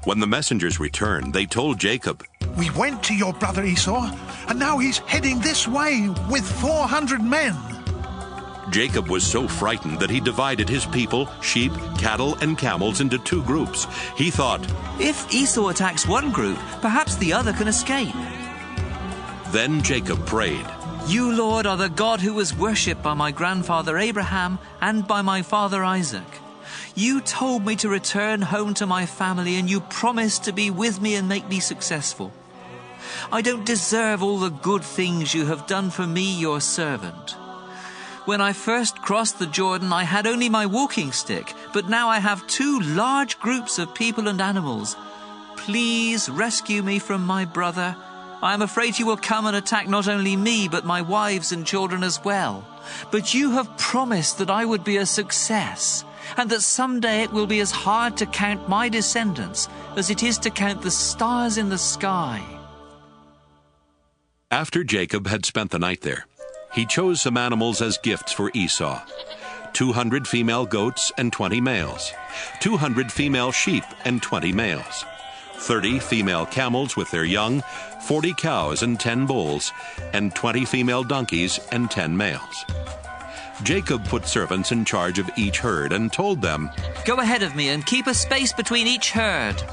When the messengers returned, they told Jacob,
"We went to your brother Esau, and now he's heading this way with 400 men.
Jacob was so frightened that he divided his people, sheep, cattle, and camels into 2 groups. He thought,
"If Esau attacks one group, perhaps the other can escape."
Then Jacob prayed,
"You, Lord, are the God who was worshipped by my grandfather Abraham and by my father Isaac. You told me to return home to my family, and you promised to be with me and make me successful. I don't deserve all the good things you have done for me, your servant. When I first crossed the Jordan, I had only my walking stick, but now I have 2 large groups of people and animals. Please rescue me from my brother. I am afraid he will come and attack not only me, but my wives and children as well. But you have promised that I would be a success, and that someday it will be as hard to count my descendants as it is to count the stars in the sky.
After Jacob had spent the night there, he chose some animals as gifts for Esau: 200 female goats and 20 males, 200 female sheep and 20 males, 30 female camels with their young, 40 cows and 10 bulls, and 20 female donkeys and 10 males. Jacob put servants in charge of each herd and told them,
"Go ahead of me and keep a space between each herd."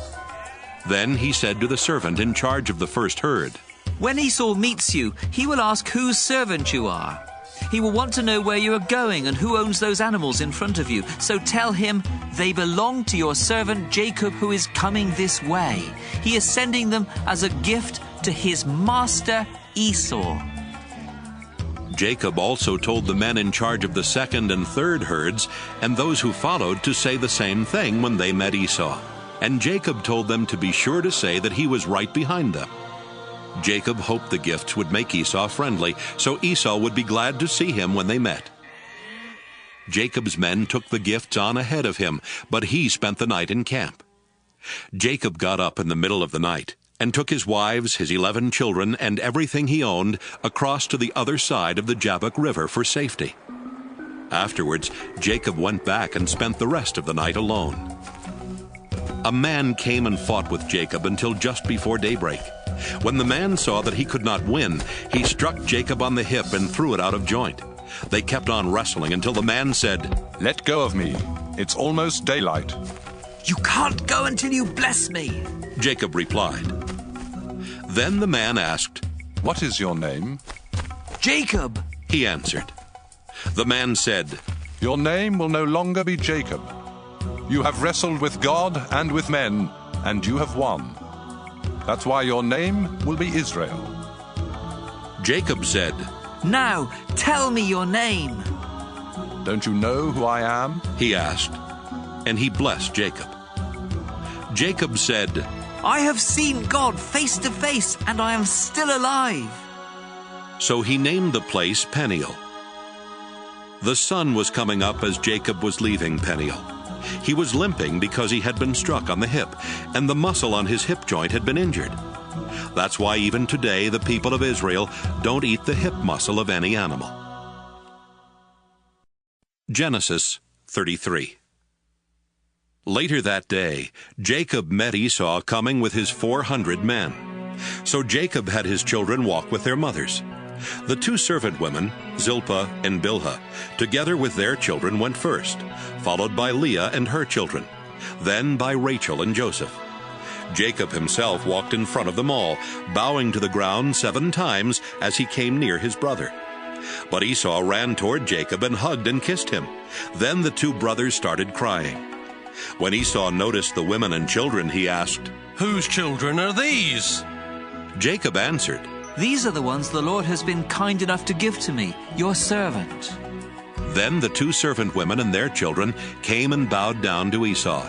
Then he said to the servant in charge of the first herd,
"When Esau meets you, he will ask whose servant you are. He will want to know where you are going and who owns those animals in front of you. So tell him, they belong to your servant Jacob, who is coming this way. He is sending them as a gift to his master Esau."
Jacob also told the men in charge of the second and third herds and those who followed to say the same thing when they met Esau. And Jacob told them to be sure to say that he was right behind them. Jacob hoped the gifts would make Esau friendly, so Esau would be glad to see him when they met. Jacob's men took the gifts on ahead of him, but he spent the night in camp. Jacob got up in the middle of the night and took his wives, his 11 children, and everything he owned across to the other side of the Jabbok River for safety. Afterwards, Jacob went back and spent the rest of the night alone. A man came and fought with Jacob until just before daybreak. When the man saw that he could not win, he struck Jacob on the hip and threw it out of joint. They kept on wrestling until the man said,
"Let go of me. It's almost daylight."
"You can't go until you bless me,"
Jacob replied. Then the man asked,
"What is your name?"
"Jacob,"
he answered. The man said,
"Your name will no longer be Jacob. You have wrestled with God and with men, and you have won. That's why your name will be Israel."
Jacob said,
"Now tell me your name."
"Don't you know who I am?"
he asked, and he blessed Jacob. Jacob said,
"I have seen God face to face, and I am still alive."
So he named the place Peniel. The sun was coming up as Jacob was leaving Peniel. He was limping because he had been struck on the hip, and the muscle on his hip joint had been injured. That's why even today the people of Israel don't eat the hip muscle of any animal. Genesis 33. Later that day, Jacob met Esau coming with his 400 men. So Jacob had his children walk with their mothers. The 2 servant women, Zilpah and Bilhah, together with their children went first, followed by Leah and her children, then by Rachel and Joseph. Jacob himself walked in front of them all, bowing to the ground 7 times as he came near his brother. But Esau ran toward Jacob and hugged and kissed him. Then the 2 brothers started crying. When Esau noticed the women and children, he asked,
"Whose children are these?"
Jacob answered,
"These are the ones the Lord has been kind enough to give to me, your servant."
Then the 2 servant women and their children came and bowed down to Esau.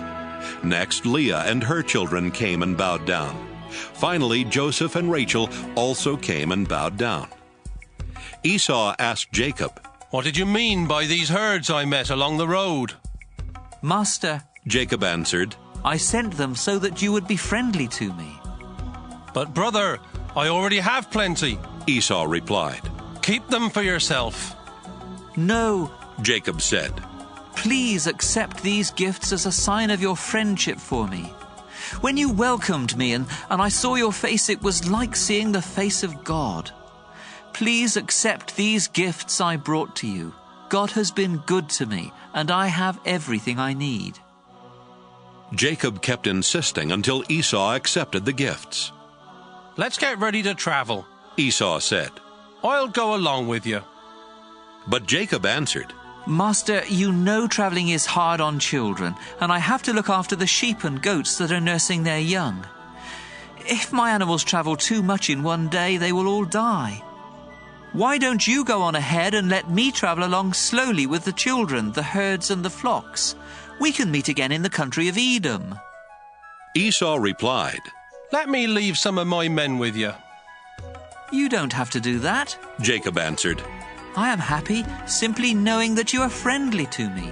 Next, Leah and her children came and bowed down. Finally, Joseph and Rachel also came and bowed down. Esau asked Jacob,
"What did you mean by these herds I met along the road?"
"Master,"
Jacob answered,
"I sent them so that you would be friendly to me."
"But brother, I already have plenty,"
Esau replied.
"Keep them for yourself."
"No,"
Jacob said.
"Please accept these gifts as a sign of your friendship for me. When you welcomed me and I saw your face, it was like seeing the face of God. Please accept these gifts I brought to you. God has been good to me, and I have everything I need."
Jacob kept insisting until Esau accepted the gifts.
"Let's get ready to travel,"
Esau said.
"I'll go along with you."
But Jacob answered,
"Master, you know traveling is hard on children, and I have to look after the sheep and goats that are nursing their young. If my animals travel too much in one day, they will all die. Why don't you go on ahead and let me travel along slowly with the children, the herds and the flocks? We can meet again in the country of Edom."
Esau replied,
"Let me leave some of my men with you."
"You don't have to do that,"
Jacob answered.
"I am happy simply knowing that you are friendly to me."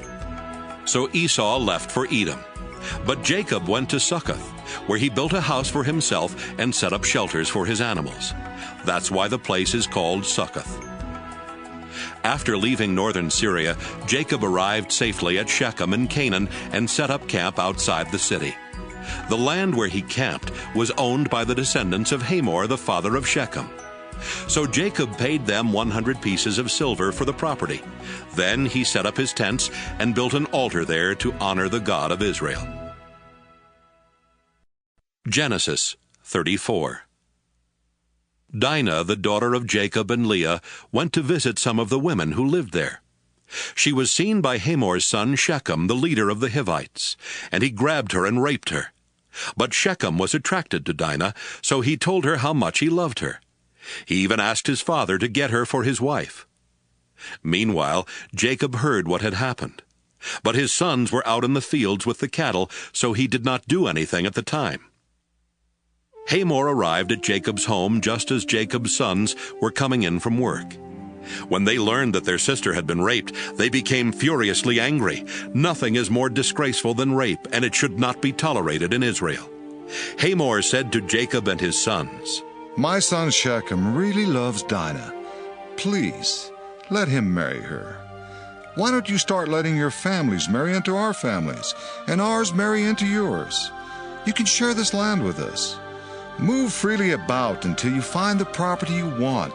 So Esau left for Edom. But Jacob went to Succoth, where he built a house for himself and set up shelters for his animals. That's why the place is called Succoth. After leaving northern Syria, Jacob arrived safely at Shechem in Canaan and set up camp outside the city. The land where he camped was owned by the descendants of Hamor, the father of Shechem. So Jacob paid them 100 pieces of silver for the property. Then he set up his tents and built an altar there to honor the God of Israel. Genesis 34. Dinah, the daughter of Jacob and Leah, went to visit some of the women who lived there. She was seen by Hamor's son Shechem, the leader of the Hivites, and he grabbed her and raped her. But Shechem was attracted to Dinah, so he told her how much he loved her. He even asked his father to get her for his wife. Meanwhile, Jacob heard what had happened. But his sons were out in the fields with the cattle, so he did not do anything at the time. Hamor arrived at Jacob's home just as Jacob's sons were coming in from work. When they learned that their sister had been raped, they became furiously angry. Nothing is more disgraceful than rape, and it should not be tolerated in Israel. Hamor said to Jacob and his sons,
"My son Shechem really loves Dinah. Please, let him marry her. Why don't you start letting your families marry into our families, and ours marry into yours? You can share this land with us. Move freely about until you find the property you want.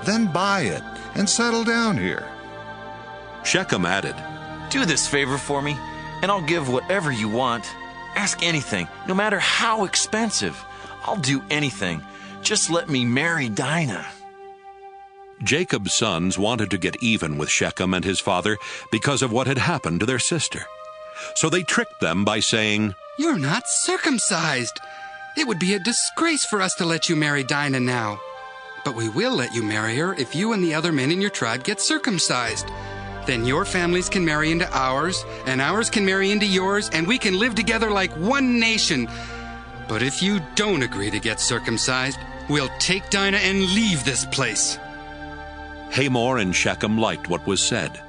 Then buy it and settle down here."
Shechem added,
"Do this favor for me, and I'll give whatever you want. Ask anything, no matter how expensive. I'll do anything. Just let me marry Dinah."
Jacob's sons wanted to get even with Shechem and his father because of what had happened to their sister. So they tricked them by saying,
"You're not circumcised. It would be a disgrace for us to let you marry Dinah now. But we will let you marry her if you and the other men in your tribe get circumcised. Then your families can marry into ours, and ours can marry into yours, and we can live together like one nation. But if you don't agree to get circumcised, we'll take Dinah and leave this place."
Hamor and Shechem liked what was said.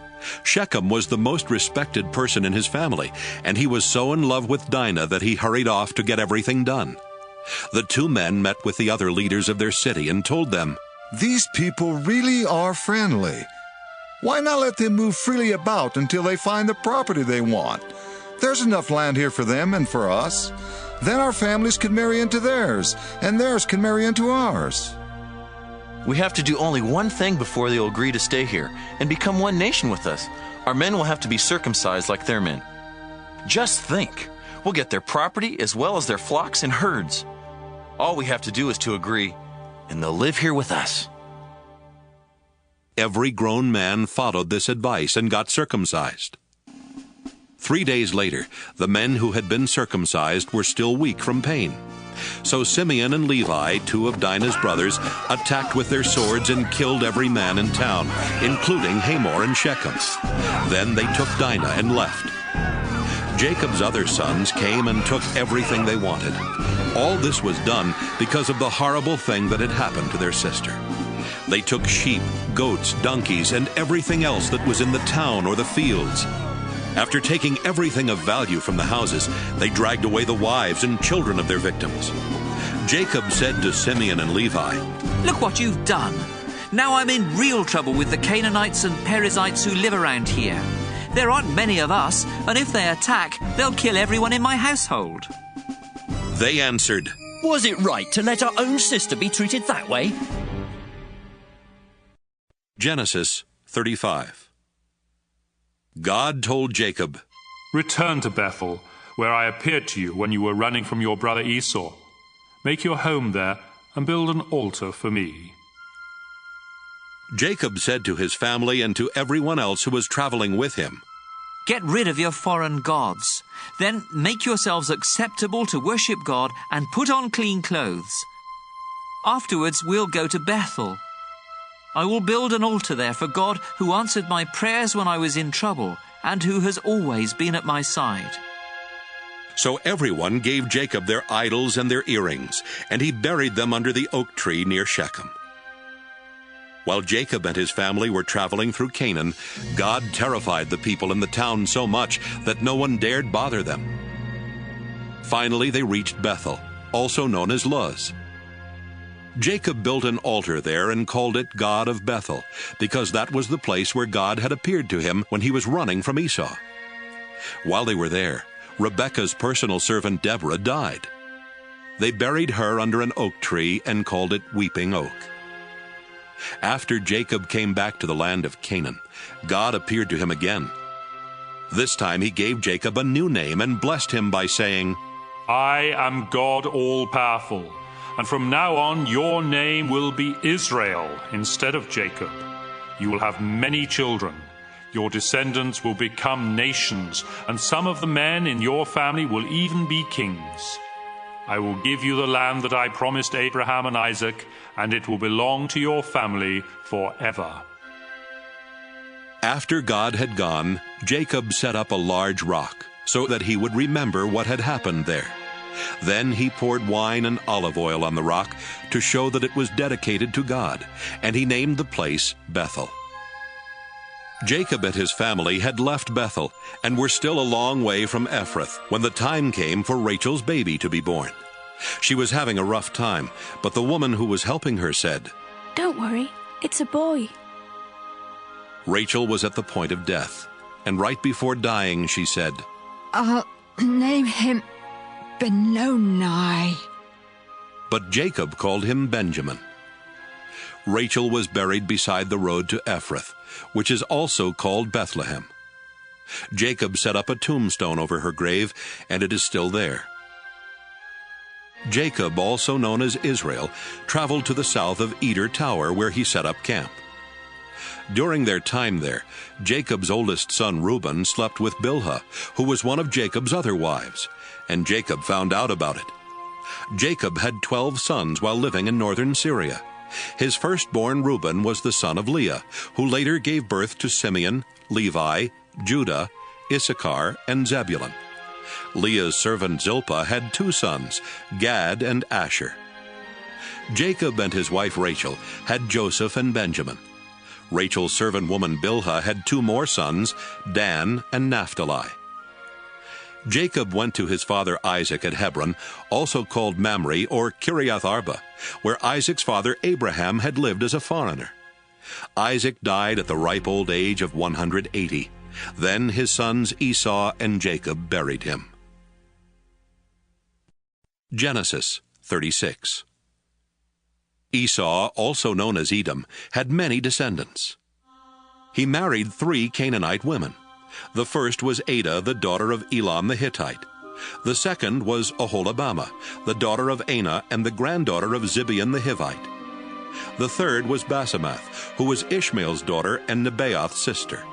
Shechem was the most respected person in his family, and he was so in love with Dinah that he hurried off to get everything done. The two men met with the other leaders of their city and told them,
"These people really are friendly. Why not let them move freely about until they find the property they want? There's enough land here for them and for us. Then our families can marry into theirs, and theirs can marry into ours."
We have to do only one thing before they'll agree to stay here and become one nation with us. Our men will have to be circumcised like their men. Just think, we'll get their property as well as their flocks and herds. All we have to do is to agree, and they'll live here with us.
Every grown man followed this advice and got circumcised. 3 days later, the men who had been circumcised were still weak from pain. So Simeon and Levi, 2 of Dinah's brothers, attacked with their swords and killed every man in town, including Hamor and Shechem. Then they took Dinah and left. Jacob's other sons came and took everything they wanted. All this was done because of the horrible thing that had happened to their sister. They took sheep, goats, donkeys, and everything else that was in the town or the fields. After taking everything of value from the houses, they dragged away the wives and children of their victims. Jacob said to Simeon and Levi,
"Look what you've done. Now I'm in real trouble with the Canaanites and Perizzites who live around here. There aren't many of us, and if they attack, they'll kill everyone in my household."
They answered,
"Was it right to let our own sister be treated that way?"
Genesis 35. God told Jacob,
"Return to Bethel, where I appeared to you when you were running from your brother Esau. Make your home there and build an altar for me."
Jacob said to his family and to everyone else who was traveling with him,
Get rid of your foreign gods. Then make yourselves acceptable to worship God and put on clean clothes. Afterwards, we'll go to Bethel. I will build an altar there for God who answered my prayers when I was in trouble and who has always been at my side."
So everyone gave Jacob their idols and their earrings, and he buried them under the oak tree near Shechem. While Jacob and his family were traveling through Canaan, God terrified the people in the town so much that no one dared bother them. Finally, they reached Bethel, also known as Luz. Jacob built an altar there and called it God of Bethel, because that was the place where God had appeared to him when he was running from Esau. While they were there, Rebekah's personal servant Deborah died. They buried her under an oak tree and called it Weeping Oak. After Jacob came back to the land of Canaan, God appeared to him again. This time he gave Jacob a new name and blessed him by saying,
"I am God all-powerful, and from now on your name will be Israel instead of Jacob. You will have many children. Your descendants will become nations, and some of the men in your family will even be kings. I will give you the land that I promised Abraham and Isaac, and it will belong to your family forever."
After God had gone, Jacob set up a large rock so that he would remember what had happened there. Then he poured wine and olive oil on the rock to show that it was dedicated to God, and he named the place Bethel. Jacob and his family had left Bethel and were still a long way from Ephrath when the time came for Rachel's baby to be born. She was having a rough time, but the woman who was helping her said,
"Don't worry, it's a boy."
Rachel was at the point of death, and right before dying she said,
"I'll name him Benoni."
But Jacob called him Benjamin. Rachel was buried beside the road to Ephrath, which is also called Bethlehem. Jacob set up a tombstone over her grave, and it is still there. Jacob, also known as Israel, traveled to the south of Eder Tower, where he set up camp. During their time there, Jacob's oldest son Reuben slept with Bilhah, who was one of Jacob's other wives, and Jacob found out about it. Jacob had 12 sons while living in northern Syria. His firstborn Reuben was the son of Leah, who later gave birth to Simeon, Levi, Judah, Issachar, and Zebulun. Leah's servant Zilpah had 2 sons, Gad and Asher. Jacob and his wife Rachel had Joseph and Benjamin. Rachel's servant woman Bilhah had 2 more sons, Dan and Naphtali. Jacob went to his father Isaac at Hebron, also called Mamre or Kiriath Arba, where Isaac's father Abraham had lived as a foreigner. Isaac died at the ripe old age of 180. Then his sons Esau and Jacob buried him. Genesis 36. Esau, also known as Edom, had many descendants. He married 3 Canaanite women. The first was Adah, the daughter of Elam the Hittite. The second was Oholibamah, the daughter of Anah and the granddaughter of Zibeon the Hivite. The third was Basemath, who was Ishmael's daughter and Nebaioth's sister.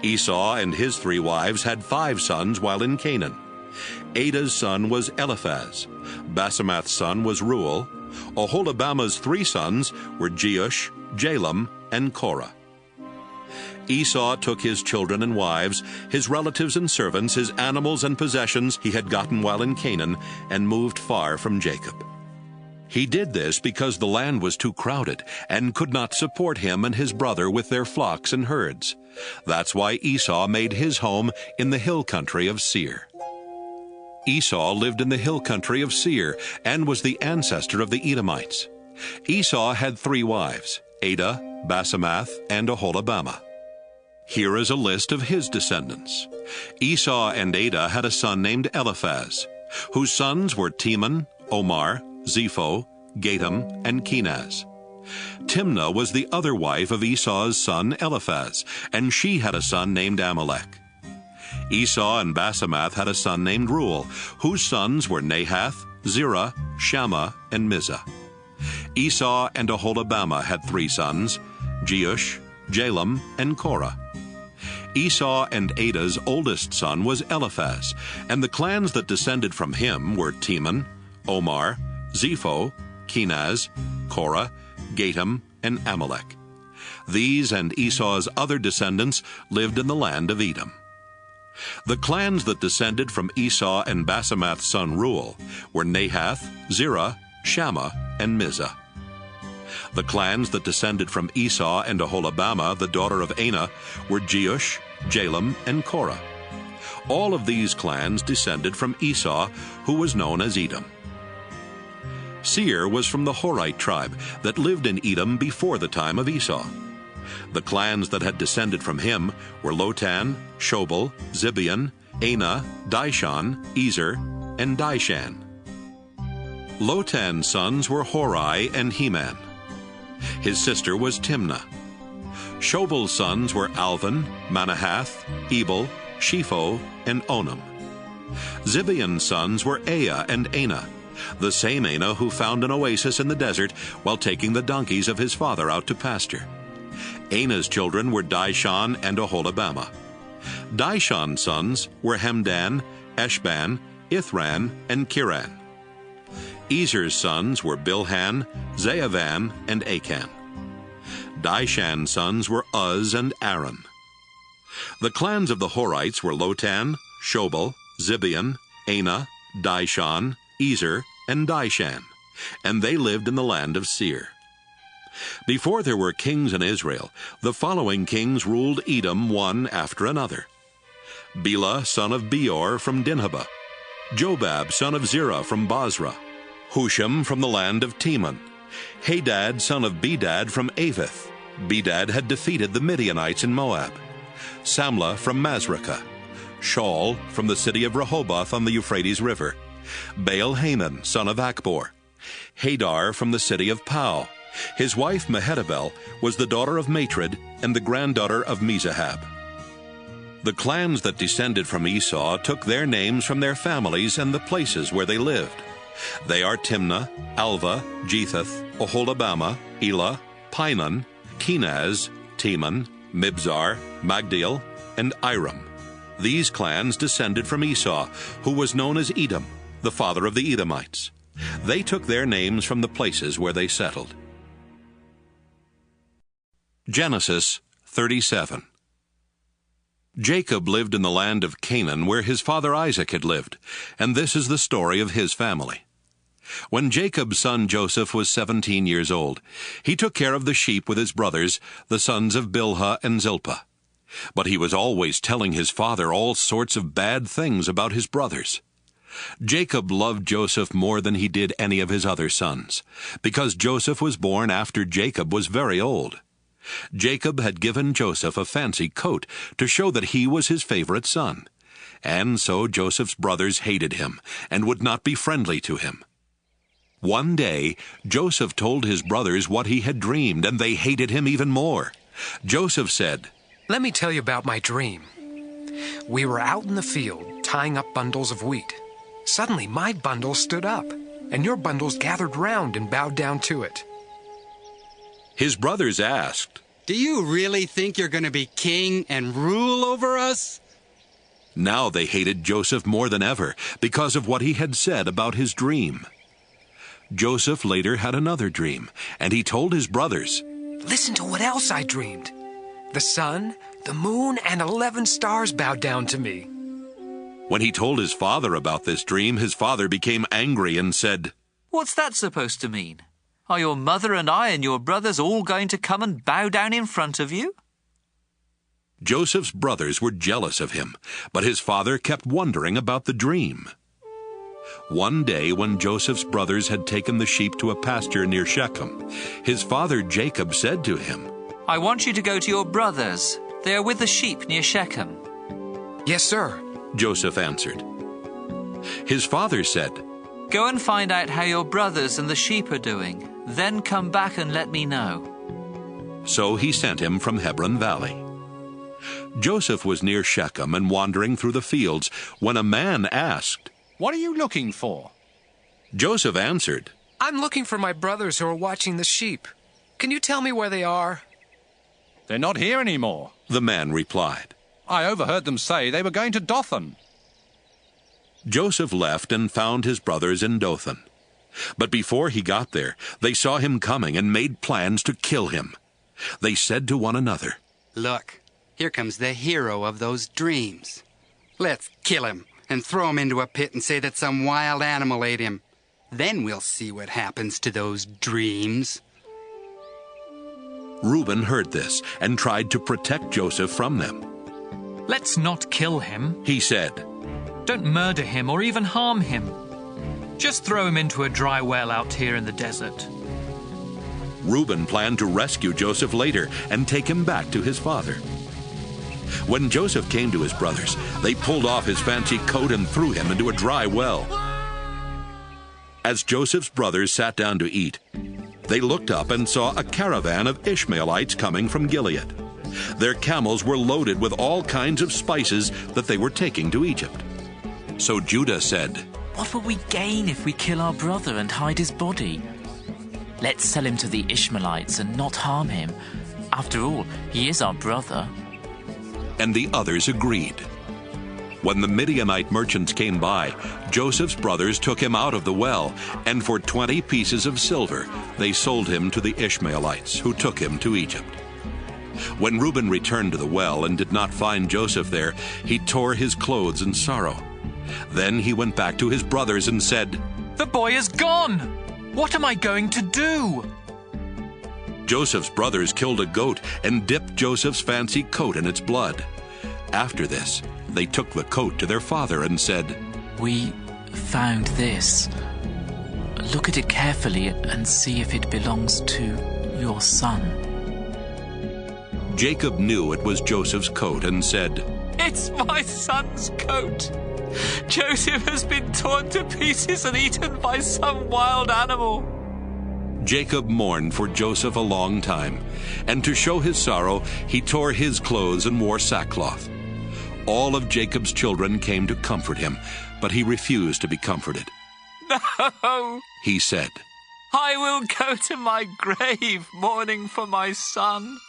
Esau and his 3 wives had 5 sons while in Canaan. Adah's son was Eliphaz. Basemath's son was Reuel. Oholibamah's 3 sons were Jeush, Jalam, and Korah. Esau took his children and wives, his relatives and servants, his animals and possessions he had gotten while in Canaan, and moved far from Jacob. He did this because the land was too crowded and could not support him and his brother with their flocks and herds. That's why Esau made his home in the hill country of Seir. Esau lived in the hill country of Seir and was the ancestor of the Edomites. Esau had 3 wives, Adah, Basemath, and Oholibamah. Here is a list of his descendants. Esau and Adah had a son named Eliphaz, whose sons were Teman, Omar, Zepho, Gatam, and Kenaz. Timnah was the other wife of Esau's son Eliphaz, and she had a son named Amalek. Esau and Basemath had a son named Reuel, whose sons were Nahath, Zerah, Shammah, and Mizah. Esau and Oholibamah had 3 sons, Jeush, Jalam, and Korah. Esau and Ada's oldest son was Eliphaz, and the clans that descended from him were Teman, Omar, Zepho, Kenaz, Korah, Gatam, and Amalek. These and Esau's other descendants lived in the land of Edom. The clans that descended from Esau and Basemath's son Reuel were Nahath, Zerah, Shammah, and Mizah. The clans that descended from Esau and Aholibamah, the daughter of Anah, were Jeush, Jalam, and Korah. All of these clans descended from Esau, who was known as Edom. Seir was from the Horite tribe that lived in Edom before the time of Esau. The clans that had descended from him were Lotan, Shobal, Zibeon, Anah, Dishon, Ezer, and Dishan. Lotan's sons were Horai and Heman. His sister was Timnah. Shobal's sons were Alvan, Manahath, Ebal, Shepho, and Onam. Zibeon's sons were Ea and Anah, the same Anah who found an oasis in the desert while taking the donkeys of his father out to pasture. Anah's children were Dishon and Aholibamah. Dishon's sons were Hemdan, Eshban, Ithran, and Kiran. Ezer's sons were Bilhan, Zeavan, and Achan. Dishan's sons were Uz and Aaron. The clans of the Horites were Lotan, Shobal, Zibeon, Anah, Dishon, Ezer, and Dishan, and they lived in the land of Seir. Before there were kings in Israel, the following kings ruled Edom one after another: Bela, son of Beor, from Dinhabah; Jobab, son of Zerah, from Basra; Husham, from the land of Teman; Hadad, son of Bedad, from Avith. Bedad had defeated the Midianites in Moab; Samlah, from Masrekah; Shaul, from the city of Rehoboth on the Euphrates River; Baal-Hanan, son of Akbor; Hadar, from the city of Pau. His wife Mehetabel was the daughter of Matred and the granddaughter of Mezahab. The clans that descended from Esau took their names from their families and the places where they lived. They are Timnah, Alva, Jethath, Aholibamah, Elah, Pinon, Kenaz, Teman, Mibzar, Magdiel, and Iram. These clans descended from Esau, who was known as Edom, the father of the Edomites. They took their names from the places where they settled. Genesis 37. Jacob lived in the land of Canaan, where his father Isaac had lived, and this is the story of his family. When Jacob's son Joseph was 17 years old, he took care of the sheep with his brothers, the sons of Bilhah and Zilpah. But he was always telling his father all sorts of bad things about his brothers. Jacob loved Joseph more than he did any of his other sons, because Joseph was born after Jacob was very old. Jacob had given Joseph a fancy coat to show that he was his favorite son, and so Joseph's brothers hated him and would not be friendly to him. One day, Joseph told his brothers what he had dreamed, and they hated him even more. Joseph said,
"Let me tell you about my dream. We were out in the field, tying up bundles of wheat. Suddenly, my bundle stood up, and your bundles gathered round and bowed down to it."
His brothers asked,
"Do you really think you're going to be king and rule over us?"
Now they hated Joseph more than ever because of what he had said about his dream. Joseph later had another dream, and he told his brothers,
"Listen to what else I dreamed. The sun, the moon, and 11 stars bowed down to me."
When he told his father about this dream, his father became angry and said,
"What's that supposed to mean? Are your mother and I and your brothers all going to come and bow down in front of you?"
Joseph's brothers were jealous of him, but his father kept wondering about the dream. One day when Joseph's brothers had taken the sheep to a pasture near Shechem, his father Jacob said to him,
"I want you to go to your brothers. They are with the sheep near Shechem."
"Yes, sir,"
Joseph answered. His father said,
"Go and find out how your brothers and the sheep are doing. Then come back and let me know."
So he sent him from Hebron Valley. Joseph was near Shechem and wandering through the fields when a man asked,
"What are you looking for?"
Joseph answered,
"I'm looking for my brothers who are watching the sheep. Can you tell me where they are?"
"They're not here anymore,"
the man replied.
I overheard them say they were going to Dothan.
Joseph left and found his brothers in Dothan. But before he got there, they saw him coming and made plans to kill him. They said to one another,
"Look, here comes the hero of those dreams. Let's kill him and throw him into a pit and say that some wild animal ate him. Then we'll see what happens to those dreams."
Reuben heard this and tried to protect Joseph from them.
"Let's not kill him,"
he said.
"Don't murder him or even harm him. Just throw him into a dry well out here in the desert."
Reuben planned to rescue Joseph later and take him back to his father. When Joseph came to his brothers, they pulled off his fancy coat and threw him into a dry well. As Joseph's brothers sat down to eat, they looked up and saw a caravan of Ishmaelites coming from Gilead. Their camels were loaded with all kinds of spices that they were taking to Egypt. So Judah said,
"What will we gain if we kill our brother and hide his body? Let's sell him to the Ishmaelites and not harm him. After all, he is our brother."
And the others agreed. When the Midianite merchants came by, Joseph's brothers took him out of the well, and for 20 pieces of silver they sold him to the Ishmaelites, who took him to Egypt. When Reuben returned to the well and did not find Joseph there, he tore his clothes in sorrow. Then he went back to his brothers and said,
"The boy is gone! What am I going to do?"
Joseph's brothers killed a goat and dipped Joseph's fancy coat in its blood. After this, they took the coat to their father and said,
"We found this. Look at it carefully and see if it belongs to your son."
Jacob knew it was Joseph's coat and said,
"It's my son's coat. Joseph has been torn to pieces and eaten by some wild animal."
Jacob mourned for Joseph a long time, and to show his sorrow, he tore his clothes and wore sackcloth. All of Jacob's children came to comfort him, but he refused to be comforted.
"No,"
he said,
"I will go to my grave mourning for my son."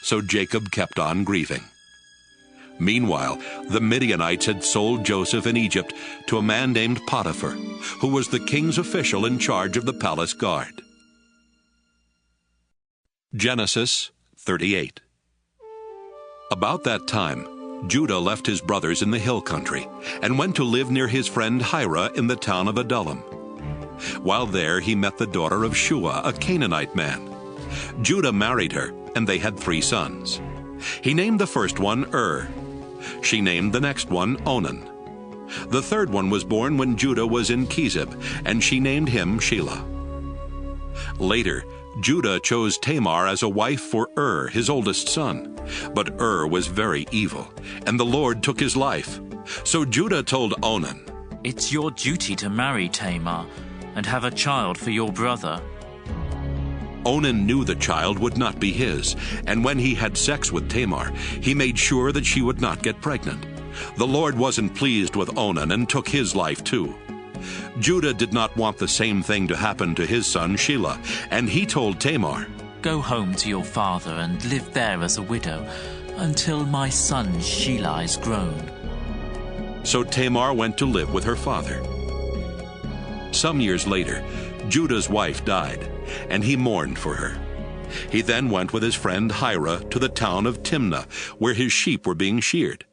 So Jacob kept on grieving. Meanwhile, the Midianites had sold Joseph in Egypt to a man named Potiphar, who was the king's official in charge of the palace guard. Genesis 38. About that time, Judah left his brothers in the hill country and went to live near his friend Hira in the town of Adullam. While there, he met the daughter of Shua, a Canaanite man. Judah married her, and they had 3 sons. He named the first one She named the next one Onan. The third one was born when Judah was in Chezib, and she named him Shelah. Later, Judah chose Tamar as a wife for his oldest son. But was very evil, and the Lord took his life. So Judah told Onan,
"It's your duty to marry Tamar and have a child for your brother."
Onan knew the child would not be his, and when he had sex with Tamar, he made sure that she would not get pregnant. The Lord wasn't pleased with Onan and took his life too. Judah did not want the same thing to happen to his son Shelah, and he told Tamar,
"Go home to your father and live there as a widow until my son Shelah is grown."
So Tamar went to live with her father. Some years later, Judah's wife died, and he mourned for her. He then went with his friend Hira to the town of Timnah, where his sheep were being sheared.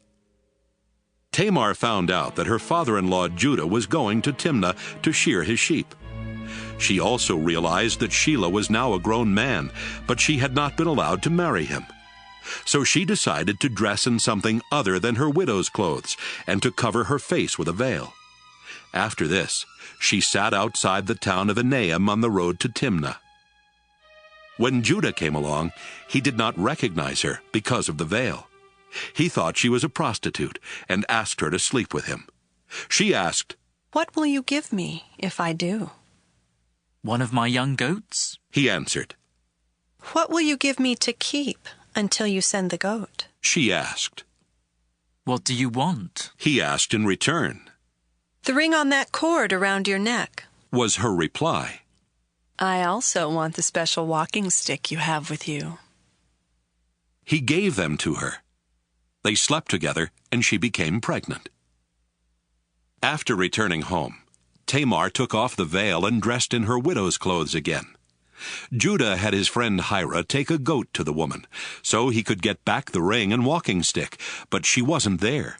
Tamar found out that her father-in-law Judah was going to Timnah to shear his sheep. She also realized that Shelah was now a grown man, but she had not been allowed to marry him. So she decided to dress in something other than her widow's clothes and to cover her face with a veil. After this, she sat outside the town of Enaim on the road to Timnah. When Judah came along, he did not recognize her because of the veil. He thought she was a prostitute and asked her to sleep with him. She asked,
"What will you give me if I do?"
"One of my young goats,"
he answered.
"What will you give me to keep until you send the goat?"
she asked.
"What do you want?"
he asked in return.
"The ring on that cord around your neck,"
was her reply.
"I also want the special walking stick you have with you."
He gave them to her. They slept together, and she became pregnant. After returning home, Tamar took off the veil and dressed in her widow's clothes again. Judah had his friend Hira take a goat to the woman, so he could get back the ring and walking stick, but she wasn't there.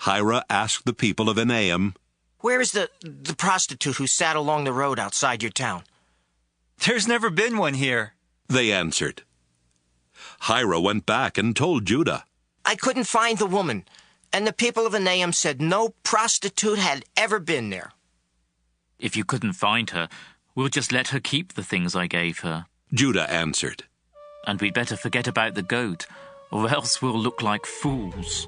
Hira asked the people of Enaim,
"Where is the prostitute who sat along the road outside your town?"
"There's never been one here,"
they answered. Hira went back and told Judah,
"I couldn't find the woman, and the people of Enaim said no prostitute had ever been there."
"If you couldn't find her, we'll just let her keep the things I gave her,"
Judah answered.
"And we'd better forget about the goat, or else we'll look like fools."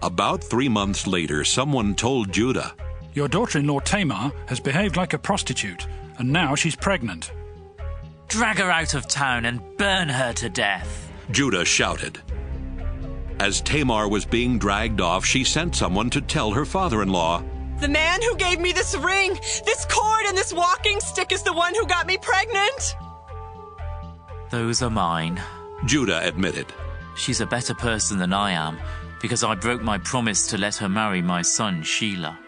About 3 months later, someone told Judah,
"Your daughter-in-law Tamar has behaved like a prostitute, and now she's pregnant."
"Drag her out of town and burn her to death,"
Judah shouted. As Tamar was being dragged off, she sent someone to tell her father-in-law,
"The man who gave me this ring, this cord, and this walking stick is the one who got me pregnant."
"Those are mine,"
Judah admitted.
"She's a better person than I am, because I broke my promise to let her marry my son Shelah."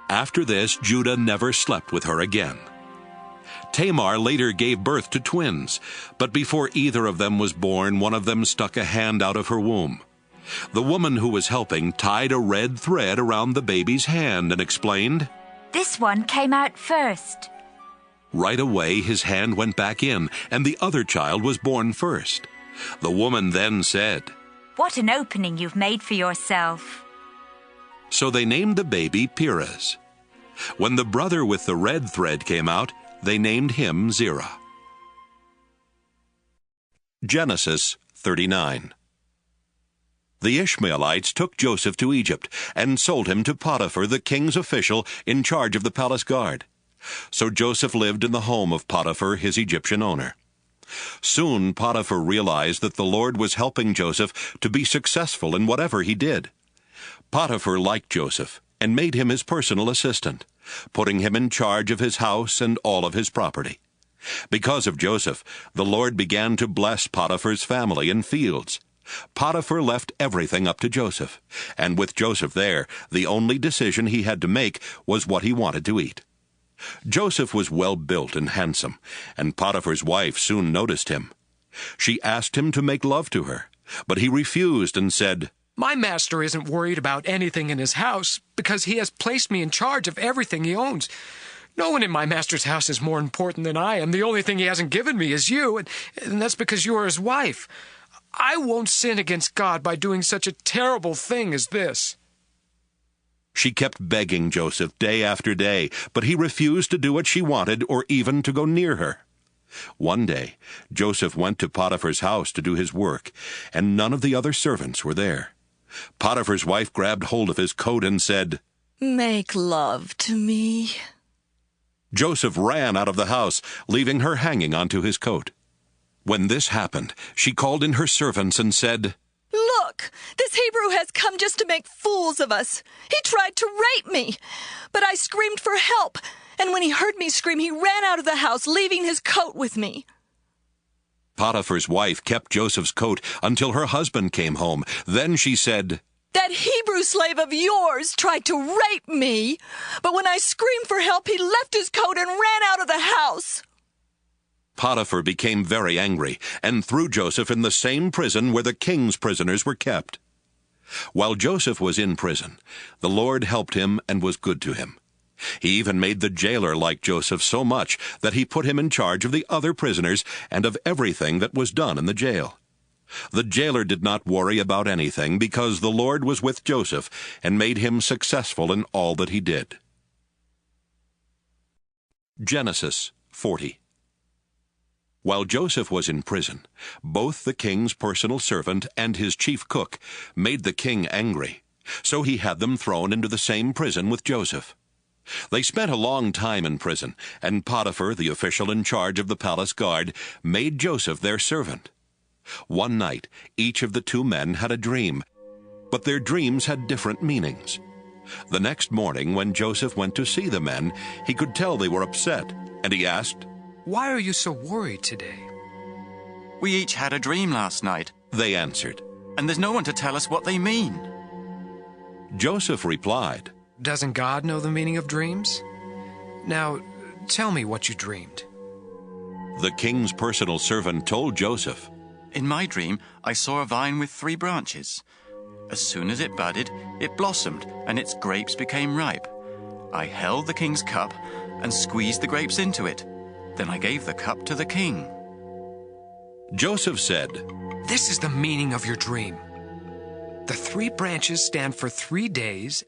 After this, Judah never slept with her again. Tamar later gave birth to twins, but before either of them was born, one of them stuck a hand out of her womb. The woman who was helping tied a red thread around the baby's hand and explained,
"This one came out first."
Right away, his hand went back in, and the other child was born first. The woman then said,
"What an opening you've made for yourself."
So they named the baby Perez. When the brother with the red thread came out, they named him Zerah. Genesis 39. The Ishmaelites took Joseph to Egypt and sold him to Potiphar, the king's official in charge of the palace guard. So Joseph lived in the home of Potiphar, his Egyptian owner. Soon Potiphar realized that the Lord was helping Joseph to be successful in whatever he did. Potiphar liked Joseph and made him his personal assistant, putting him in charge of his house and all of his property. Because of Joseph, the Lord began to bless Potiphar's family and fields. Potiphar left everything up to Joseph, and with Joseph there, the only decision he had to make was what he wanted to eat. Joseph was well-built and handsome, and Potiphar's wife soon noticed him. She asked him to make love to her, but he refused and said,
"My master isn't worried about anything in his house because he has placed me in charge of everything he owns. No one in my master's house is more important than I am. The only thing he hasn't given me is you, and that's because you are his wife. I won't sin against God by doing such a terrible thing as this."
She kept begging Joseph day after day, but he refused to do what she wanted or even to go near her. One day, Joseph went to Potiphar's house to do his work, and none of the other servants were there. Potiphar's wife grabbed hold of his coat and said,
"Make love to me."
Joseph ran out of the house, leaving her hanging onto his coat. When this happened, she called in her servants and said,
"Look, this Hebrew has come just to make fools of us. He tried to rape me, but I screamed for help, and when he heard me scream, he ran out of the house, leaving his coat with me."
Potiphar's wife kept Joseph's coat until her husband came home. Then she said,
"That Hebrew slave of yours tried to rape me, but when I screamed for help, he left his coat and ran out of the house."
Potiphar became very angry and threw Joseph in the same prison where the king's prisoners were kept. While Joseph was in prison, the Lord helped him and was good to him. He even made the jailer like Joseph so much that he put him in charge of the other prisoners and of everything that was done in the jail. The jailer did not worry about anything because the Lord was with Joseph and made him successful in all that he did. Genesis 40. While Joseph was in prison, both the king's personal servant and his chief cook made the king angry, so he had them thrown into the same prison with Joseph. They spent a long time in prison, and Potiphar, the official in charge of the palace guard, made Joseph their servant. One night, each of the two men had a dream, but their dreams had different meanings. The next morning, when Joseph went to see the men, he could tell they were upset, and he asked,
"Why are you so worried today?"
"We each had a dream last night,"
They answered,
"And there's no one to tell us what they mean."
Joseph replied,
"Doesn't God know the meaning of dreams? Now, tell me what you dreamed."
The king's personal servant told Joseph,
"In my dream, I saw a vine with 3 branches. As soon as it budded, it blossomed, and its grapes became ripe. I held the king's cup and squeezed the grapes into it. Then I gave the cup to the king."
Joseph said,
"This is the meaning of your dream. The 3 branches stand for 3 days,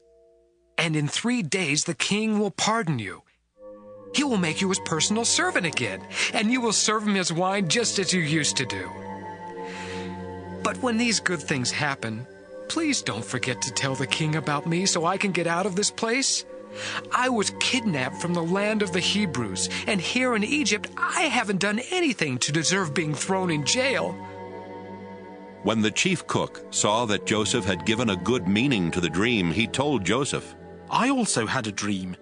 and in 3 days the king will pardon you. He will make you his personal servant again, and you will serve him his wine just as you used to do. But when these good things happen, please don't forget to tell the king about me so I can get out of this place. I was kidnapped from the land of the Hebrews, and here in Egypt I haven't done anything to deserve being thrown in jail."
When the chief cook saw that Joseph had given a good meaning to the dream, he told Joseph,
"I also had a dream.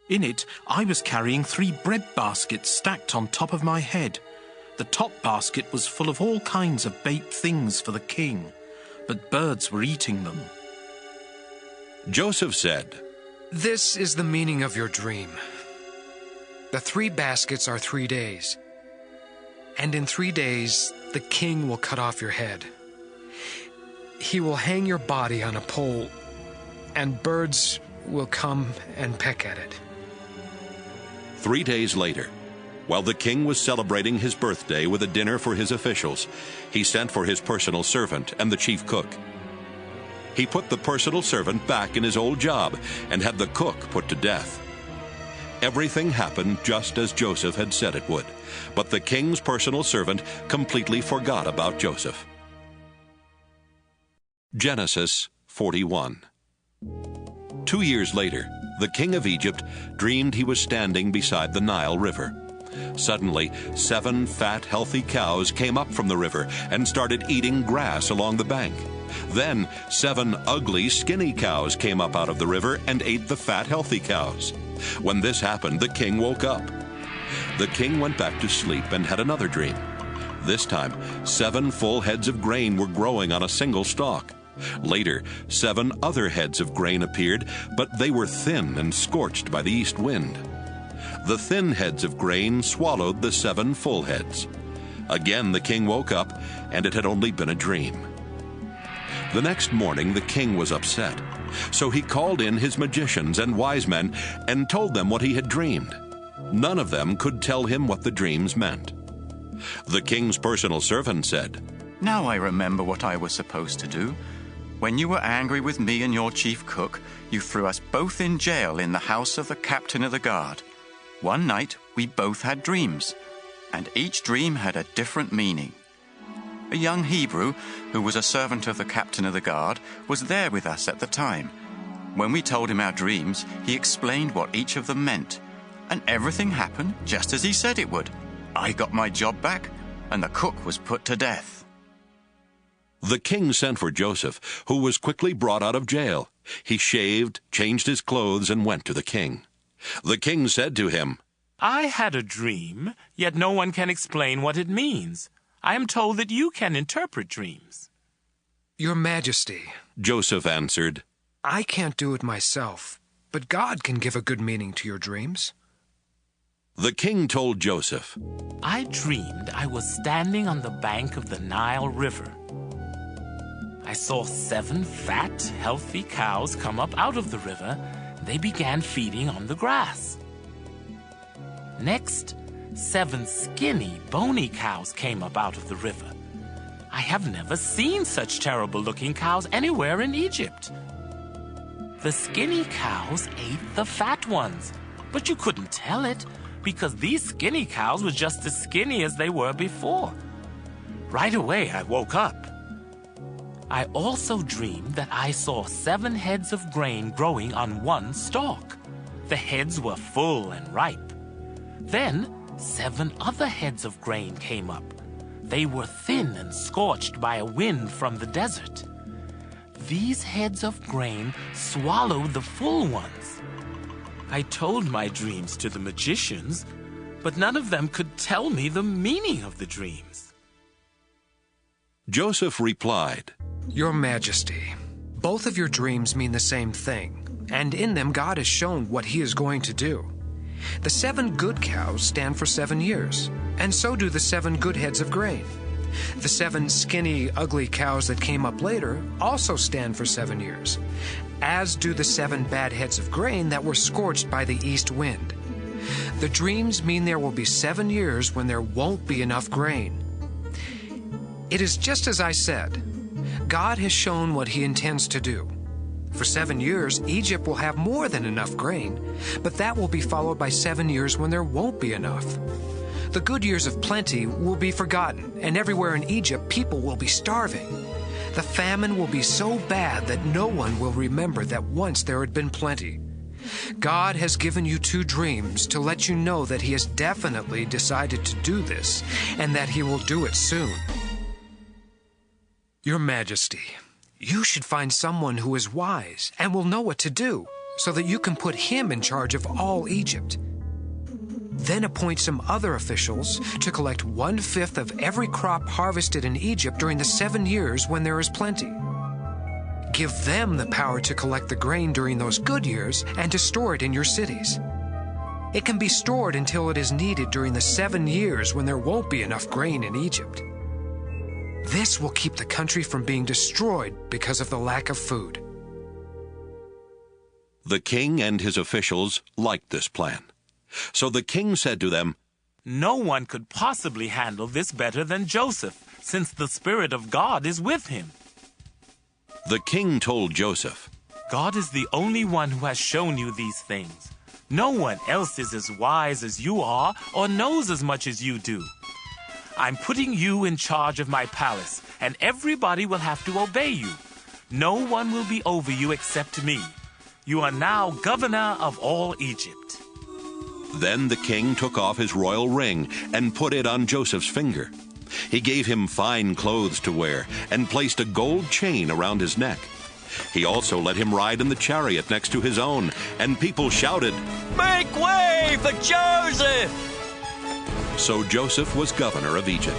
In it, I was carrying 3 bread baskets stacked on top of my head. The top basket was full of all kinds of baked things for the king, but birds were eating them."
Joseph said,
"This is the meaning of your dream. The 3 baskets are 3 days, and in 3 days the king will cut off your head. He will hang your body on a pole, and birds will come and peck at it."
3 days later, while the king was celebrating his birthday with a dinner for his officials, he sent for his personal servant and the chief cook. He put the personal servant back in his old job and had the cook put to death. Everything happened just as Joseph had said it would, but the king's personal servant completely forgot about Joseph. Genesis 41. 2 years later, the king of Egypt dreamed he was standing beside the Nile River. Suddenly, 7 fat, healthy cows came up from the river and started eating grass along the bank. Then 7 ugly, skinny cows came up out of the river and ate the fat, healthy cows. When this happened, the king woke up. The king went back to sleep and had another dream. This time, 7 full heads of grain were growing on a single stalk. Later, 7 other heads of grain appeared, but they were thin and scorched by the east wind. The thin heads of grain swallowed the 7 full heads. Again the king woke up, and it had only been a dream. The next morning the king was upset, so he called in his magicians and wise men and told them what he had dreamed. None of them could tell him what the dreams meant. The king's personal servant said,
"Now I remember what I was supposed to do. When you were angry with me and your chief cook, you threw us both in jail in the house of the captain of the guard. One night we both had dreams, and each dream had a different meaning. A young Hebrew, who was a servant of the captain of the guard, was there with us at the time. When we told him our dreams, he explained what each of them meant, and everything happened just as he said it would. I got my job back, and the cook was put to death."
The king sent for Joseph, who was quickly brought out of jail. He shaved, changed his clothes, and went to the king. The king said to him,
"I had a dream, yet no one can explain what it means. I am told that you can interpret dreams."
"Your Majesty,"
Joseph answered,
"I can't do it myself, but God can give a good meaning to your dreams."
The king told Joseph,
"I dreamed I was standing on the bank of the Nile River. I saw 7 fat, healthy cows come up out of the river. They began feeding on the grass. Next, 7 skinny, bony cows came up out of the river. I have never seen such terrible-looking cows anywhere in Egypt. The skinny cows ate the fat ones, but you couldn't tell it because these skinny cows were just as skinny as they were before. Right away, I woke up. I also dreamed that I saw 7 heads of grain growing on one stalk. The heads were full and ripe. Then 7 other heads of grain came up. They were thin and scorched by a wind from the desert. These heads of grain swallowed the full ones. I told my dreams to the magicians, but none of them could tell me the meaning of the dreams."
Joseph replied,
Your Majesty, both of your dreams mean the same thing, and in them God has shown what he is going to do. The 7 good cows stand for 7 years, and so do the 7 good heads of grain. The 7 skinny, ugly cows that came up later also stand for 7 years, as do the 7 bad heads of grain that were scorched by the east wind. The dreams mean there will be 7 years when there won't be enough grain. It is just as I said. God has shown what he intends to do. For 7 years, Egypt will have more than enough grain, but that will be followed by 7 years when there won't be enough. The good years of plenty will be forgotten, and everywhere in Egypt people will be starving. The famine will be so bad that no one will remember that once there had been plenty. God has given you 2 dreams to let you know that he has definitely decided to do this, and that he will do it soon. Your Majesty, you should find someone who is wise and will know what to do, so that you can put him in charge of all Egypt. Then appoint some other officials to collect 1/5 of every crop harvested in Egypt during the 7 years when there is plenty. Give them the power to collect the grain during those good years and to store it in your cities. It can be stored until it is needed during the 7 years when there won't be enough grain in Egypt. This will keep the country from being destroyed because of the lack of food.
The king and his officials liked this plan. So the king said to them,
No one could possibly handle this better than Joseph, since the Spirit of God is with him.
The king told Joseph,
God is the only one who has shown you these things. No one else is as wise as you are or knows as much as you do. I'm putting you in charge of my palace, and everybody will have to obey you. No one will be over you except me. You are now governor of all Egypt.
Then the king took off his royal ring and put it on Joseph's finger. He gave him fine clothes to wear and placed a gold chain around his neck. He also let him ride in the chariot next to his own, and people shouted,
Make way for Joseph!
So Joseph was governor of Egypt.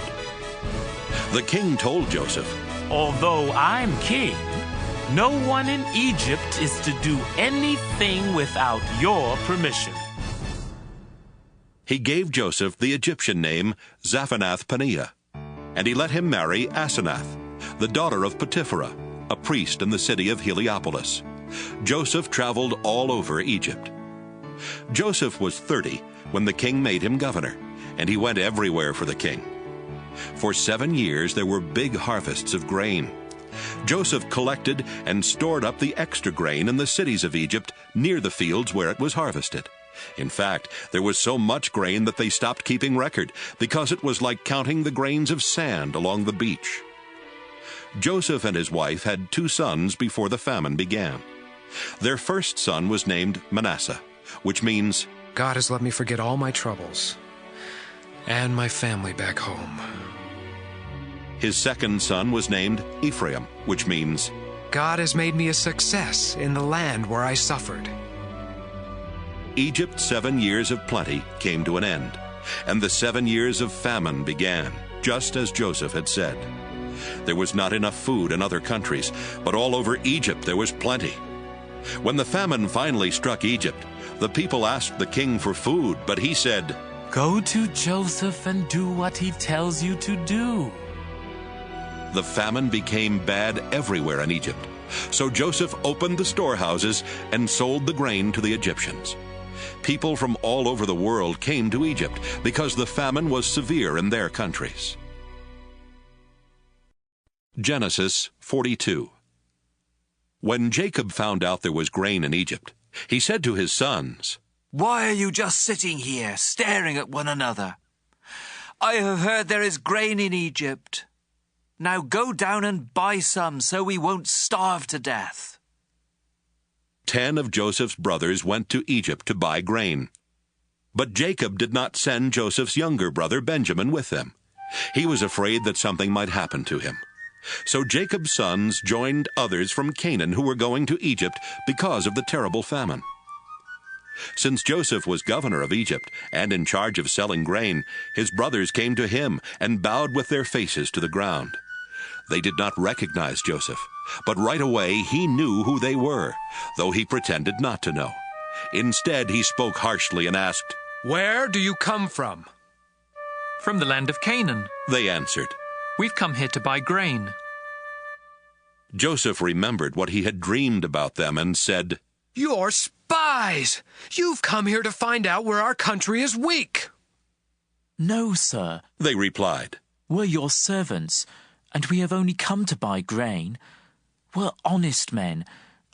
The king told Joseph,
Although I'm king, no one in Egypt is to do anything without your permission.
He gave Joseph the Egyptian name Zaphenath-Paneah, and he let him marry Asenath, the daughter of Potipharah, a priest in the city of Heliopolis. Joseph traveled all over Egypt. Joseph was 30 when the king made him governor, and he went everywhere for the king. For 7 years there were big harvests of grain. Joseph collected and stored up the extra grain in the cities of Egypt near the fields where it was harvested. In fact, there was so much grain that they stopped keeping record, because it was like counting the grains of sand along the beach. Joseph and his wife had 2 sons before the famine began. Their first son was named Manasseh, which means,
God has let me forget all my troubles and my family back home.
His second son was named Ephraim, which means,
God has made me a success in the land where I suffered.
Egypt's 7 years of plenty came to an end, and the 7 years of famine began, just as Joseph had said. There was not enough food in other countries, but all over Egypt there was plenty. When the famine finally struck Egypt, the people asked the king for food, but he said,
Go to Joseph and do what he tells you to do.
The famine became bad everywhere in Egypt, so Joseph opened the storehouses and sold the grain to the Egyptians. People from all over the world came to Egypt because the famine was severe in their countries. Genesis 42. When Jacob found out there was grain in Egypt, he said to his sons,
Why are you just sitting here, staring at one another? I have heard there is grain in Egypt. Now go down and buy some so we won't starve to death.
10 of Joseph's brothers went to Egypt to buy grain. But Jacob did not send Joseph's younger brother Benjamin with them. He was afraid that something might happen to him. So Jacob's sons joined others from Canaan who were going to Egypt because of the terrible famine. Since Joseph was governor of Egypt and in charge of selling grain, his brothers came to him and bowed with their faces to the ground. They did not recognize Joseph, but right away he knew who they were, though he pretended not to know. Instead, he spoke harshly and asked,
"Where do you come from?"
"From the land of Canaan,"
they answered.
"We've come here to buy grain."
Joseph remembered what he had dreamed about them and said,
"You're spies! You've come here to find out where our country is weak."
"No, sir,"
they replied.
"We're your servants, and we have only come to buy grain. We're honest men,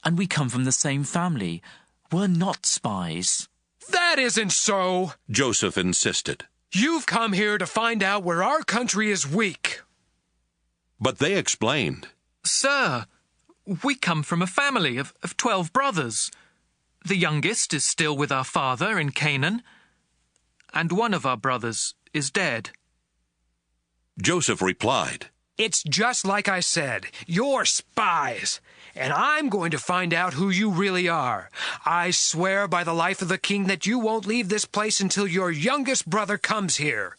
and we come from the same family. We're not spies."
"That isn't so,"
Joseph insisted.
"You've come here to find out where our country is weak."
But they explained,
"Sir, we come from a family of 12 brothers. The youngest is still with our father in Canaan, and one of our brothers is dead."
Joseph replied,
"It's just like I said. You're spies, and I'm going to find out who you really are. I swear by the life of the king that you won't leave this place until your youngest brother comes here.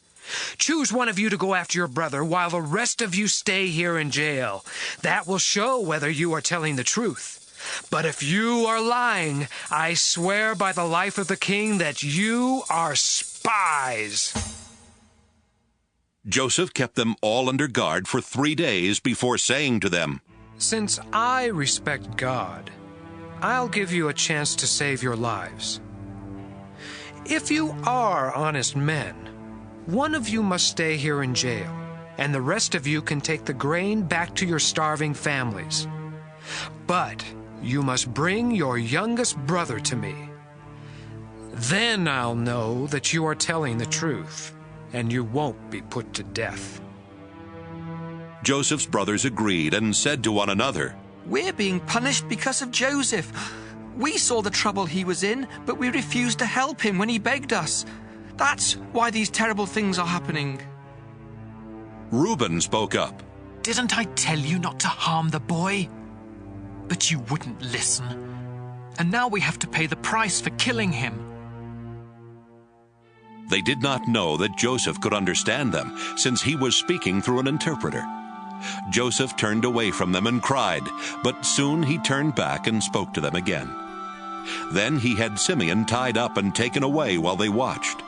Choose one of you to go after your brother while the rest of you stay here in jail. That will show whether you are telling the truth. But if you are lying, I swear by the life of the king that you are spies."
Joseph kept them all under guard for 3 days before saying to them,
"Since I respect God, I'll give you a chance to save your lives. If you are honest men, one of you must stay here in jail, and the rest of you can take the grain back to your starving families. But you must bring your youngest brother to me. Then I'll know that you are telling the truth, and you won't be put to death."
Joseph's brothers agreed and said to one another,
"We're being punished because of Joseph. We saw the trouble he was in, but we refused to help him when he begged us. That's why these terrible things are happening."
Reuben spoke up.
"Didn't I tell you not to harm the boy? But you wouldn't listen. And now we have to pay the price for killing him."
They did not know that Joseph could understand them, since he was speaking through an interpreter. Joseph turned away from them and cried, but soon he turned back and spoke to them again. Then he had Simeon tied up and taken away while they watched.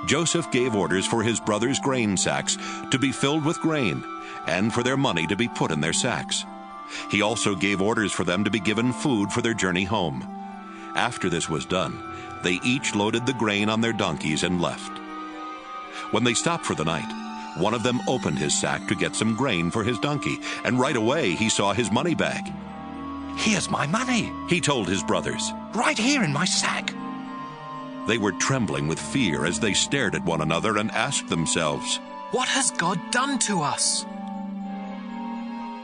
Joseph gave orders for his brothers' grain sacks to be filled with grain, and for their money to be put in their sacks. He also gave orders for them to be given food for their journey home. After this was done, they each loaded the grain on their donkeys and left. When they stopped for the night, one of them opened his sack to get some grain for his donkey, and right away he saw his money bag.
"Here's my money,"
he told his brothers.
"Right here in my sack."
They were trembling with fear as they stared at one another and asked themselves,
"What has God done to us?"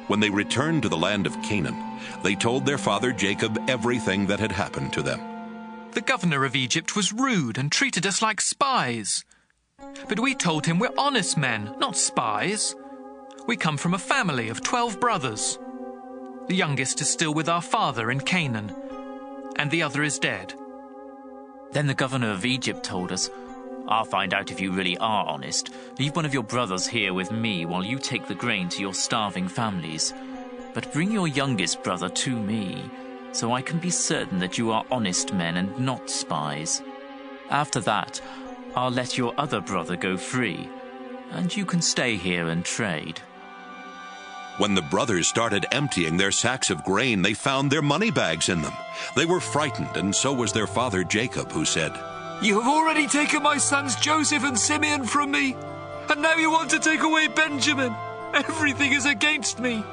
When they returned to the land of Canaan, they told their father Jacob everything that had happened to them.
"The governor of Egypt was rude and treated us like spies. But we told him we're honest men, not spies. We come from a family of 12 brothers. The youngest is still with our father in Canaan, and the other is dead."
Then the governor of Egypt told us, "I'll find out if you really are honest. Leave one of your brothers here with me while you take the grain to your starving families. But bring your youngest brother to me, so I can be certain that you are honest men and not spies. After that, I'll let your other brother go free, and you can stay here and trade."
When the brothers started emptying their sacks of grain, they found their money bags in them. They were frightened, and so was their father Jacob, who said,
"You have already taken my sons Joseph and Simeon from me, and now you want to take away Benjamin. Everything is against me."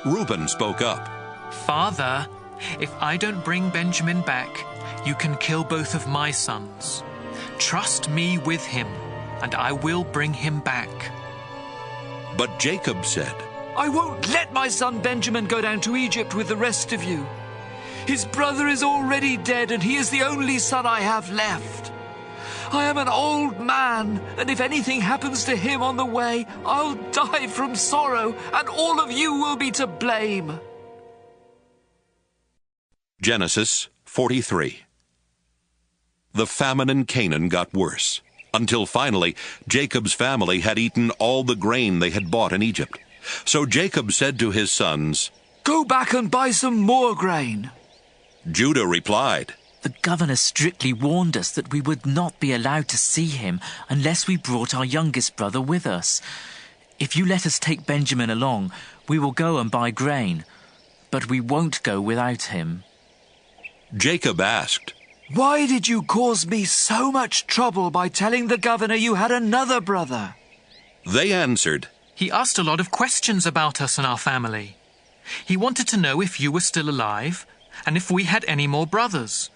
Reuben spoke up.
"Father, if I don't bring Benjamin back, you can kill both of my sons. Trust me with him, and I will bring him back."
But Jacob said,
"I won't let my son Benjamin go down to Egypt with the rest of you. His brother is already dead, and he is the only son I have left. I am an old man, and if anything happens to him on the way, I'll die from sorrow, and all of you will be to blame."
Genesis 43. The famine in Canaan got worse. until finally Jacob's family had eaten all the grain they had bought in Egypt. So Jacob said to his sons,
"Go back and buy some more grain."
Judah replied,
"The governor strictly warned us that we would not be allowed to see him unless we brought our youngest brother with us. If you let us take Benjamin along, we will go and buy grain, but we won't go without him."
Jacob asked,
"Why did you cause me so much trouble by telling the governor you had another brother?"
They answered,
"He asked a lot of questions about us and our family. He wanted to know if you were still alive and if we had any more brothers.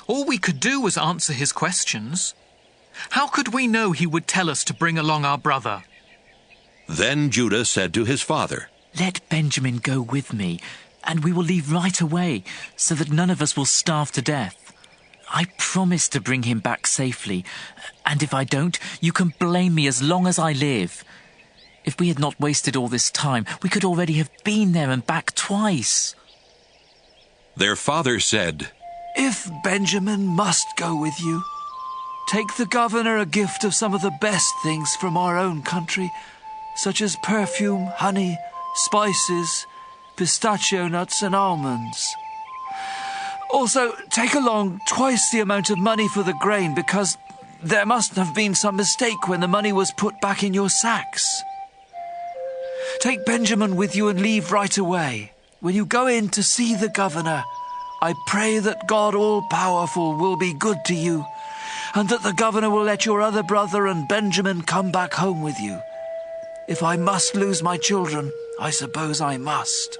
All we could do was answer his questions. How could we know he would tell us to bring along our brother?"
Then Judah said to his father,
"Let Benjamin go with me, and we will leave right away, so that none of us will starve to death. I promise to bring him back safely, and if I don't, you can blame me as long as I live. If we had not wasted all this time, we could already have been there and back twice."
Their father said,
"If Benjamin must go with you, take the governor a gift of some of the best things from our own country, such as perfume, honey, spices, pistachio nuts and almonds. Also, take along twice the amount of money for the grain, because there must have been some mistake when the money was put back in your sacks. Take Benjamin with you and leave right away. When you go in to see the governor, I pray that God all-powerful will be good to you, and that the governor will let your other brother and Benjamin come back home with you. If I must lose my children, I suppose I must."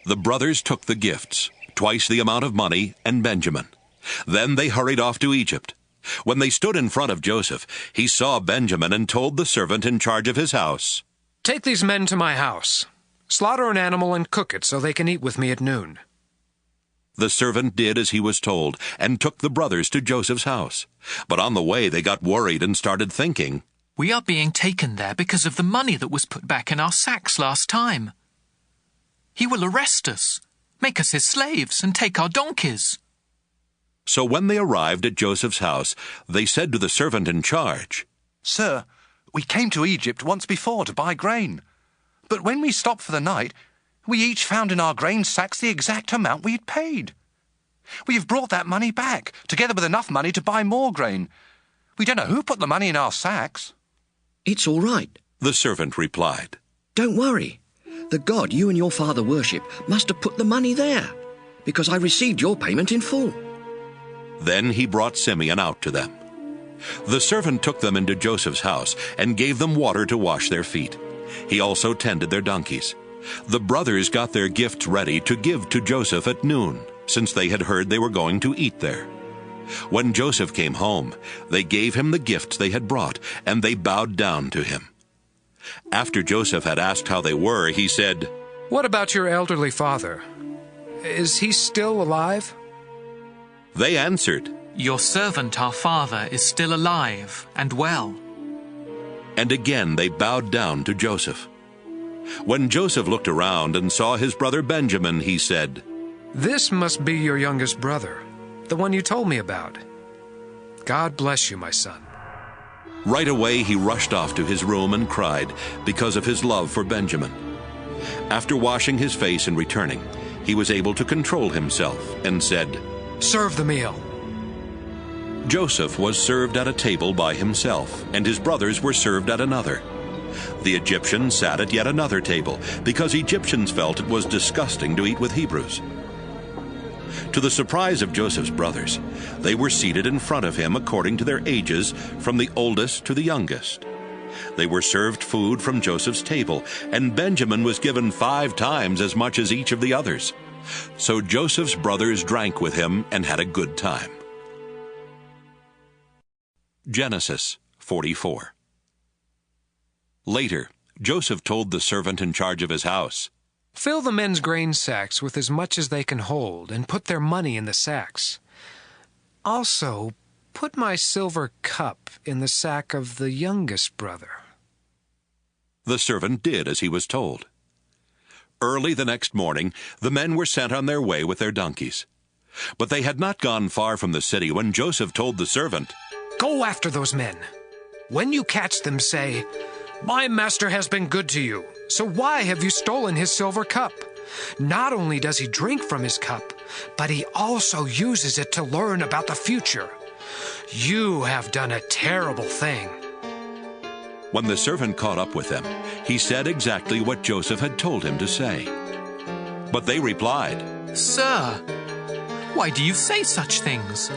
The brothers took the gifts, twice the amount of money, and Benjamin. Then they hurried off to Egypt. When they stood in front of Joseph, he saw Benjamin and told the servant in charge of his house,
"Take these men to my house. Slaughter an animal and cook it so they can eat with me at noon."
The servant did as he was told and took the brothers to Joseph's house. But on the way they got worried and started thinking,
"We are being taken there because of the money that was put back in our sacks last time. He will arrest us, make us his slaves, and take our donkeys."
So when they arrived at Joseph's house, they said to the servant in charge,
"Sir, we came to Egypt once before to buy grain. But when we stopped for the night, we each found in our grain sacks the exact amount we had paid. We have brought that money back, together with enough money to buy more grain. We don't know who put the money in our sacks."
"It's all right,"
the servant replied.
"Don't worry. The God you and your father worship must have put the money there, because I received your payment in full."
Then he brought Simeon out to them. The servant took them into Joseph's house and gave them water to wash their feet. He also tended their donkeys. The brothers got their gifts ready to give to Joseph at noon, since they had heard they were going to eat there. When Joseph came home, they gave him the gifts they had brought, and they bowed down to him. After Joseph had asked how they were, he said,
"What about your elderly father? Is he still alive?"
They answered,
"Your servant, our father, is still alive and well."
And again they bowed down to Joseph. When Joseph looked around and saw his brother Benjamin, he said,
"This must be your youngest brother, the one you told me about. God bless you, my son."
Right away he rushed off to his room and cried because of his love for Benjamin. After washing his face and returning, he was able to control himself and said,
"Serve the meal."
Joseph was served at a table by himself, and his brothers were served at another. The Egyptians sat at yet another table, because Egyptians felt it was disgusting to eat with Hebrews. To the surprise of Joseph's brothers, they were seated in front of him according to their ages, from the oldest to the youngest. They were served food from Joseph's table, and Benjamin was given 5 times as much as each of the others. So Joseph's brothers drank with him and had a good time. Genesis 44. Later, Joseph told the servant in charge of his house,
"Fill the men's grain sacks with as much as they can hold, and put their money in the sacks. Also, put my silver cup in the sack of the youngest brother."
The servant did as he was told. Early the next morning, the men were sent on their way with their donkeys. But they had not gone far from the city when Joseph told the servant,
Go after those men. When you catch them, say, 'My master has been good to you, so why have you stolen his silver cup?' Not only does he drink from his cup, but he also uses it to learn about the future. You have done a terrible thing."
When the servant caught up with them, he said exactly what Joseph had told him to say. But they replied,
"Sir, why do you say such things?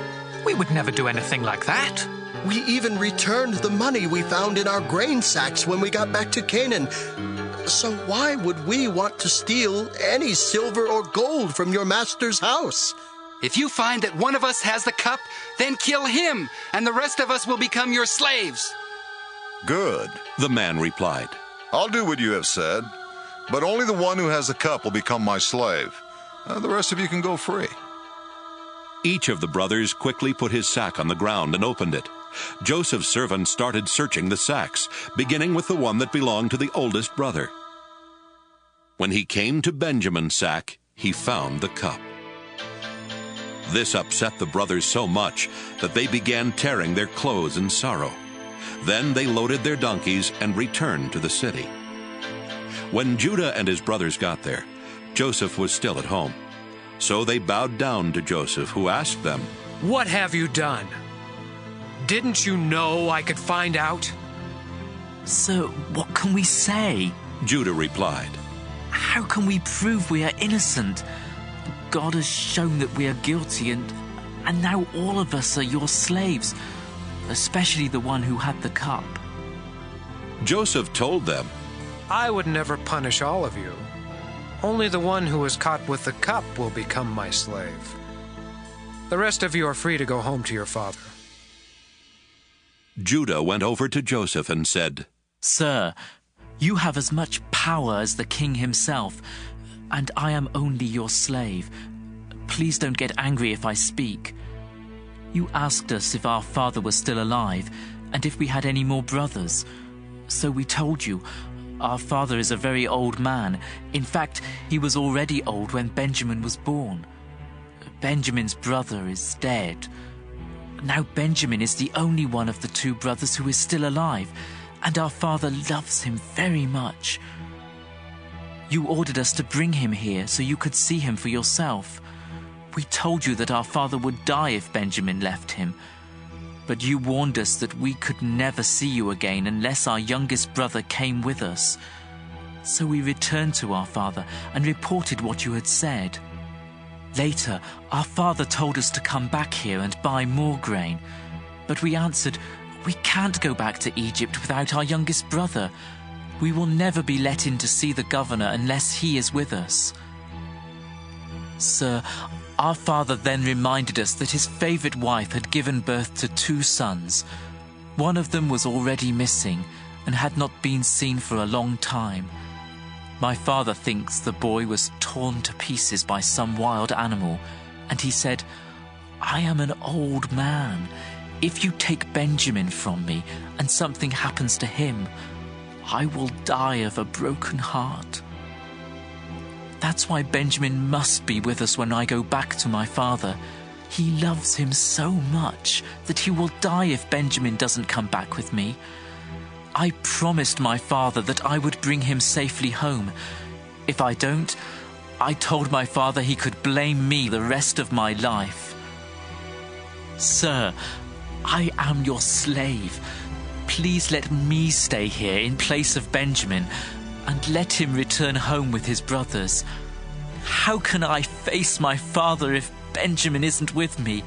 We would never do anything like that."
We even returned the money we found in our grain sacks when we got back to Canaan. So why would we want to steal any silver or gold from your master's house?
If you find that one of us has the cup, then kill him, and the rest of us will become your slaves."
"Good,"
the man replied.
"I'll do what you have said, but only the one who has the cup will become my slave. The rest of you can go free."
Each of the brothers quickly put his sack on the ground and opened it. Joseph's servants started searching the sacks, beginning with the one that belonged to the oldest brother. When he came to Benjamin's sack, he found the cup. This upset the brothers so much that they began tearing their clothes in sorrow. Then they loaded their donkeys and returned to the city. When Judah and his brothers got there, Joseph was still at home. So they bowed down to Joseph, who asked them,
"What have you done? Didn't you know I could find out?"
"Sir, what can we say?"
Judah replied.
"How can we prove we are innocent? God has shown that we are guilty, and now all of us are your slaves, especially the one who had the cup."
Joseph told them,
"I would never punish all of you. Only the one who was caught with the cup will become my slave. The rest of you are free to go home to your father."
Judah went over to Joseph and said,
"Sir, you have as much power as the king himself, and I am only your slave. Please don't get angry if I speak. You asked us if our father was still alive and if we had any more brothers. So we told you, our father is a very old man. In fact, he was already old when Benjamin was born. Benjamin's brother is dead. Now Benjamin is the only one of the two brothers who is still alive, and our father loves him very much. You ordered us to bring him here so you could see him for yourself. We told you that our father would die if Benjamin left him. But you warned us that we could never see you again unless our youngest brother came with us. So we returned to our father and reported what you had said. Later, our father told us to come back here and buy more grain. But we answered, we can't go back to Egypt without our youngest brother. We will never be let in to see the governor unless he is with us. Sir, our father then reminded us that his favorite wife had given birth to 2 sons. One of them was already missing and had not been seen for a long time. My father thinks the boy was torn to pieces by some wild animal, and he said, I am an old man. If you take Benjamin from me and something happens to him, I will die of a broken heart. That's why Benjamin must be with us when I go back to my father. He loves him so much that he will die if Benjamin doesn't come back with me. I promised my father that I would bring him safely home. If I don't, I told my father he could blame me the rest of my life. Sir, I am your slave. Please let me stay here in place of Benjamin and let him return home with his brothers. How can I face my father if Benjamin isn't with me?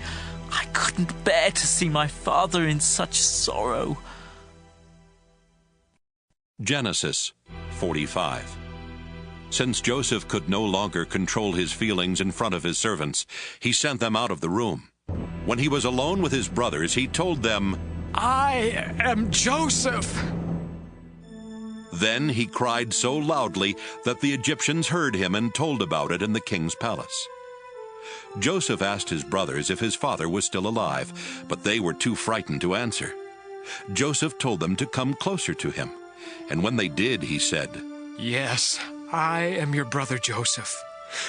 I couldn't bear to see my father in such sorrow.
Genesis 45. Since Joseph could no longer control his feelings in front of his servants, he sent them out of the room. When he was alone with his brothers, he told them,
I am Joseph.
Then he cried so loudly that the Egyptians heard him and told about it in the king's palace. Joseph asked his brothers if his father was still alive, but they were too frightened to answer. Joseph told them to come closer to him, and when they did, he said,
Yes, I am your brother Joseph,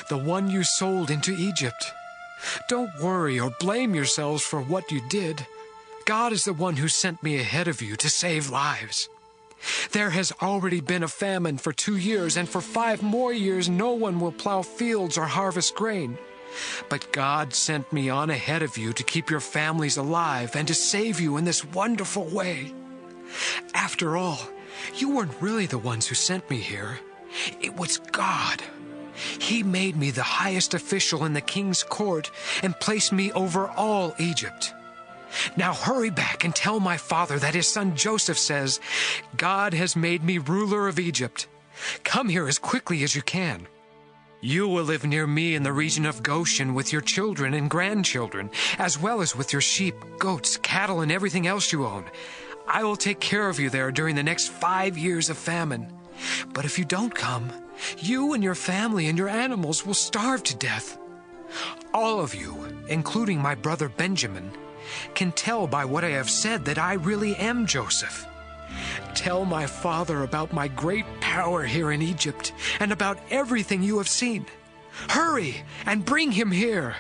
the one you sold into Egypt. Don't worry or blame yourselves for what you did. God is the one who sent me ahead of you to save lives. There has already been a famine for 2 years, and for 5 more years no one will plow fields or harvest grain. But God sent me on ahead of you to keep your families alive and to save you in this wonderful way. After all, you weren't really the ones who sent me here. It was God. He made me the highest official in the king's court and placed me over all Egypt. Now hurry back and tell my father that his son Joseph says, God has made me ruler of Egypt. Come here as quickly as you can. You will live near me in the region of Goshen with your children and grandchildren, as well as with your sheep, goats, cattle, and everything else you own. I will take care of you there during the next 5 years of famine. But if you don't come, you and your family and your animals will starve to death. All of you, including my brother Benjamin, can tell by what I have said that I really am Joseph. Tell my father about my great power here in Egypt and about everything you have seen. Hurry and bring him here."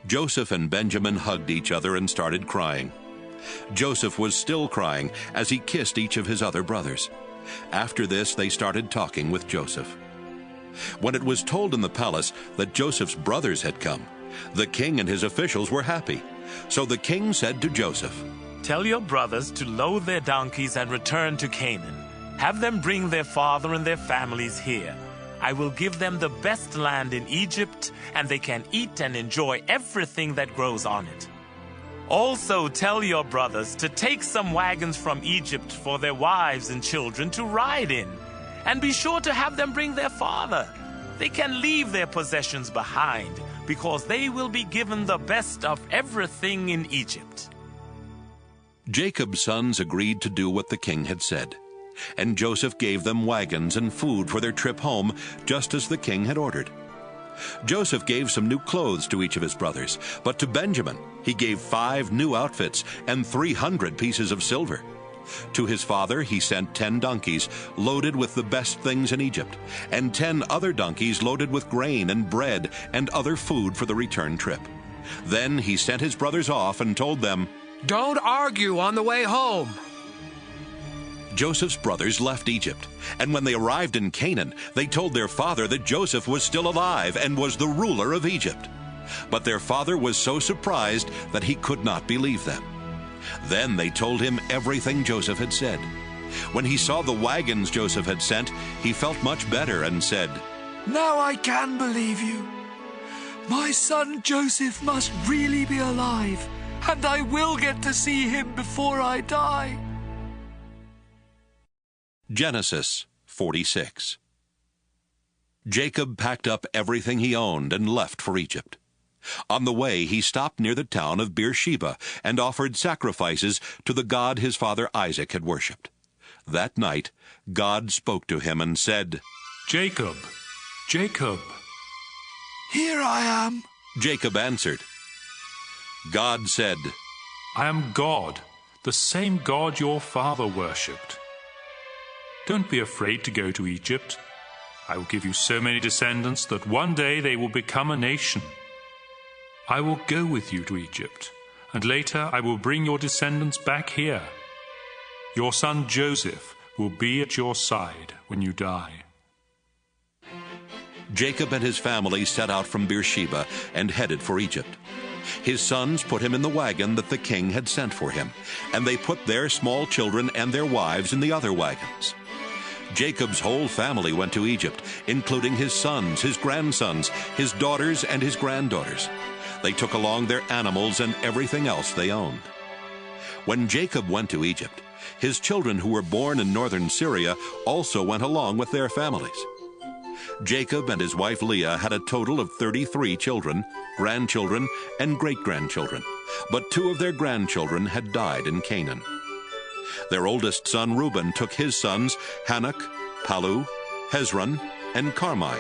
Joseph and Benjamin hugged each other and started crying. Joseph was still crying as he kissed each of his other brothers. After this, they started talking with Joseph. When it was told in the palace that Joseph's brothers had come, the king and his officials were happy. So the king said to Joseph,
"Tell your brothers to load their donkeys and return to Canaan. Have them bring their father and their families here. I will give them the best land in Egypt, and they can eat and enjoy everything that grows on it. Also tell your brothers to take some wagons from Egypt for their wives and children to ride in, and be sure to have them bring their father. They can leave their possessions behind, because they will be given the best of everything in Egypt."
Jacob's sons agreed to do what the king had said, and Joseph gave them wagons and food for their trip home, just as the king had ordered. Joseph gave some new clothes to each of his brothers, but to Benjamin he gave 5 new outfits and 300 pieces of silver. To his father he sent 10 donkeys loaded with the best things in Egypt, and 10 other donkeys loaded with grain and bread and other food for the return trip. Then he sent his brothers off and told them,
"Don't argue on the way home."
Joseph's brothers left Egypt, and when they arrived in Canaan, they told their father that Joseph was still alive and was the ruler of Egypt. But their father was so surprised that he could not believe them. Then they told him everything Joseph had said. When he saw the wagons Joseph had sent, he felt much better and said,
"Now I can believe you. My son Joseph must really be alive, and I will get to see him before I die."
Genesis 46. Jacob packed up everything he owned and left for Egypt. On the way, he stopped near the town of Beersheba and offered sacrifices to the God his father Isaac had worshipped. That night, God spoke to him and said,
"Jacob, Jacob."
"Here I am."
Jacob answered. God said,
"I am God, the same God your father worshipped. Don't be afraid to go to Egypt. I will give you so many descendants that one day they will become a nation. I will go with you to Egypt, and later I will bring your descendants back here. Your son Joseph will be at your side when you die."
Jacob and his family set out from Beersheba and headed for Egypt. His sons put him in the wagon that the king had sent for him, and they put their small children and their wives in the other wagons. Jacob's whole family went to Egypt, including his sons, his grandsons, his daughters, and his granddaughters. They took along their animals and everything else they owned. When Jacob went to Egypt, his children who were born in northern Syria also went along with their families. Jacob and his wife Leah had a total of 33 children, grandchildren, and great-grandchildren, but 2 of their grandchildren had died in Canaan. Their oldest son Reuben took his sons Hanok, Palu, Hezron, and Carmi.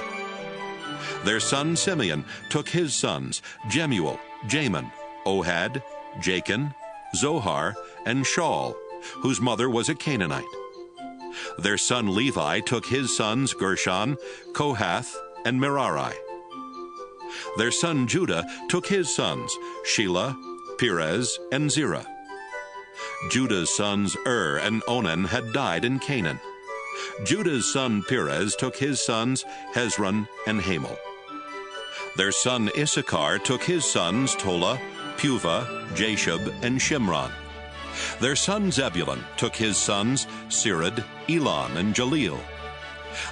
Their son Simeon took his sons Jemuel, Jamin, Ohad, Jachin, Zohar, and Shaul, whose mother was a Canaanite. Their son Levi took his sons Gershon, Kohath, and Merari. Their son Judah took his sons Shelah, Perez, and Zerah. Judah's sons and Onan had died in Canaan. Judah's son Perez took his sons Hezron and Hamel. Their son Issachar took his sons Tola, Puvah, Jashub, and Shimron. Their son Zebulun took his sons Sirad, Elon, and Jaleel.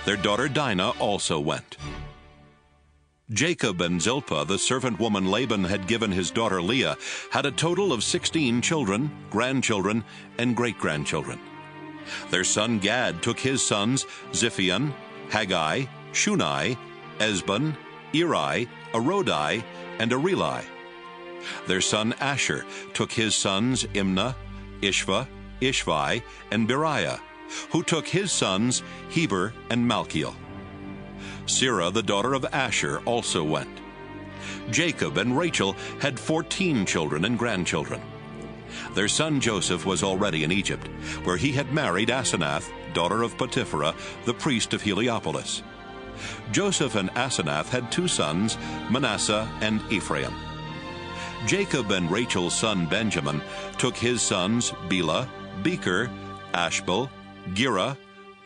Their daughter Dinah also went. Jacob and Zilpah, the servant woman Laban had given his daughter Leah, had a total of 16 children, grandchildren, and great-grandchildren. Their son Gad took his sons Ziphion, Haggai, Shunai, Esbon, Eri, Arodi, and Areli. Their son Asher took his sons Imnah, Ishva, Ishvi, and Beriah, who took his sons Heber and Malchiel. Serah, the daughter of Asher, also went. Jacob and Rachel had 14 children and grandchildren. Their son Joseph was already in Egypt, where he had married Asenath, daughter of Potipherah, the priest of Heliopolis. Joseph and Asenath had 2 sons, Manasseh and Ephraim. Jacob and Rachel's son Benjamin took his sons Bela, Becher, Ashbel, Gera,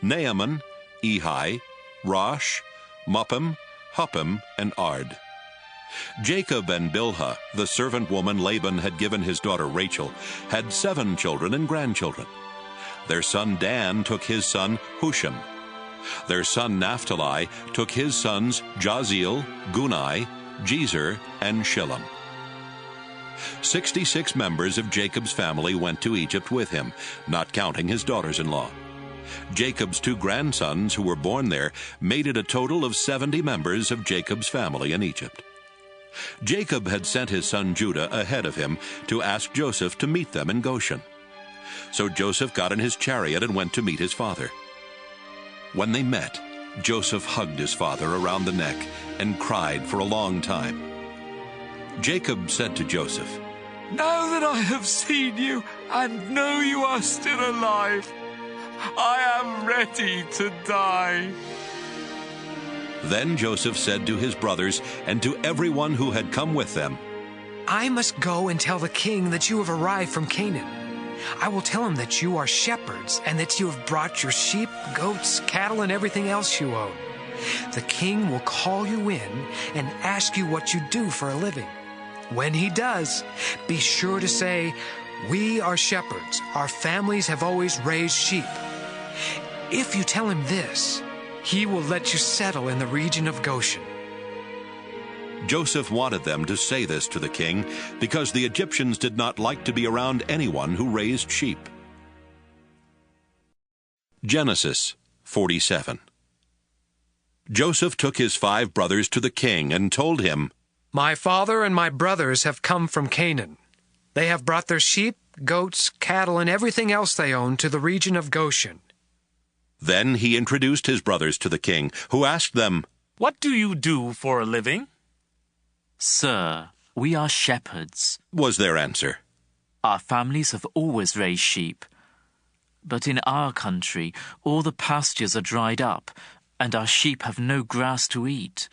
Naaman, Ehi, Rosh, Muppim, Huppim, and Ard. Jacob and Bilhah, the servant woman Laban had given his daughter Rachel, had 7 children and grandchildren. Their son Dan took his son Hushim. Their son Naphtali took his sons Jaziel, Gunai, Jezer, and Shillem. 66 members of Jacob's family went to Egypt with him, not counting his daughters-in-law. Jacob's 2 grandsons who were born there made it a total of 70 members of Jacob's family in Egypt. Jacob had sent his son Judah ahead of him to ask Joseph to meet them in Goshen. So Joseph got in his chariot and went to meet his father. When they met, Joseph hugged his father around the neck and cried for a long time. Jacob said to Joseph,
"Now that I have seen you and know you are still alive, I am ready to die."
Then Joseph said to his brothers and to everyone who had come with them,
"I must go and tell the king that you have arrived from Canaan. I will tell him that you are shepherds and that you have brought your sheep, goats, cattle, and everything else you own. The king will call you in and ask you what you do for a living. When he does, be sure to say, 'We are shepherds. Our families have always raised sheep.' If you tell him this, he will let you settle in the region of Goshen."
Joseph wanted them to say this to the king because the Egyptians did not like to be around anyone who raised sheep. Genesis 47. Joseph took his 5 brothers to the king and told him,
"My father and my brothers have come from Canaan. They have brought their sheep, goats, cattle, and everything else they own to the region of Goshen."
Then he introduced his brothers to the king, who asked them,
"What do you do for a living?"
"Sir, we are shepherds,"
was their answer.
"Our families have always raised sheep. But in our country, all the pastures are dried up, and our sheep have no grass to eat.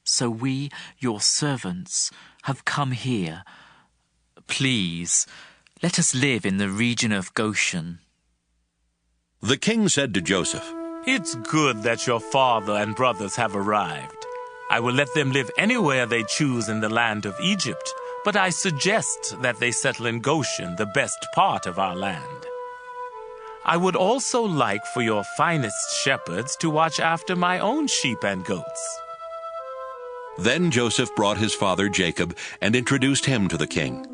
So we, your servants, have come here. Please, let us live in the region of Goshen."
The king said to Joseph,
"It's good that your father and brothers have arrived. I will let them live anywhere they choose in the land of Egypt, but I suggest that they settle in Goshen, the best part of our land. I would also like for your finest shepherds to watch after my own sheep and goats."
Then Joseph brought his father Jacob and introduced him to the king.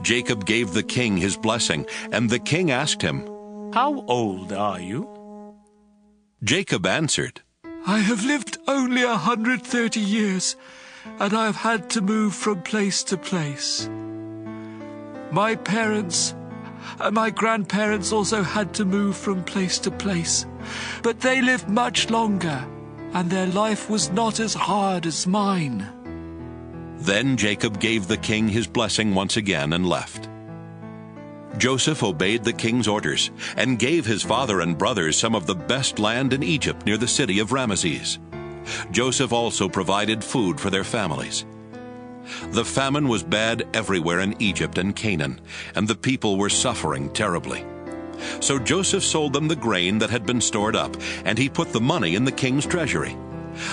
Jacob gave the king his blessing, and the king asked him,
"How old are you?"
Jacob answered,
"I have lived only 130 years, and I have had to move from place to place. My parents and my grandparents also had to move from place to place, but they lived much longer, and their life was not as hard as mine."
Then Jacob gave the king his blessing once again and left. Joseph obeyed the king's orders and gave his father and brothers some of the best land in Egypt near the city of Ramesses. Joseph also provided food for their families. The famine was bad everywhere in Egypt and Canaan, and the people were suffering terribly. So Joseph sold them the grain that had been stored up, and he put the money in the king's treasury.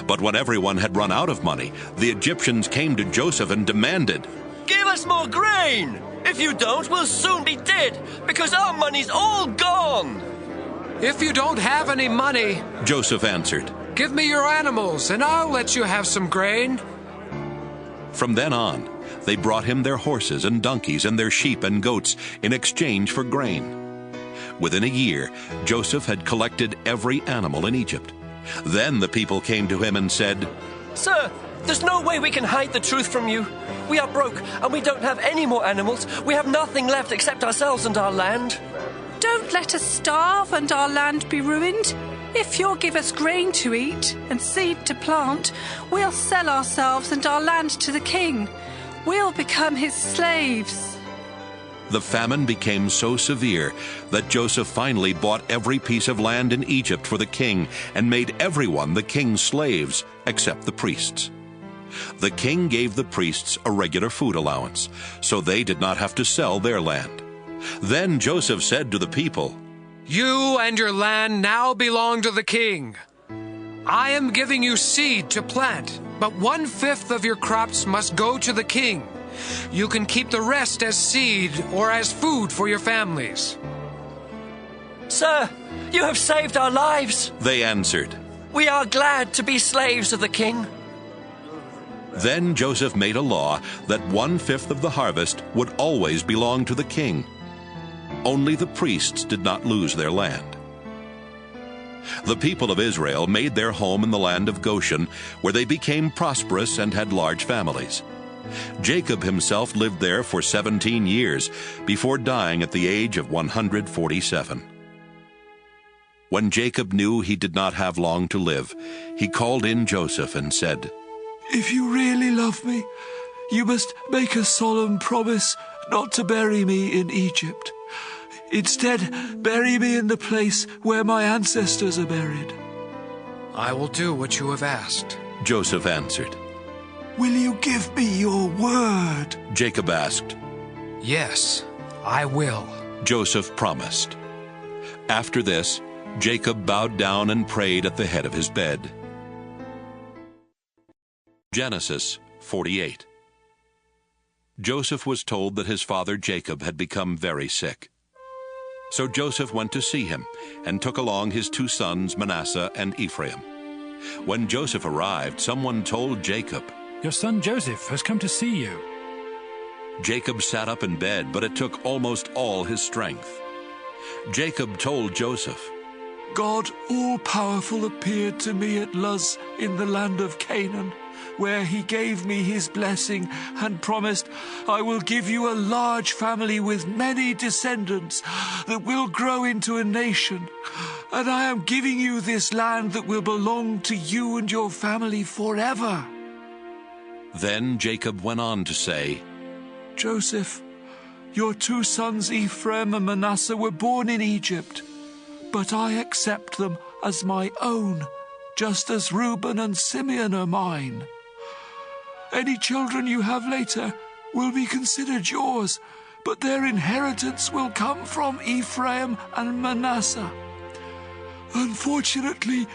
But when everyone had run out of money, the Egyptians came to Joseph and demanded,
"Give us more grain! If you don't, we'll soon be dead, because our money's all gone!"
"If you don't have any money,"
Joseph answered,
"give me your animals, and I'll let you have some grain."
From then on, they brought him their horses and donkeys and their sheep and goats in exchange for grain. Within a year, Joseph had collected every animal in Egypt. Then the people came to him and said,
"Sir, there's no way we can hide the truth from you. We are broke, and we don't have any more animals. We have nothing left except ourselves and our land."
"Don't let us starve and our land be ruined. If you'll give us grain to eat and seed to plant, we'll sell ourselves and our land to the king. We'll become his slaves."
The famine became so severe that Joseph finally bought every piece of land in Egypt for the king and made everyone the king's slaves except the priests. The king gave the priests a regular food allowance, so they did not have to sell their land. Then Joseph said to the people,
"You and your land now belong to the king. I am giving you seed to plant, but 1/5 of your crops must go to the king. You can keep the rest as seed or as food for your families."
"Sir, you have saved our lives,"
they answered.
"We are glad to be slaves of the king."
Then Joseph made a law that 1/5 of the harvest would always belong to the king. Only the priests did not lose their land. The people of Israel made their home in the land of Goshen, where they became prosperous and had large families. Jacob himself lived there for 17 years before dying at the age of 147. When Jacob knew he did not have long to live, he called in Joseph and said,
"If you really love me, you must make a solemn promise not to bury me in Egypt. Instead, bury me in the place where my ancestors are buried."
"I will do what you have asked,"
Joseph answered.
"Will you give me your word?"
Jacob asked.
"Yes, I will,"
Joseph promised. After this, Jacob bowed down and prayed at the head of his bed. Genesis 48. Joseph was told that his father Jacob had become very sick. So Joseph went to see him and took along his 2 sons Manasseh and Ephraim. When Joseph arrived, someone told Jacob,
"Your son Joseph has come to see you."
Jacob sat up in bed, but it took almost all his strength. Jacob told Joseph,
"God all-powerful appeared to me at Luz in the land of Canaan, where he gave me his blessing and promised, 'I will give you a large family with many descendants that will grow into a nation. And I am giving you this land that will belong to you and your family forever.'"
Then Jacob went on to say,
"Joseph, your 2 sons Ephraim and Manasseh were born in Egypt, but I accept them as my own, just as Reuben and Simeon are mine. Any children you have later will be considered yours, but their inheritance will come from Ephraim and Manasseh. Unfortunately,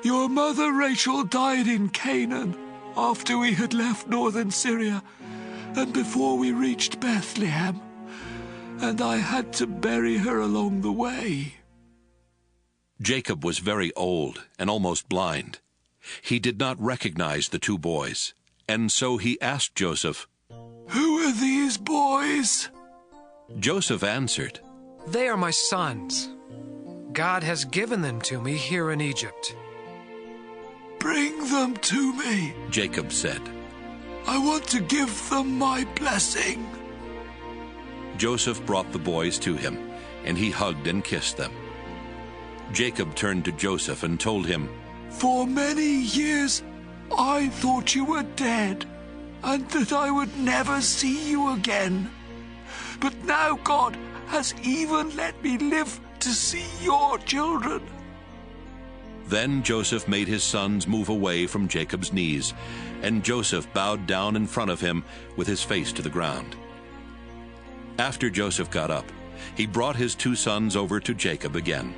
your mother Rachel died in Canaan after we had left northern Syria and before we reached Bethlehem, and I had to bury her along the way."
Jacob was very old and almost blind. He did not recognize the 2 boys, and so he asked Joseph,
"Who are these boys?"
Joseph answered,
"They are my sons. God has given them to me here in Egypt."
"Bring them to me,"
Jacob said.
"I want to give them my blessing."
Joseph brought the boys to him, and he hugged and kissed them. Jacob turned to Joseph and told him,
"For many years I thought you were dead, and that I would never see you again. But now God has even let me live to see your children."
Then Joseph made his sons move away from Jacob's knees, and Joseph bowed down in front of him with his face to the ground. After Joseph got up, he brought his 2 sons over to Jacob again.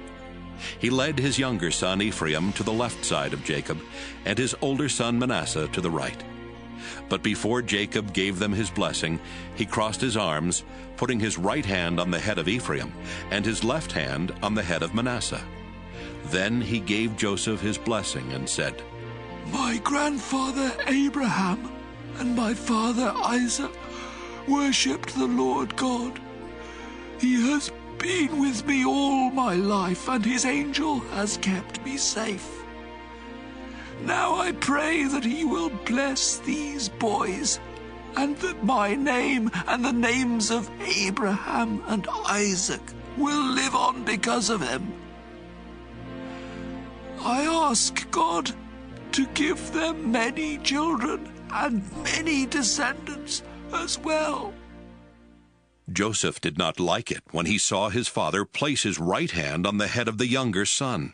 He led his younger son Ephraim to the left side of Jacob, and his older son Manasseh to the right. But before Jacob gave them his blessing, he crossed his arms, putting his right hand on the head of Ephraim and his left hand on the head of Manasseh. Then he gave Joseph his blessing and said,
My grandfather Abraham and my father Isaac worshipped the Lord God. He has been with me all my life, and his angel has kept me safe. Now I pray that he will bless these boys, and that my name and the names of Abraham and Isaac will live on because of him. I ask God to give them many children and many descendants as well.
Joseph did not like it when he saw his father place his right hand on the head of the younger son.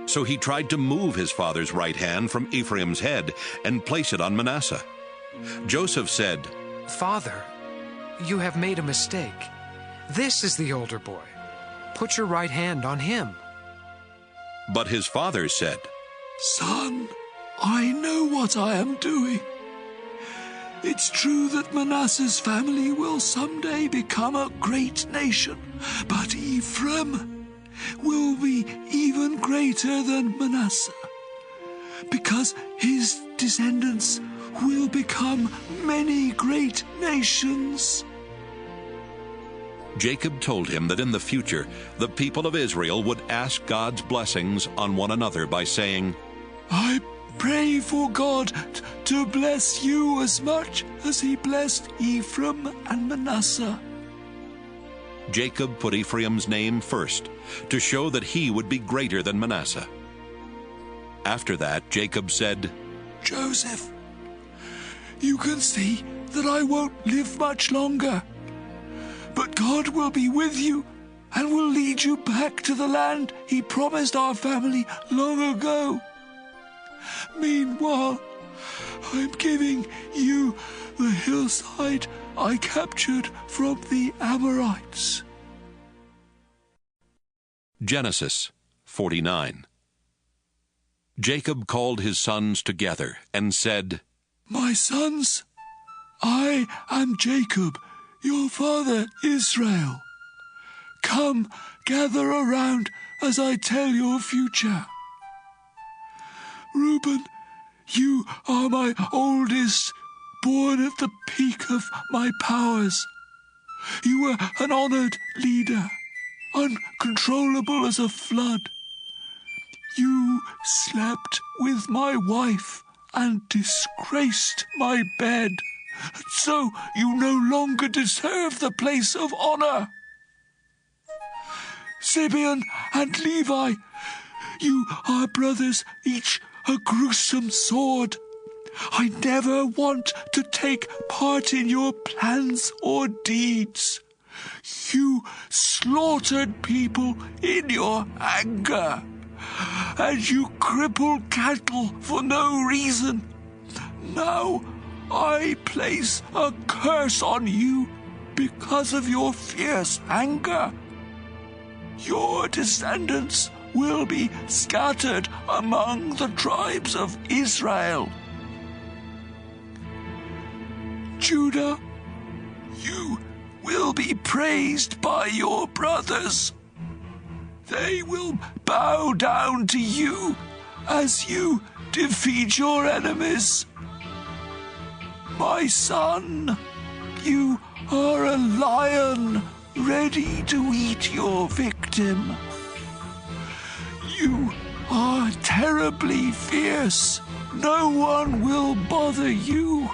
So he tried to move his father's right hand from Ephraim's head and place it on Manasseh. Joseph said,
Father, you have made a mistake. This is the older boy. Put your right hand on him.
But his father said,
Son, I know what I am doing. It's true that Manasseh's family will someday become a great nation, but Ephraim will be even greater than Manasseh, because his descendants will become many great nations.
Jacob told him that in the future the people of Israel would ask God's blessings on one another by saying,
I pray for God to bless you as much as he blessed Ephraim and Manasseh.
Jacob put Ephraim's name first to show that he would be greater than Manasseh. After that, Jacob said,
Joseph, you can see that I won't live much longer. But God will be with you and will lead you back to the land he promised our family long ago. Meanwhile, I'm giving you the hillside I captured from the Amorites.
Genesis 49. Jacob called his sons together and said,
My sons, I am Jacob, your father Israel. Come, gather around as I tell your future. Reuben, you are my oldest, born at the peak of my powers. You were an honored leader, uncontrollable as a flood. You slept with my wife and disgraced my bed. So you no longer deserve the place of honor. Simeon and Levi, you are brothers, each a gruesome sword. I never want to take part in your plans or deeds. You slaughtered people in your anger, and you crippled cattle for no reason. Now I place a curse on you because of your fierce anger. Your descendants will be scattered among the tribes of Israel. Judah, you will be praised by your brothers. They will bow down to you as you defeat your enemies. My son, you are a lion ready to eat your victim. You are terribly fierce. No one will bother you.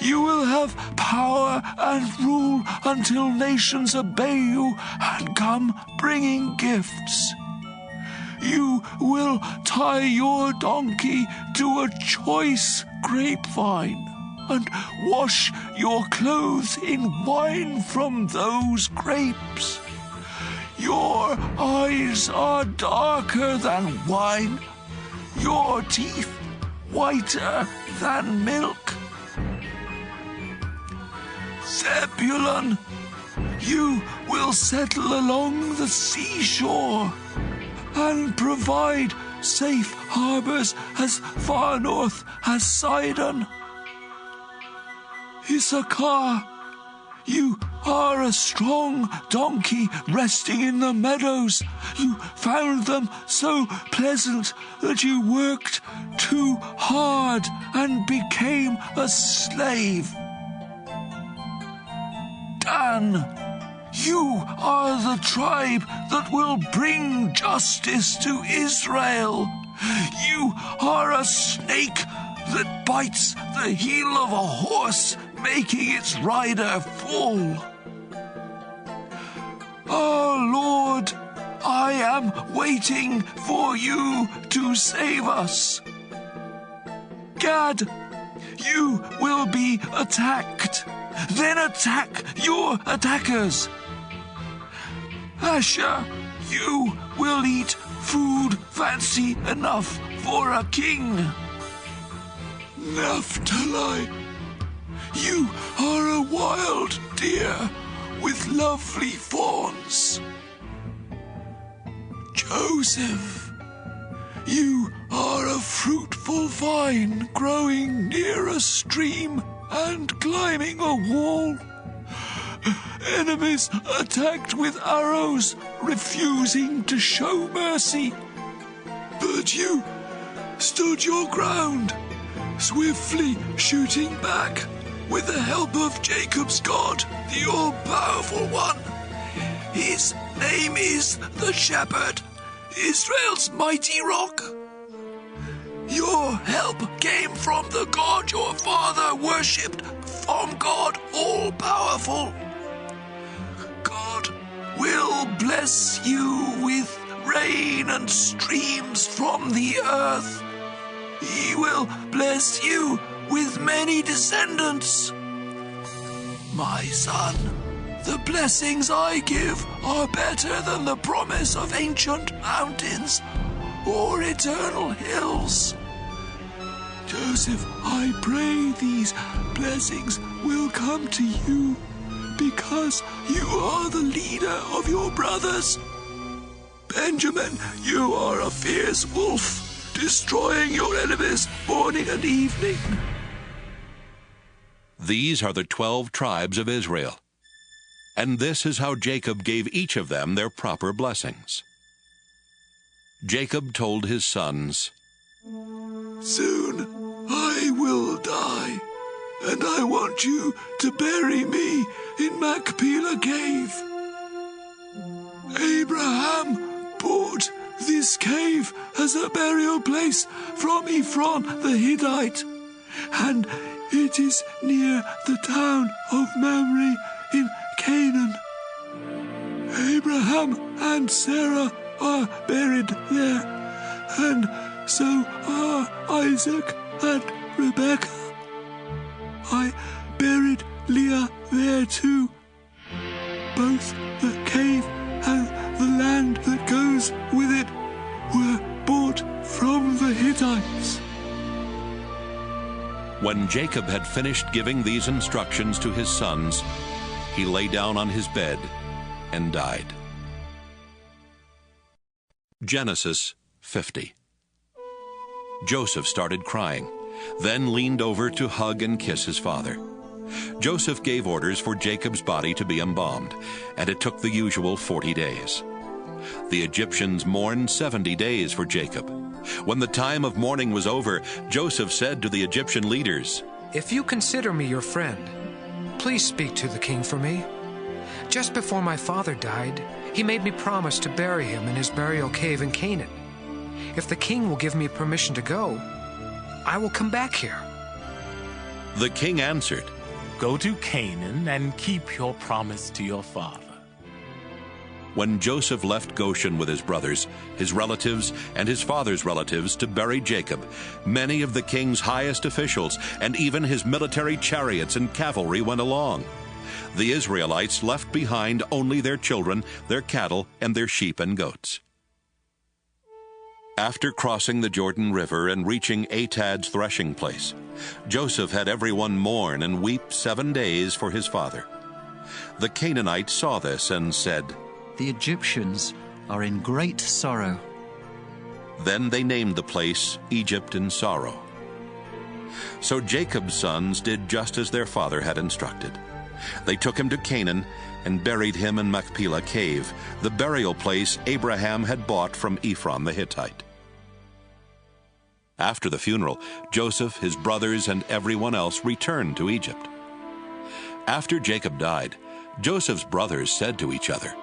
You will have power and rule until nations obey you and come bringing gifts. You will tie your donkey to a choice grapevine and wash your clothes in wine from those grapes. Your eyes are darker than wine, your teeth whiter than milk. Zebulun, you will settle along the seashore and provide safe harbors as far north as Sidon. Issachar, you are a strong donkey resting in the meadows. You found them so pleasant that you worked too hard and became a slave. Dan, you are the tribe that will bring justice to Israel. You are a snake that bites the heel of a horse, making its rider fall. Oh, Lord, I am waiting for you to save us. Gad, you will be attacked. Then attack your attackers. Asher, you will eat food fancy enough for a king. Naphtali, you are a wild deer with lovely fawns. Joseph, you are a fruitful vine growing near a stream and climbing a wall. Enemies attacked with arrows, refusing to show mercy. But you stood your ground, swiftly shooting back with the help of Jacob's God, the all-powerful one. His name is the Shepherd, Israel's mighty rock. Your help came from the God your father worshipped, from God all-powerful. God will bless you with rain and streams from the earth. He will bless you with many descendants. My son, the blessings I give are better than the promise of ancient mountains or eternal hills. Joseph, I pray these blessings will come to you because you are the leader of your brothers. Benjamin, you are a fierce wolf, destroying your enemies morning and evening.
These are the 12 tribes of Israel. And this is how Jacob gave each of them their proper blessings. Jacob told his sons,
Soon I will die, and I want you to bury me in Machpelah cave. Abraham bought this cave as a burial place from Ephron the Hittite, and it is near the town of Mamre in Canaan. Abraham and Sarah are buried there, and so are Isaac and Rebekah. I buried Leah there too. Both the cave and the land that goes with it were bought from the Hittites.
When Jacob had finished giving these instructions to his sons, he lay down on his bed and died. Genesis 50. Joseph started crying, then leaned over to hug and kiss his father. Joseph gave orders for Jacob's body to be embalmed, and it took the usual 40 days. The Egyptians mourned 70 days for Jacob. When the time of mourning was over, Joseph said to the Egyptian leaders,
If you consider me your friend, please speak to the king for me. Just before my father died, he made me promise to bury him in his burial cave in Canaan. If the king will give me permission to go, I will come back here.
The king answered,
Go to Canaan and keep your promise to your father.
When Joseph left Goshen with his brothers, his relatives, and his father's relatives to bury Jacob, many of the king's highest officials and even his military chariots and cavalry went along. The Israelites left behind only their children, their cattle, and their sheep and goats. After crossing the Jordan River and reaching Atad's threshing place, Joseph had everyone mourn and weep 7 days for his father. The Canaanites saw this and said,
"The Egyptians are in great sorrow."
Then they named the place Egypt in sorrow. So Jacob's sons did just as their father had instructed. They took him to Canaan and buried him in Machpelah cave, the burial place Abraham had bought from Ephron the Hittite. After the funeral, Joseph, his brothers, and everyone else returned to Egypt. After Jacob died, Joseph's brothers said to each other,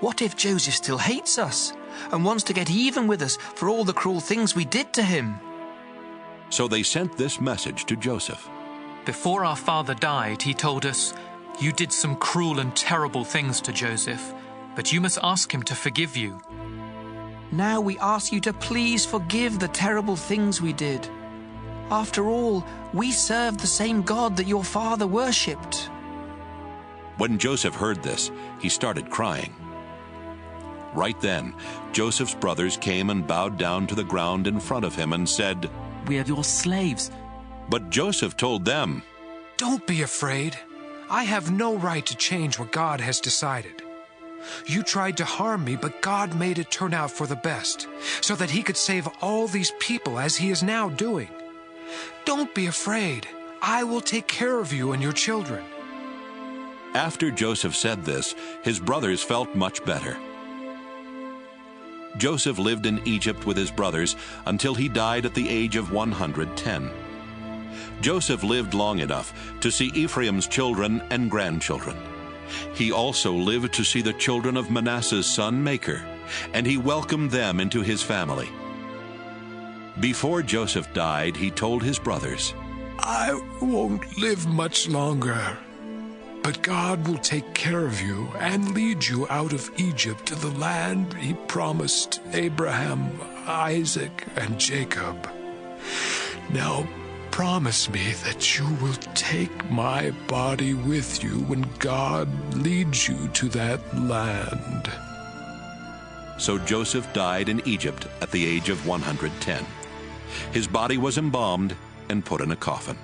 "What if Joseph still hates us and wants to get even with us for all the cruel things we did to him?"
So they sent this message to Joseph.
Before our father died, he told us, "You did some cruel and terrible things to Joseph, but you must ask him to forgive you."
Now we ask you to please forgive the terrible things we did. After all, we serve the same God that your father worshipped.
When Joseph heard this, he started crying. Right then, Joseph's brothers came and bowed down to the ground in front of him and said,
"We are your slaves."
But Joseph told them,
"Don't be afraid. I have no right to change what God has decided. You tried to harm me, but God made it turn out for the best, so that he could save all these people as he is now doing. Don't be afraid. I will take care of you and your children."
After Joseph said this, his brothers felt much better. Joseph lived in Egypt with his brothers until he died at the age of 110. Joseph lived long enough to see Ephraim's children and grandchildren. He also lived to see the children of Manasseh's son Machir, and he welcomed them into his family. Before Joseph died, he told his brothers,
"I won't live much longer, but God will take care of you and lead you out of Egypt to the land he promised Abraham, Isaac, and Jacob. Now promise me that you will take my body with you when God leads you to that land."
So Joseph died in Egypt at the age of 110. His body was embalmed and put in a coffin.